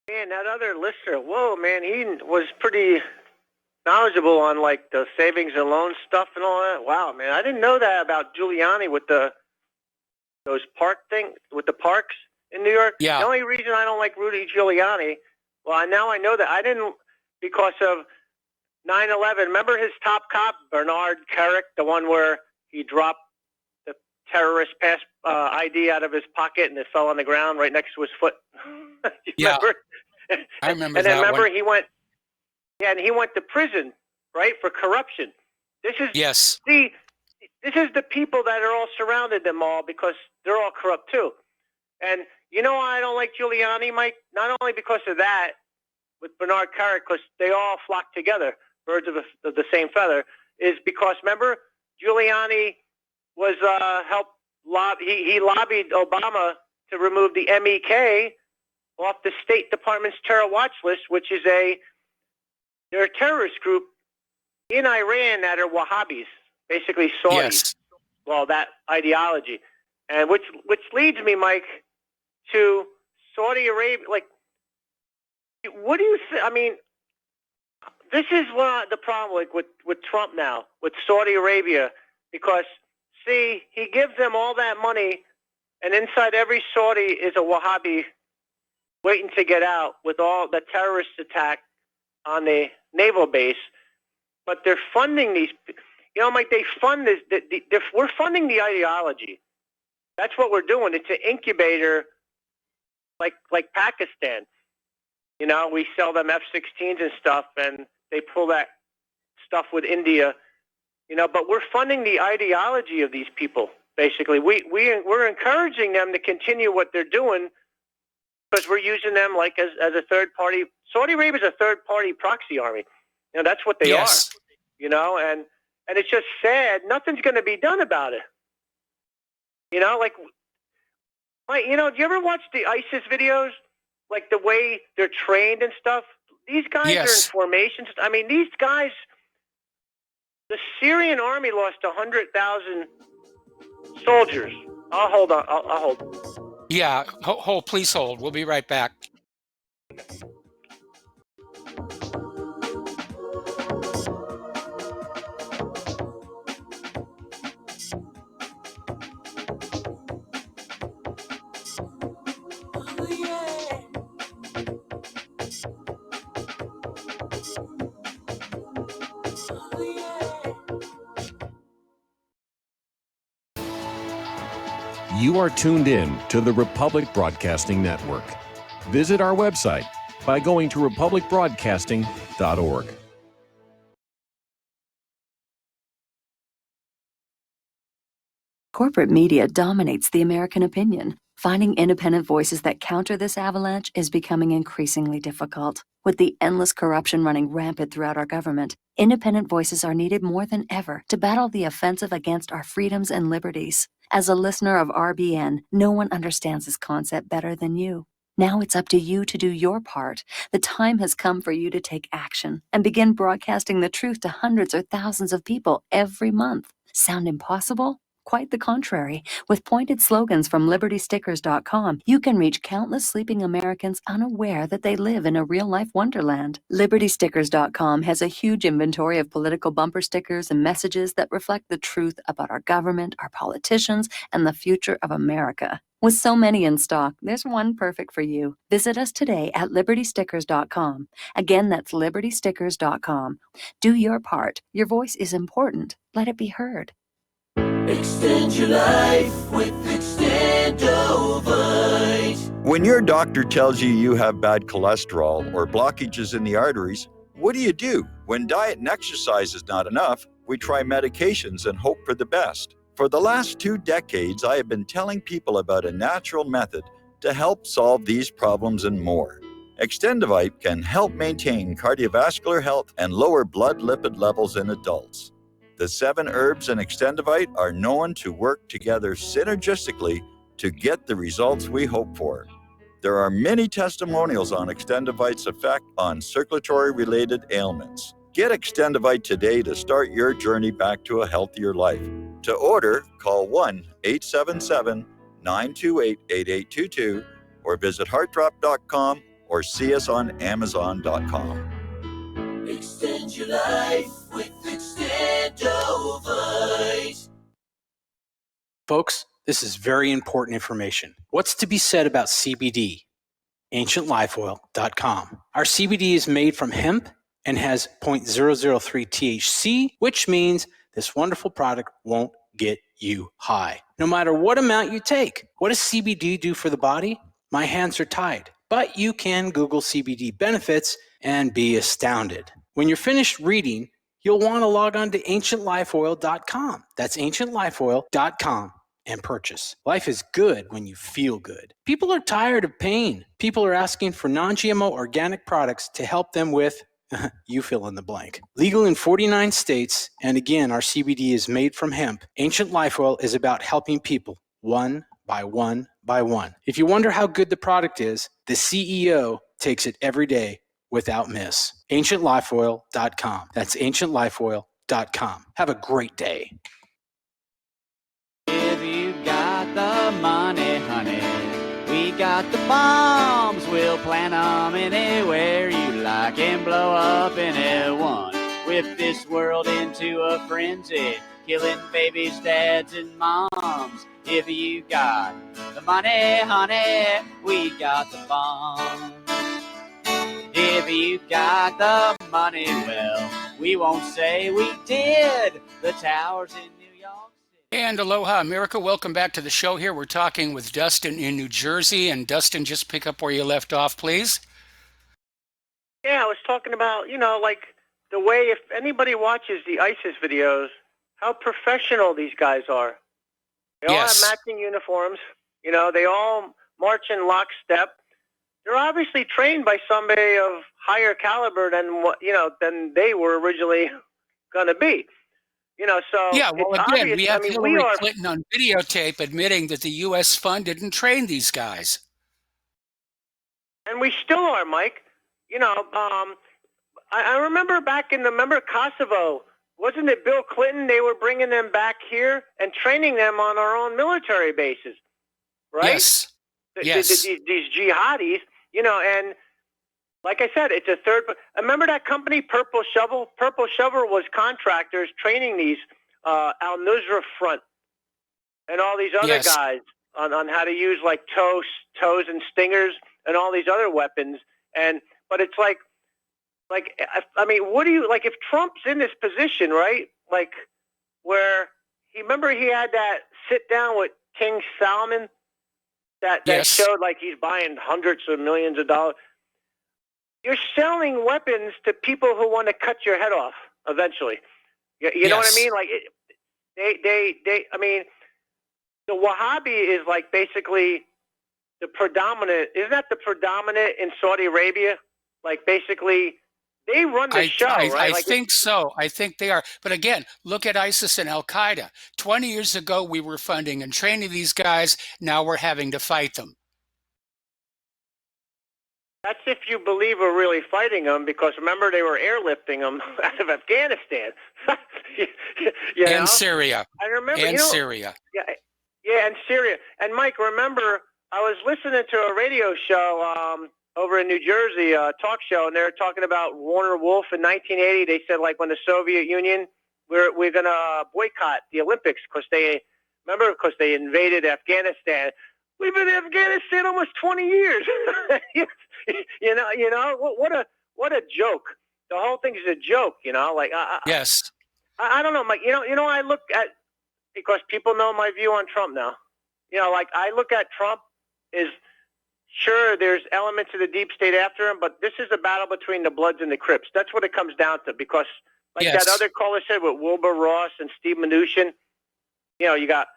Man, that other listener, whoa, man, he was pretty knowledgeable on like the savings and loan stuff and all that. Wow, man, I didn't know that about Giuliani with those park thing with the parks in New York. Yeah. The only reason I don't like Rudy Giuliani, well, now I know that I didn't because of 9/11. Remember his top cop, Bernard Kerik, the one where he dropped the terrorist pass ID out of his pocket and it fell on the ground right next to his foot. Yeah. Remember? I remember and then that remember one. he went to prison, right, for corruption. This is Yes. See, this is the people that are all surrounded them all because they're all corrupt too. And you know why I don't like Giuliani, Mike? Not only because of that, with Bernard Kerik, because they all flock together, birds of the same feather, is because remember Giuliani was he lobbied Obama to remove the MEK off the State Department's terror watch list, which is they're a terrorist group in Iran that are Wahhabis, basically Saudis. Yes. Well, that ideology, and which leads me, Mike, to Saudi Arabia. Like, what do you think? I mean, this is the problem, like with Trump now, with Saudi Arabia, because see, he gives them all that money, and inside every Saudi is a Wahhabi waiting to get out with all the terrorist attack on the naval base. But they're funding these, Mike, they fund this. We're funding the ideology. That's what we're doing. It's an incubator like Pakistan. We sell them F-16s and stuff, and they pull that stuff with India. But we're funding the ideology of these people, basically. We're encouraging them to continue what they're doing because we're using them like as a third party. Saudi Arabia is a third party proxy army. That's what they are. And it's just sad. Nothing's going to be done about it. Do you ever watch the ISIS videos? Like the way they're trained and stuff? These guys are in formations. I mean, these guys, the Syrian army lost 100,000 soldiers. I'll hold on. I'll hold. Yeah, please hold. We'll be right back. You are tuned in to the Republic Broadcasting Network. Visit our website by going to republicbroadcasting.org. Corporate media dominates the American opinion. Finding independent voices that counter this avalanche is becoming increasingly difficult. With the endless corruption running rampant throughout our government, independent voices are needed more than ever to battle the offensive against our freedoms and liberties. As a listener of RBN, no one understands this concept better than you. Now it's up to you to do your part. The time has come for you to take action and begin broadcasting the truth to hundreds or thousands of people every month. Sound impossible? Quite the contrary. With pointed slogans from LibertyStickers.com, you can reach countless sleeping Americans unaware that they live in a real-life wonderland. LibertyStickers.com has a huge inventory of political bumper stickers and messages that reflect the truth about our government, our politicians, and the future of America. With so many in stock, there's one perfect for you. Visit us today at LibertyStickers.com. Again, that's LibertyStickers.com. Do your part. Your voice is important. Let it be heard. Extend your life with Extendovite. When your doctor tells you you have bad cholesterol or blockages in the arteries, what do? When diet and exercise is not enough, we try medications and hope for the best. For the last 2 decades, I have been telling people about a natural method to help solve these problems and more. Extendovite can help maintain cardiovascular health and lower blood lipid levels in adults. The 7 herbs in Extendovite are known to work together synergistically to get the results we hope for. There are many testimonials on Extendovite's effect on circulatory-related ailments. Get Extendovite today to start your journey back to a healthier life. To order, call 1-877-928-8822 or visit heartdrop.com or see us on amazon.com. Extend your life with Extendovite. Folks, this is very important information. What's to be said about CBD? AncientLifeOil.com. Our CBD is made from hemp and has 0.003 THC, which means this wonderful product won't get you high, no matter what amount you take. What does CBD do for the body? My hands are tied. But you can Google CBD benefits and be astounded. When you're finished reading, you'll want to log on to AncientLifeOil.com. That's AncientLifeOil.com and purchase. Life is good when you feel good. People are tired of pain. People are asking for non-GMO organic products to help them with You fill in the blank. Legal in 49 states, and again, our CBD is made from hemp. Ancient Life Oil is about helping people one by one by one. If you wonder how good the product is, the CEO takes it every day without miss. AncientLifeOil.com. That's AncientLifeOil.com. Have a great day. If you got the money, honey, we got the bombs. We'll plant them anywhere you like and blow up anyone. Whip this world into a frenzy, killing babies, dads, and moms. If you got the money, honey, we got the bombs. If you got the money, well, we won't say we did. The towers in New York. And aloha, America. Welcome back to the show here. We're talking with Dustin in New Jersey. And Dustin, just pick up where you left off, please. Yeah, I was talking about, like the way if anybody watches the ISIS videos, how professional these guys are. They all have matching uniforms. They all march in lockstep. They're obviously trained by somebody of higher caliber than they were originally going to be. So yeah, well, again, obvious. we have Hillary Clinton on videotape admitting that the U.S. fund didn't train these guys. And we still are, Mike. I remember back remember Kosovo, wasn't it Bill Clinton? They were bringing them back here and training them on our own military bases, right? Yes. These jihadis, and like I said, it's a third. Remember that company, Purple Shovel? Purple Shovel was contractors training these Al-Nusra Front and all these other guys on how to use like toes and stingers and all these other weapons. But it's like I mean, what do you like if Trump's in this position, right? Like where he had that sit down with King Salman that showed like he's buying hundreds of millions of dollars. You're selling weapons to people who want to cut your head off eventually. You know what I mean? Like I mean, the Wahhabi is like basically the predominant. Isn't that the predominant in Saudi Arabia? Like basically, they run the show, right? I think so. I think they are. But again, look at ISIS and Al-Qaeda. 20 years ago, we were funding and training these guys. Now we're having to fight them. That's if you believe we're really fighting them, because remember they were airlifting them out of Afghanistan. And Syria. I remember. And Syria. Yeah, and Syria. And Mike, remember, I was listening to a radio show over in New Jersey, a talk show, and they were talking about Warner Wolf in 1980. They said, like, when the Soviet Union, we're going to boycott the Olympics because they invaded Afghanistan. We've been in Afghanistan almost 20 years. What a joke. The whole thing is a joke, like yes. I don't know, Mike. I look at, because people know my view on Trump now. Like I look at Trump is, sure, there's elements of the deep state after him, but this is a battle between the Bloods and the Crips. That's what it comes down to, because like that other caller said with Wilbur Ross and Steve Mnuchin, you got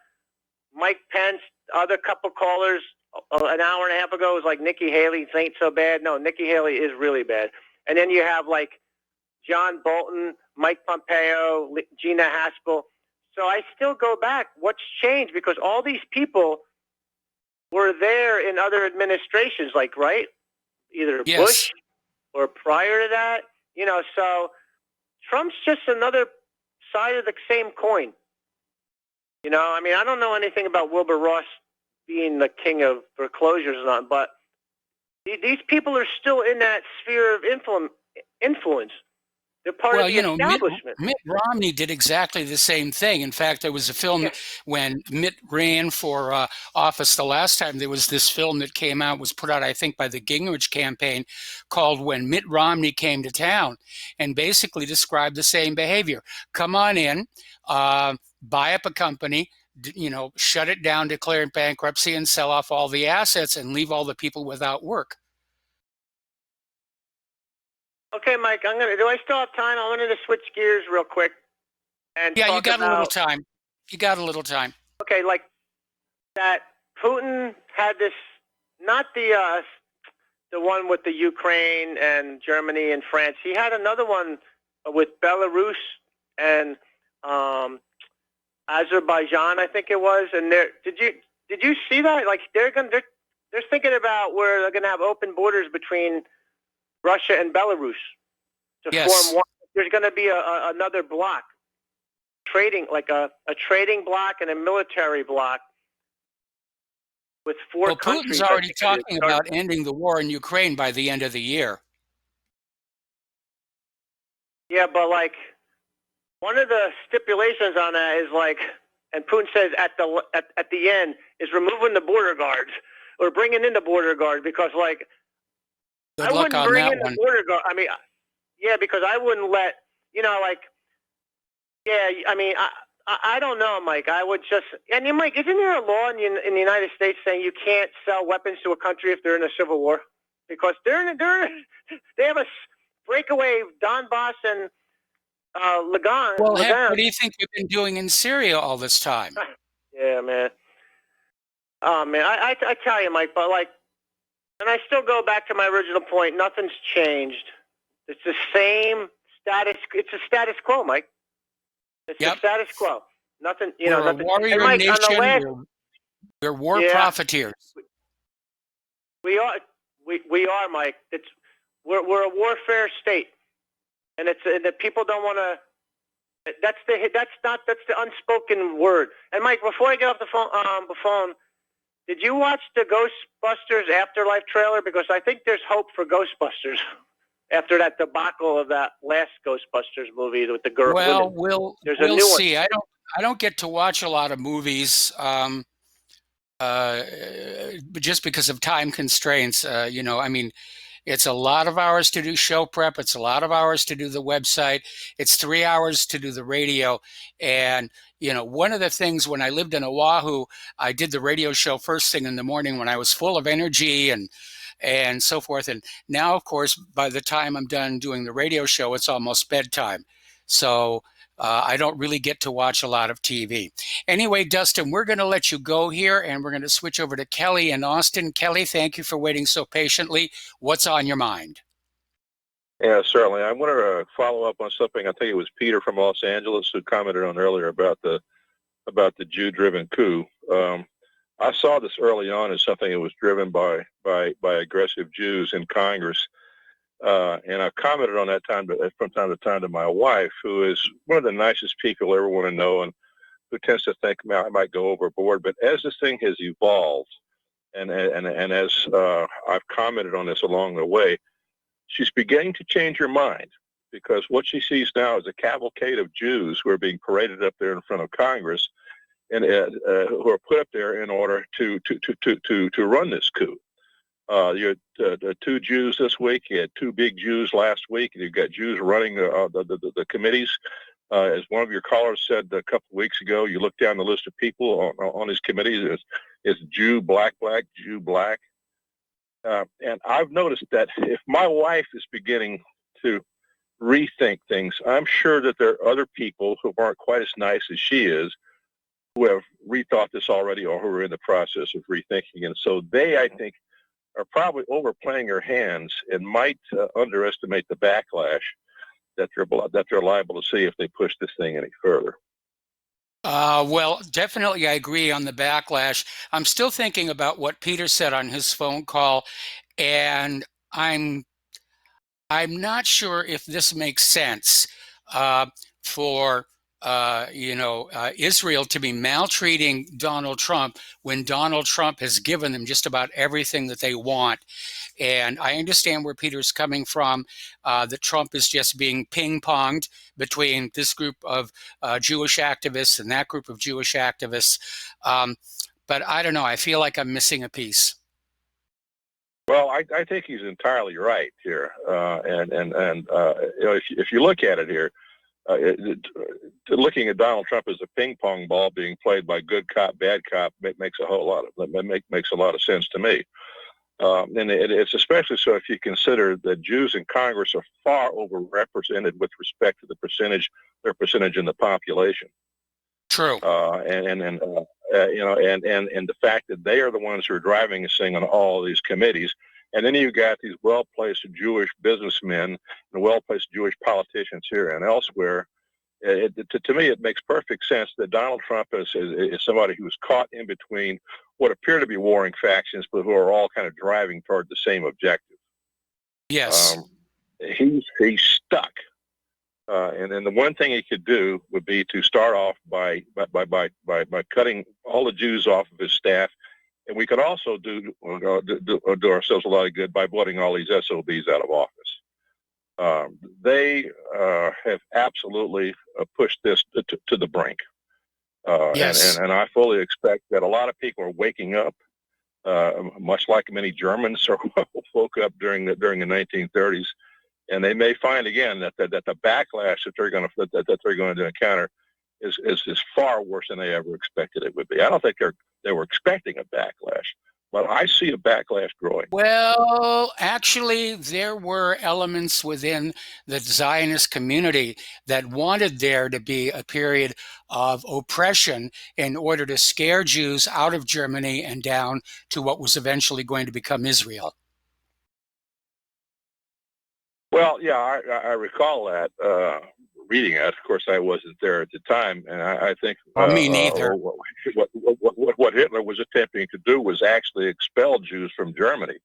Mike Pence, other couple callers an hour and a half ago was like Nikki Haley ain't so bad. No, Nikki Haley is really bad. And then you have like John Bolton, Mike Pompeo, Gina Haspel. So I still go back. What's changed? Because all these people were there in other administrations, like, right? Either Bush or prior to that. So Trump's just another side of the same coin. I mean, I don't know anything about Wilbur Ross being the king of foreclosures or not, but these people are still in that sphere of influence. They're part of the establishment. Mitt Romney did exactly the same thing. In fact, there was a film when Mitt ran for office the last time. There was this film that came out, was put out, I think, by the Gingrich campaign, called When Mitt Romney Came to Town, and basically described the same behavior. Come on in, buy up a company, shut it down, declare it bankruptcy, and sell off all the assets and leave all the people without work. Okay, Mike, do I still have time? I wanted to switch gears real quick. And you got a little time. You got a little time. Okay, like that Putin had this, not the the one with the Ukraine and Germany and France. He had another one with Belarus and Azerbaijan, I think it was. And did you see that? Like they're thinking about where they're going to have open borders between Russia and Belarus to form one. There's going to be another block, trading like a trading block and a military block with four countries. Putin's already talking about ending the war in Ukraine by the end of the year. Yeah, but like one of the stipulations on that is like, and Putin says at the end is removing the border guards or bringing in the border guard because like I wouldn't bring in the border guard. I mean, yeah, because I wouldn't let like I mean I don't know, Mike. I would just and Mike, isn't there a law in the United States saying you can't sell weapons to a country if they're in a civil war because they have a breakaway Donbass and Lugan. Well, what do you think we've been doing in Syria all this time? Yeah, man. Oh, man, I tell you, Mike, but like, and I still go back to my original point. Nothing's changed. It's the same status. It's a status quo, Mike. It's the status quo. Nothing, We're nothing. a warrior Mike, nation. We're war profiteers. We are, Mike. We're a warfare state, and that people don't want to. That's the unspoken word. And Mike, before I get off the phone, did you watch the Ghostbusters Afterlife trailer? Because I think there's hope for Ghostbusters after that debacle of that last Ghostbusters movie with the girl. Well, women. we'll see. I don't get to watch a lot of movies. Just because of time constraints, I mean, it's a lot of hours to do show prep. It's a lot of hours to do the website. It's 3 hours to do the radio. And, one of the things when I lived in Oahu, I did the radio show first thing in the morning when I was full of energy and so forth. And now, of course, by the time I'm done doing the radio show, it's almost bedtime. So I don't really get to watch a lot of TV. Anyway, Dustin, we're going to let you go here, and we're going to switch over to Kelly in Austin. Kelly, thank you for waiting so patiently. What's on your mind? Yeah, certainly. I want to follow up on something. I think it was Peter from Los Angeles who commented on earlier about the Jew-driven coup. I saw this early on as something that was driven by aggressive Jews in Congress. And I've commented on that from time to time to my wife, who is one of the nicest people you'll ever want to know and who tends to think I might go overboard. But as this thing has evolved, and as I've commented on this along the way, she's beginning to change her mind because what she sees now is a cavalcade of Jews who are being paraded up there in front of Congress and who are put up there in order to run this coup. You had the two Jews this week. You had two big Jews last week. You've got Jews running the committees. As one of your callers said a couple of weeks ago, you look down the list of people on these committees. It's Jew, black, Jew, black. And I've noticed that if my wife is beginning to rethink things, I'm sure that there are other people who aren't quite as nice as she is who have rethought this already or who are in the process of rethinking. And so they, I think, are probably overplaying their hands and might underestimate the backlash that they're liable to see if they push this thing any further. Well, definitely I agree on the backlash. I'm still thinking about what Peter said on his phone call, and I'm not sure if this makes sense for Israel to be maltreating Donald Trump when Donald Trump has given them just about everything that they want. And I understand where Peter's coming from, that Trump is just being ping-ponged between this group of Jewish activists and that group of Jewish activists. But I don't know. I feel like I'm missing a piece. Well, I think he's entirely right here. If you look at it here, looking at Donald Trump as a ping pong ball being played by good cop, bad cop makes a lot of sense to me. And it's especially so if you consider that Jews in Congress are far overrepresented with respect to their percentage in the population. True. And the fact that they are the ones who are driving this thing on all these committees, And then you got these well-placed Jewish businessmen and well-placed Jewish politicians here and elsewhere. To me, it makes perfect sense that Donald Trump is somebody who is caught in between what appear to be warring factions, but who are all kind of driving toward the same objective. Yes. He's stuck. And then the one thing he could do would be to start off by cutting all the Jews off of his staff. And we could also do ourselves a lot of good by voting all these SOBs out of office. They have absolutely pushed this to the brink. Yes. And I fully expect that a lot of people are waking up, much like many Germans woke up during the 1930s, and they may find again that the backlash that they're going to encounter is far worse than they ever expected it would be. I don't think they were expecting a backlash, but I see a backlash growing. Well, actually, there were elements within the Zionist community that wanted there to be a period of oppression in order to scare Jews out of Germany and down to what was eventually going to become Israel. Well, yeah, I recall that, reading it. Of course, I wasn't there at the time, and I think me neither. What Hitler was attempting to do was actually expel Jews from Germany.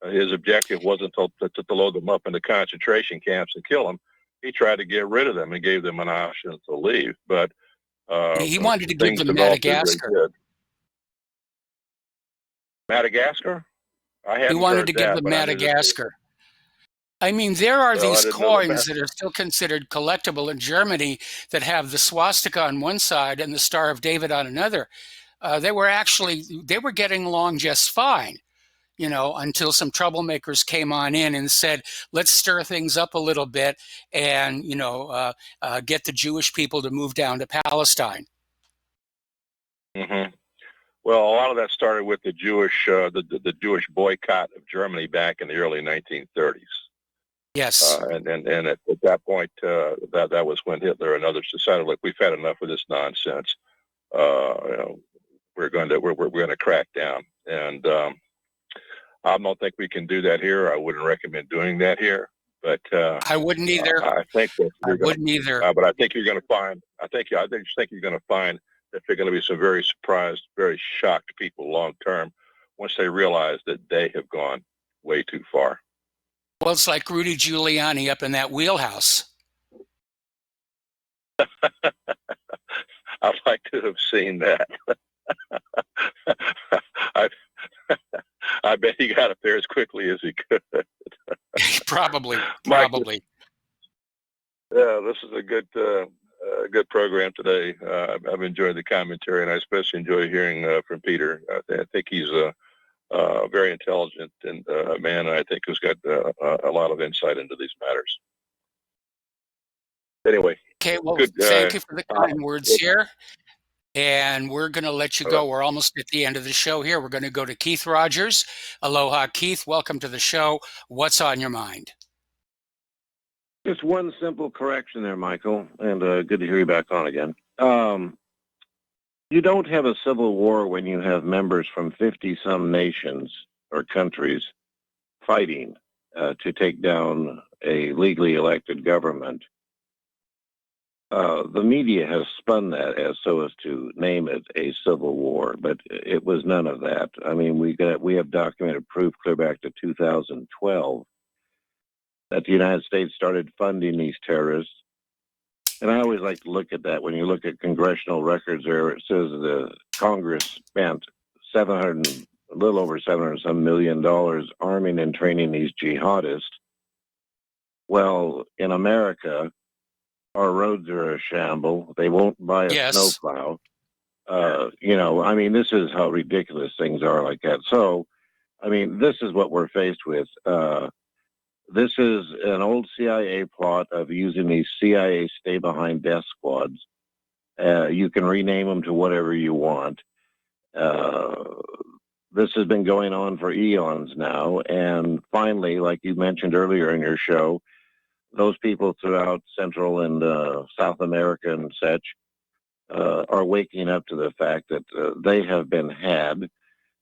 His objective wasn't to load them up into concentration camps and kill them. He tried to get rid of them and gave them an option to leave. But he wanted to give them Madagascar. Madagascar? He wanted to give them Madagascar. I mean, there are these coins that are still considered collectible in Germany that have the swastika on one side and the Star of David on another. They were getting along just fine, until some troublemakers came on in and said, let's stir things up a little bit and, get the Jewish people to move down to Palestine. Mm-hmm. Well, a lot of that started with the the Jewish boycott of Germany back in the early 1930s. Yes. And at that point, that was when Hitler and others decided, look, we've had enough of this nonsense. We're going to crack down. And I don't think we can do that here. I wouldn't recommend doing that here. But I wouldn't either. I think that wouldn't either. But I think you're going to find. I think you're going to find that there are going to be some very surprised, very shocked people long term once they realize that they have gone way too far. Well, it's like Rudy Giuliani up in that wheelhouse. I'd like to have seen that. I bet he got up there as quickly as he could. Probably. Yeah, this is a good program today. I've enjoyed the commentary, and I especially enjoy hearing from Peter. I think he's very intelligent and a man, I think, who's got a lot of insight into these matters. Anyway. Okay, well, thank you for the kind words here. And we're going to let you go. We're almost at the end of the show here. We're going to go to Keith Rogers. Aloha, Keith. Welcome to the show. What's on your mind? Just one simple correction there, Michael, and good to hear you back on again. You don't have a civil war when you have members from 50-some nations or countries fighting to take down a legally elected government. The media has spun that so as to name it a civil war, but it was none of that. I mean, we have documented proof clear back to 2012 that the United States started funding these terrorists. And I always like to look at that. When you look at congressional records there, it says the Congress spent a little over $700 million arming and training these jihadists. Well, in America, our roads are a shamble. They won't buy a snowplow. I mean, this is how ridiculous things are like that. So, I mean, this is what we're faced with. This is an old CIA plot of using these CIA stay-behind death squads. You can rename them to whatever you want. This has been going on for eons now. And finally, like you mentioned earlier in your show, those people throughout Central and South America and such are waking up to the fact that they have been had.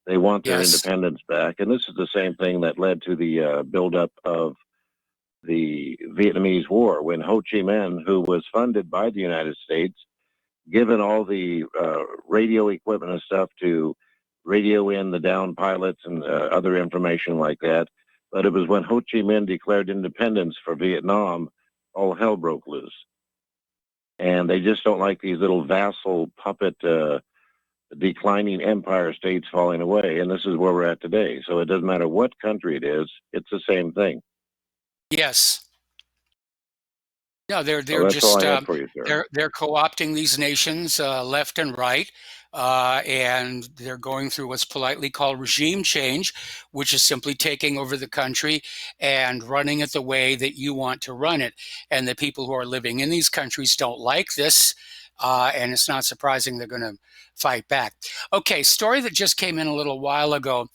They want their Yes. independence back. And this is the same thing that led to the buildup of the Vietnamese War, when Ho Chi Minh, who was funded by the United States, given all the radio equipment and stuff to radio in the downed pilots and other information like that. But it was when Ho Chi Minh declared independence for Vietnam, all hell broke loose. And they just don't like these little vassal puppet declining empire states falling away. And this is where we're at today. So it doesn't matter what country it is, it's the same thing. Yes. No, they're So that's all just I have for you, sir. they're co-opting these nations left and right, and they're going through what's politely called regime change, which is simply taking over the country and running it the way that you want to run it. And the people who are living in these countries don't like this, and it's not surprising they're going to fight back. Okay, story that just came in a little while ago,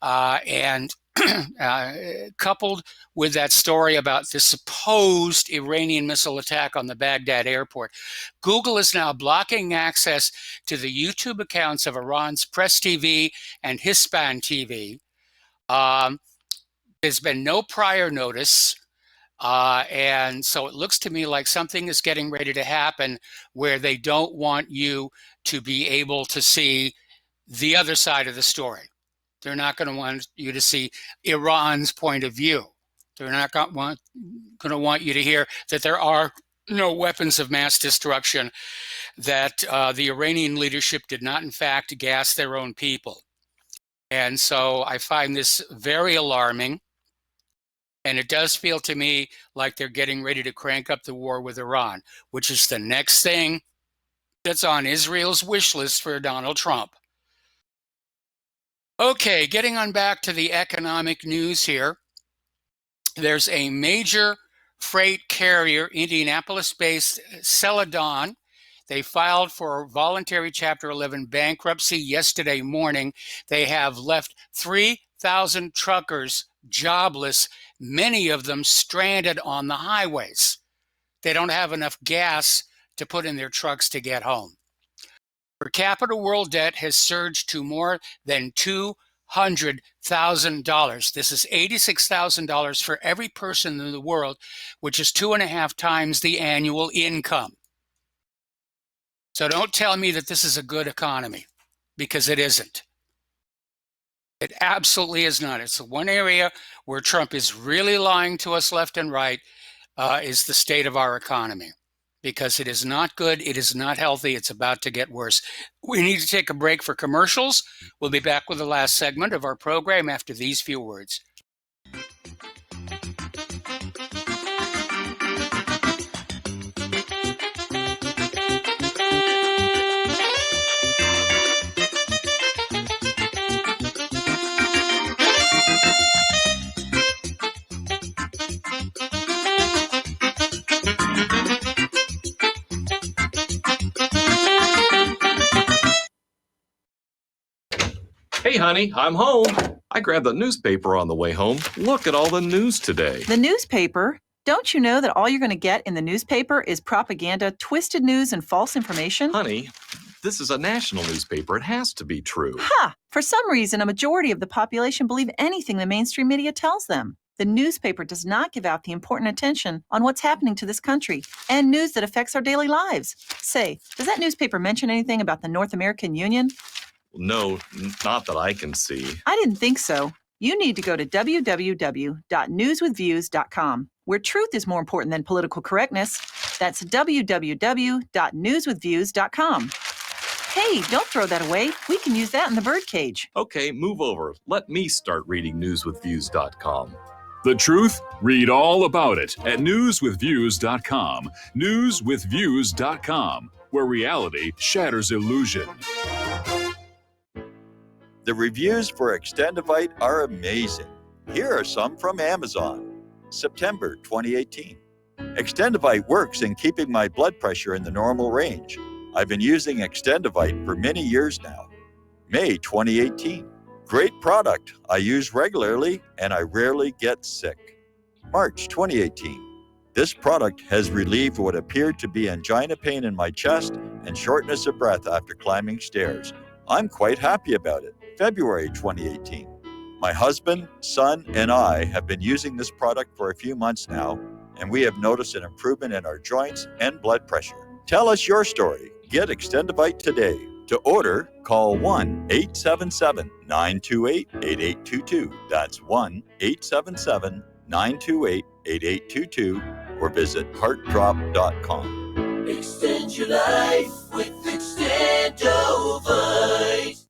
and coupled with that story about the supposed Iranian missile attack on the Baghdad airport, Google is now blocking access to the YouTube accounts of Iran's Press TV and Hispan TV. There's been no prior notice, and so it looks to me like something is getting ready to happen where they don't want you to be able to see the other side of the story. They're not going to want you to see Iran's point of view. They're not going to want you to hear that there are no weapons of mass destruction, that the Iranian leadership did not, in fact, gas their own people. And so I find this very alarming. And it does feel to me like they're getting ready to crank up the war with Iran, which is the next thing that's on Israel's wish list for Donald Trump. Okay, getting on back to the economic news here. There's a major freight carrier, Indianapolis-based Celadon. They filed for voluntary Chapter 11 bankruptcy yesterday morning. They have left 3,000 truckers jobless, many of them stranded on the highways. They don't have enough gas to put in their trucks to get home. Per capita world debt has surged to more than $200,000. This is $86,000 for every person in the world, which is 2.5 times the annual income. So don't tell me that this is a good economy, because it isn't. It absolutely is not. It's the one area where Trump is really lying to us left and right, is the state of our economy. Because it is not good, it is not healthy, it's about to get worse. We need to take a break for commercials. We'll be back with the last segment of our program after these few words. Hey, honey, I'm home. I grabbed the newspaper on the way home. Look at all the news today. The newspaper? Don't you know that all you're going to get in the newspaper is propaganda, twisted news, and false information? Honey, this is a national newspaper. It has to be true. Ha! For some reason, a majority of the population believe anything the mainstream media tells them. The newspaper does not give out the important attention on what's happening to this country and news that affects our daily lives. Say, does that newspaper mention anything about the North American Union? No, not that I can see. I didn't think so. You need to go to www.newswithviews.com, where truth is more important than political correctness. That's www.newswithviews.com. Hey, don't throw that away. We can use that in the birdcage. Okay, move over. Let me start reading newswithviews.com. The truth? Read all about it at newswithviews.com. Newswithviews.com, where reality shatters illusion. The reviews for Extendivite are amazing. Here are some from Amazon. September 2018. Extendivite works in keeping my blood pressure in the normal range. I've been using Extendivite for many years now. May 2018. Great product. I use regularly and I rarely get sick. March 2018. This product has relieved what appeared to be angina pain in my chest and shortness of breath after climbing stairs. I'm quite happy about it. February 2018. My husband, son, and I have been using this product for a few months now, and we have noticed an improvement in our joints and blood pressure. Tell us your story. Get Extendivite today. To order, call 1-877-928-8822. That's 1-877-928-8822 or visit heartdrop.com. Extend your life with Extendovite.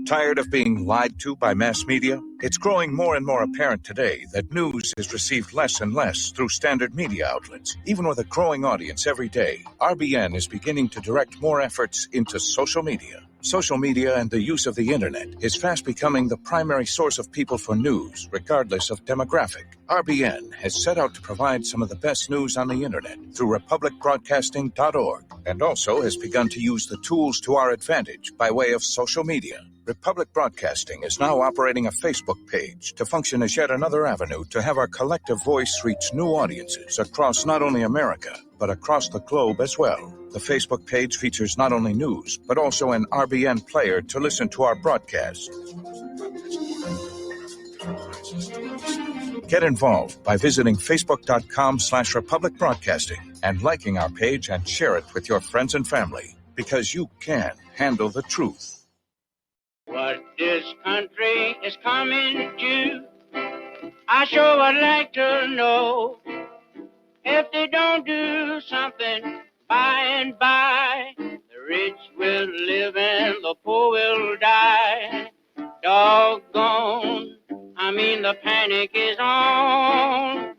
Tired of being lied to by mass media? It's growing more and more apparent today that news is received less and less through standard media outlets. Even with a growing audience every day, RBN is beginning to direct more efforts into social media. Social media and the use of the internet is fast becoming the primary source of people for news, regardless of demographic. RBN has set out to provide some of the best news on the internet through republicbroadcasting.org, and also has begun to use the tools to our advantage by way of social media. Republic Broadcasting is now operating a Facebook page to function as yet another avenue to have our collective voice reach new audiences across not only America, but across the globe as well. The Facebook page features not only news, but also an RBN player to listen to our broadcasts. Get involved by visiting facebook.com/Republic Broadcasting and liking our page and share it with your friends and family, because you can handle the truth. What this country is coming to, I sure would like to know. If they don't do something by and by, the rich will live and the poor will die. Doggone, the panic is on.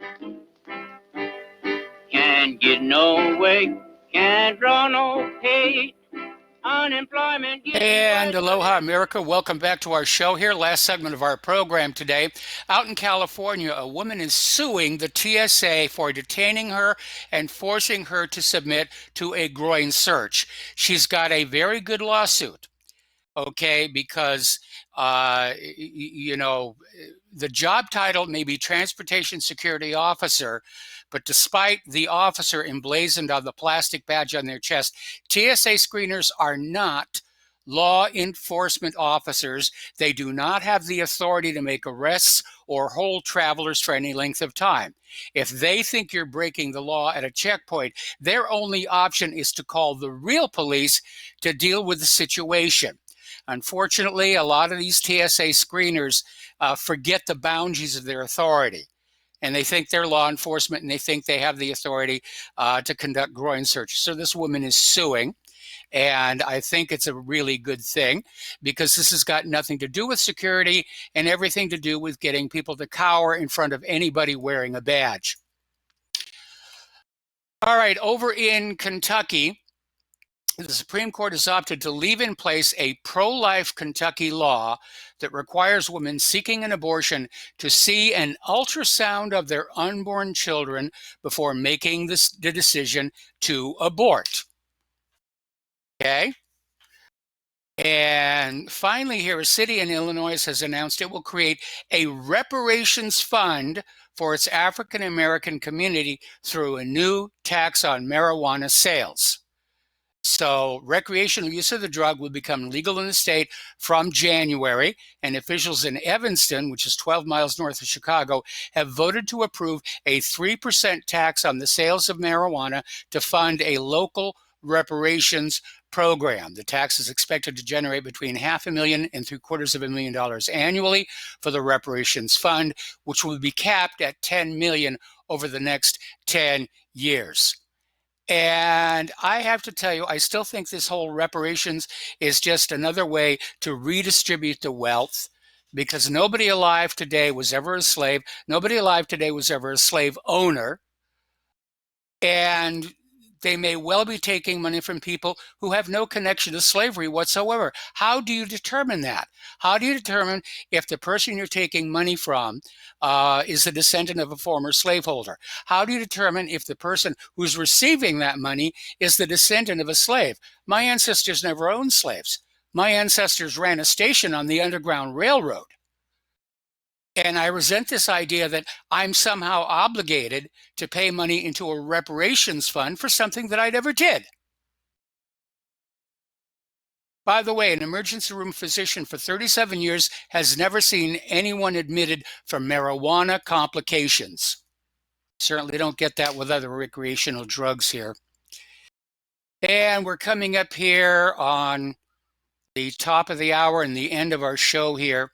Can't get no way, can't draw no pay. Unemployment. And aloha, America. Welcome back to our show here. Last segment of our program today. Out in California, a woman is suing the TSA for detaining her and forcing her to submit to a groin search. She's got a very good lawsuit, okay, because, the job title may be Transportation Security Officer, but despite the officer emblazoned on the plastic badge on their chest, TSA screeners are not law enforcement officers. They do not have the authority to make arrests or hold travelers for any length of time. If they think you're breaking the law at a checkpoint, their only option is to call the real police to deal with the situation. Unfortunately, a lot of these TSA screeners forget the boundaries of their authority. And they think they're law enforcement, and they think they have the authority to conduct groin searches. So this woman is suing, and I think it's a really good thing, because this has got nothing to do with security and everything to do with getting people to cower in front of anybody wearing a badge. All right, over in Kentucky, the Supreme Court has opted to leave in place a pro-life Kentucky law that requires women seeking an abortion to see an ultrasound of their unborn children before making the decision to abort. Okay? And finally here, a city in Illinois has announced it will create a reparations fund for its African American community through a new tax on marijuana sales. So recreational use of the drug will become legal in the state from January, and officials in Evanston, which is 12 miles north of Chicago, have voted to approve a 3% tax on the sales of marijuana to fund a local reparations program. The tax is expected to generate between $500,000 and $750,000 annually for the reparations fund, which will be capped at $10 million over the next 10 years. And I have to tell you, I still think this whole reparations is just another way to redistribute the wealth, because nobody alive today was ever a slave. Nobody alive today was ever a slave owner. And they may well be taking money from people who have no connection to slavery whatsoever. How do you determine that? How do you determine if the person you're taking money from is a descendant of a former slaveholder? How do you determine if the person who's receiving that money is the descendant of a slave? My ancestors never owned slaves. My ancestors ran a station on the Underground Railroad. And I resent this idea that I'm somehow obligated to pay money into a reparations fund for something that I never did. By the way, an emergency room physician for 37 years has never seen anyone admitted for marijuana complications. Certainly don't get that with other recreational drugs here. And we're coming up here on the top of the hour and the end of our show here.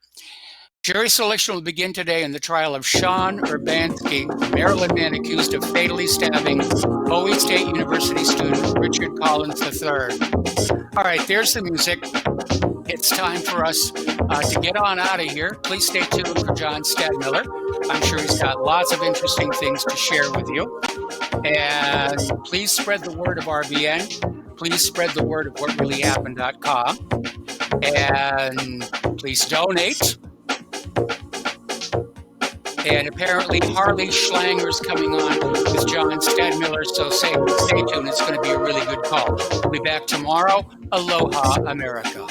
Jury selection will begin today in the trial of Sean Urbanski, the Maryland man accused of fatally stabbing Bowie State University student Richard Collins III. All right, there's the music. It's time for us to get on out of here. Please stay tuned for John Stadmiller. I'm sure he's got lots of interesting things to share with you. And please spread the word of RBN. Please spread the word of whatreallyhappened.com. And please donate. And apparently Harley Schlanger's coming on with John Stadmiller, so stay tuned. It's going to be a really good call. We'll be back tomorrow. Aloha, America.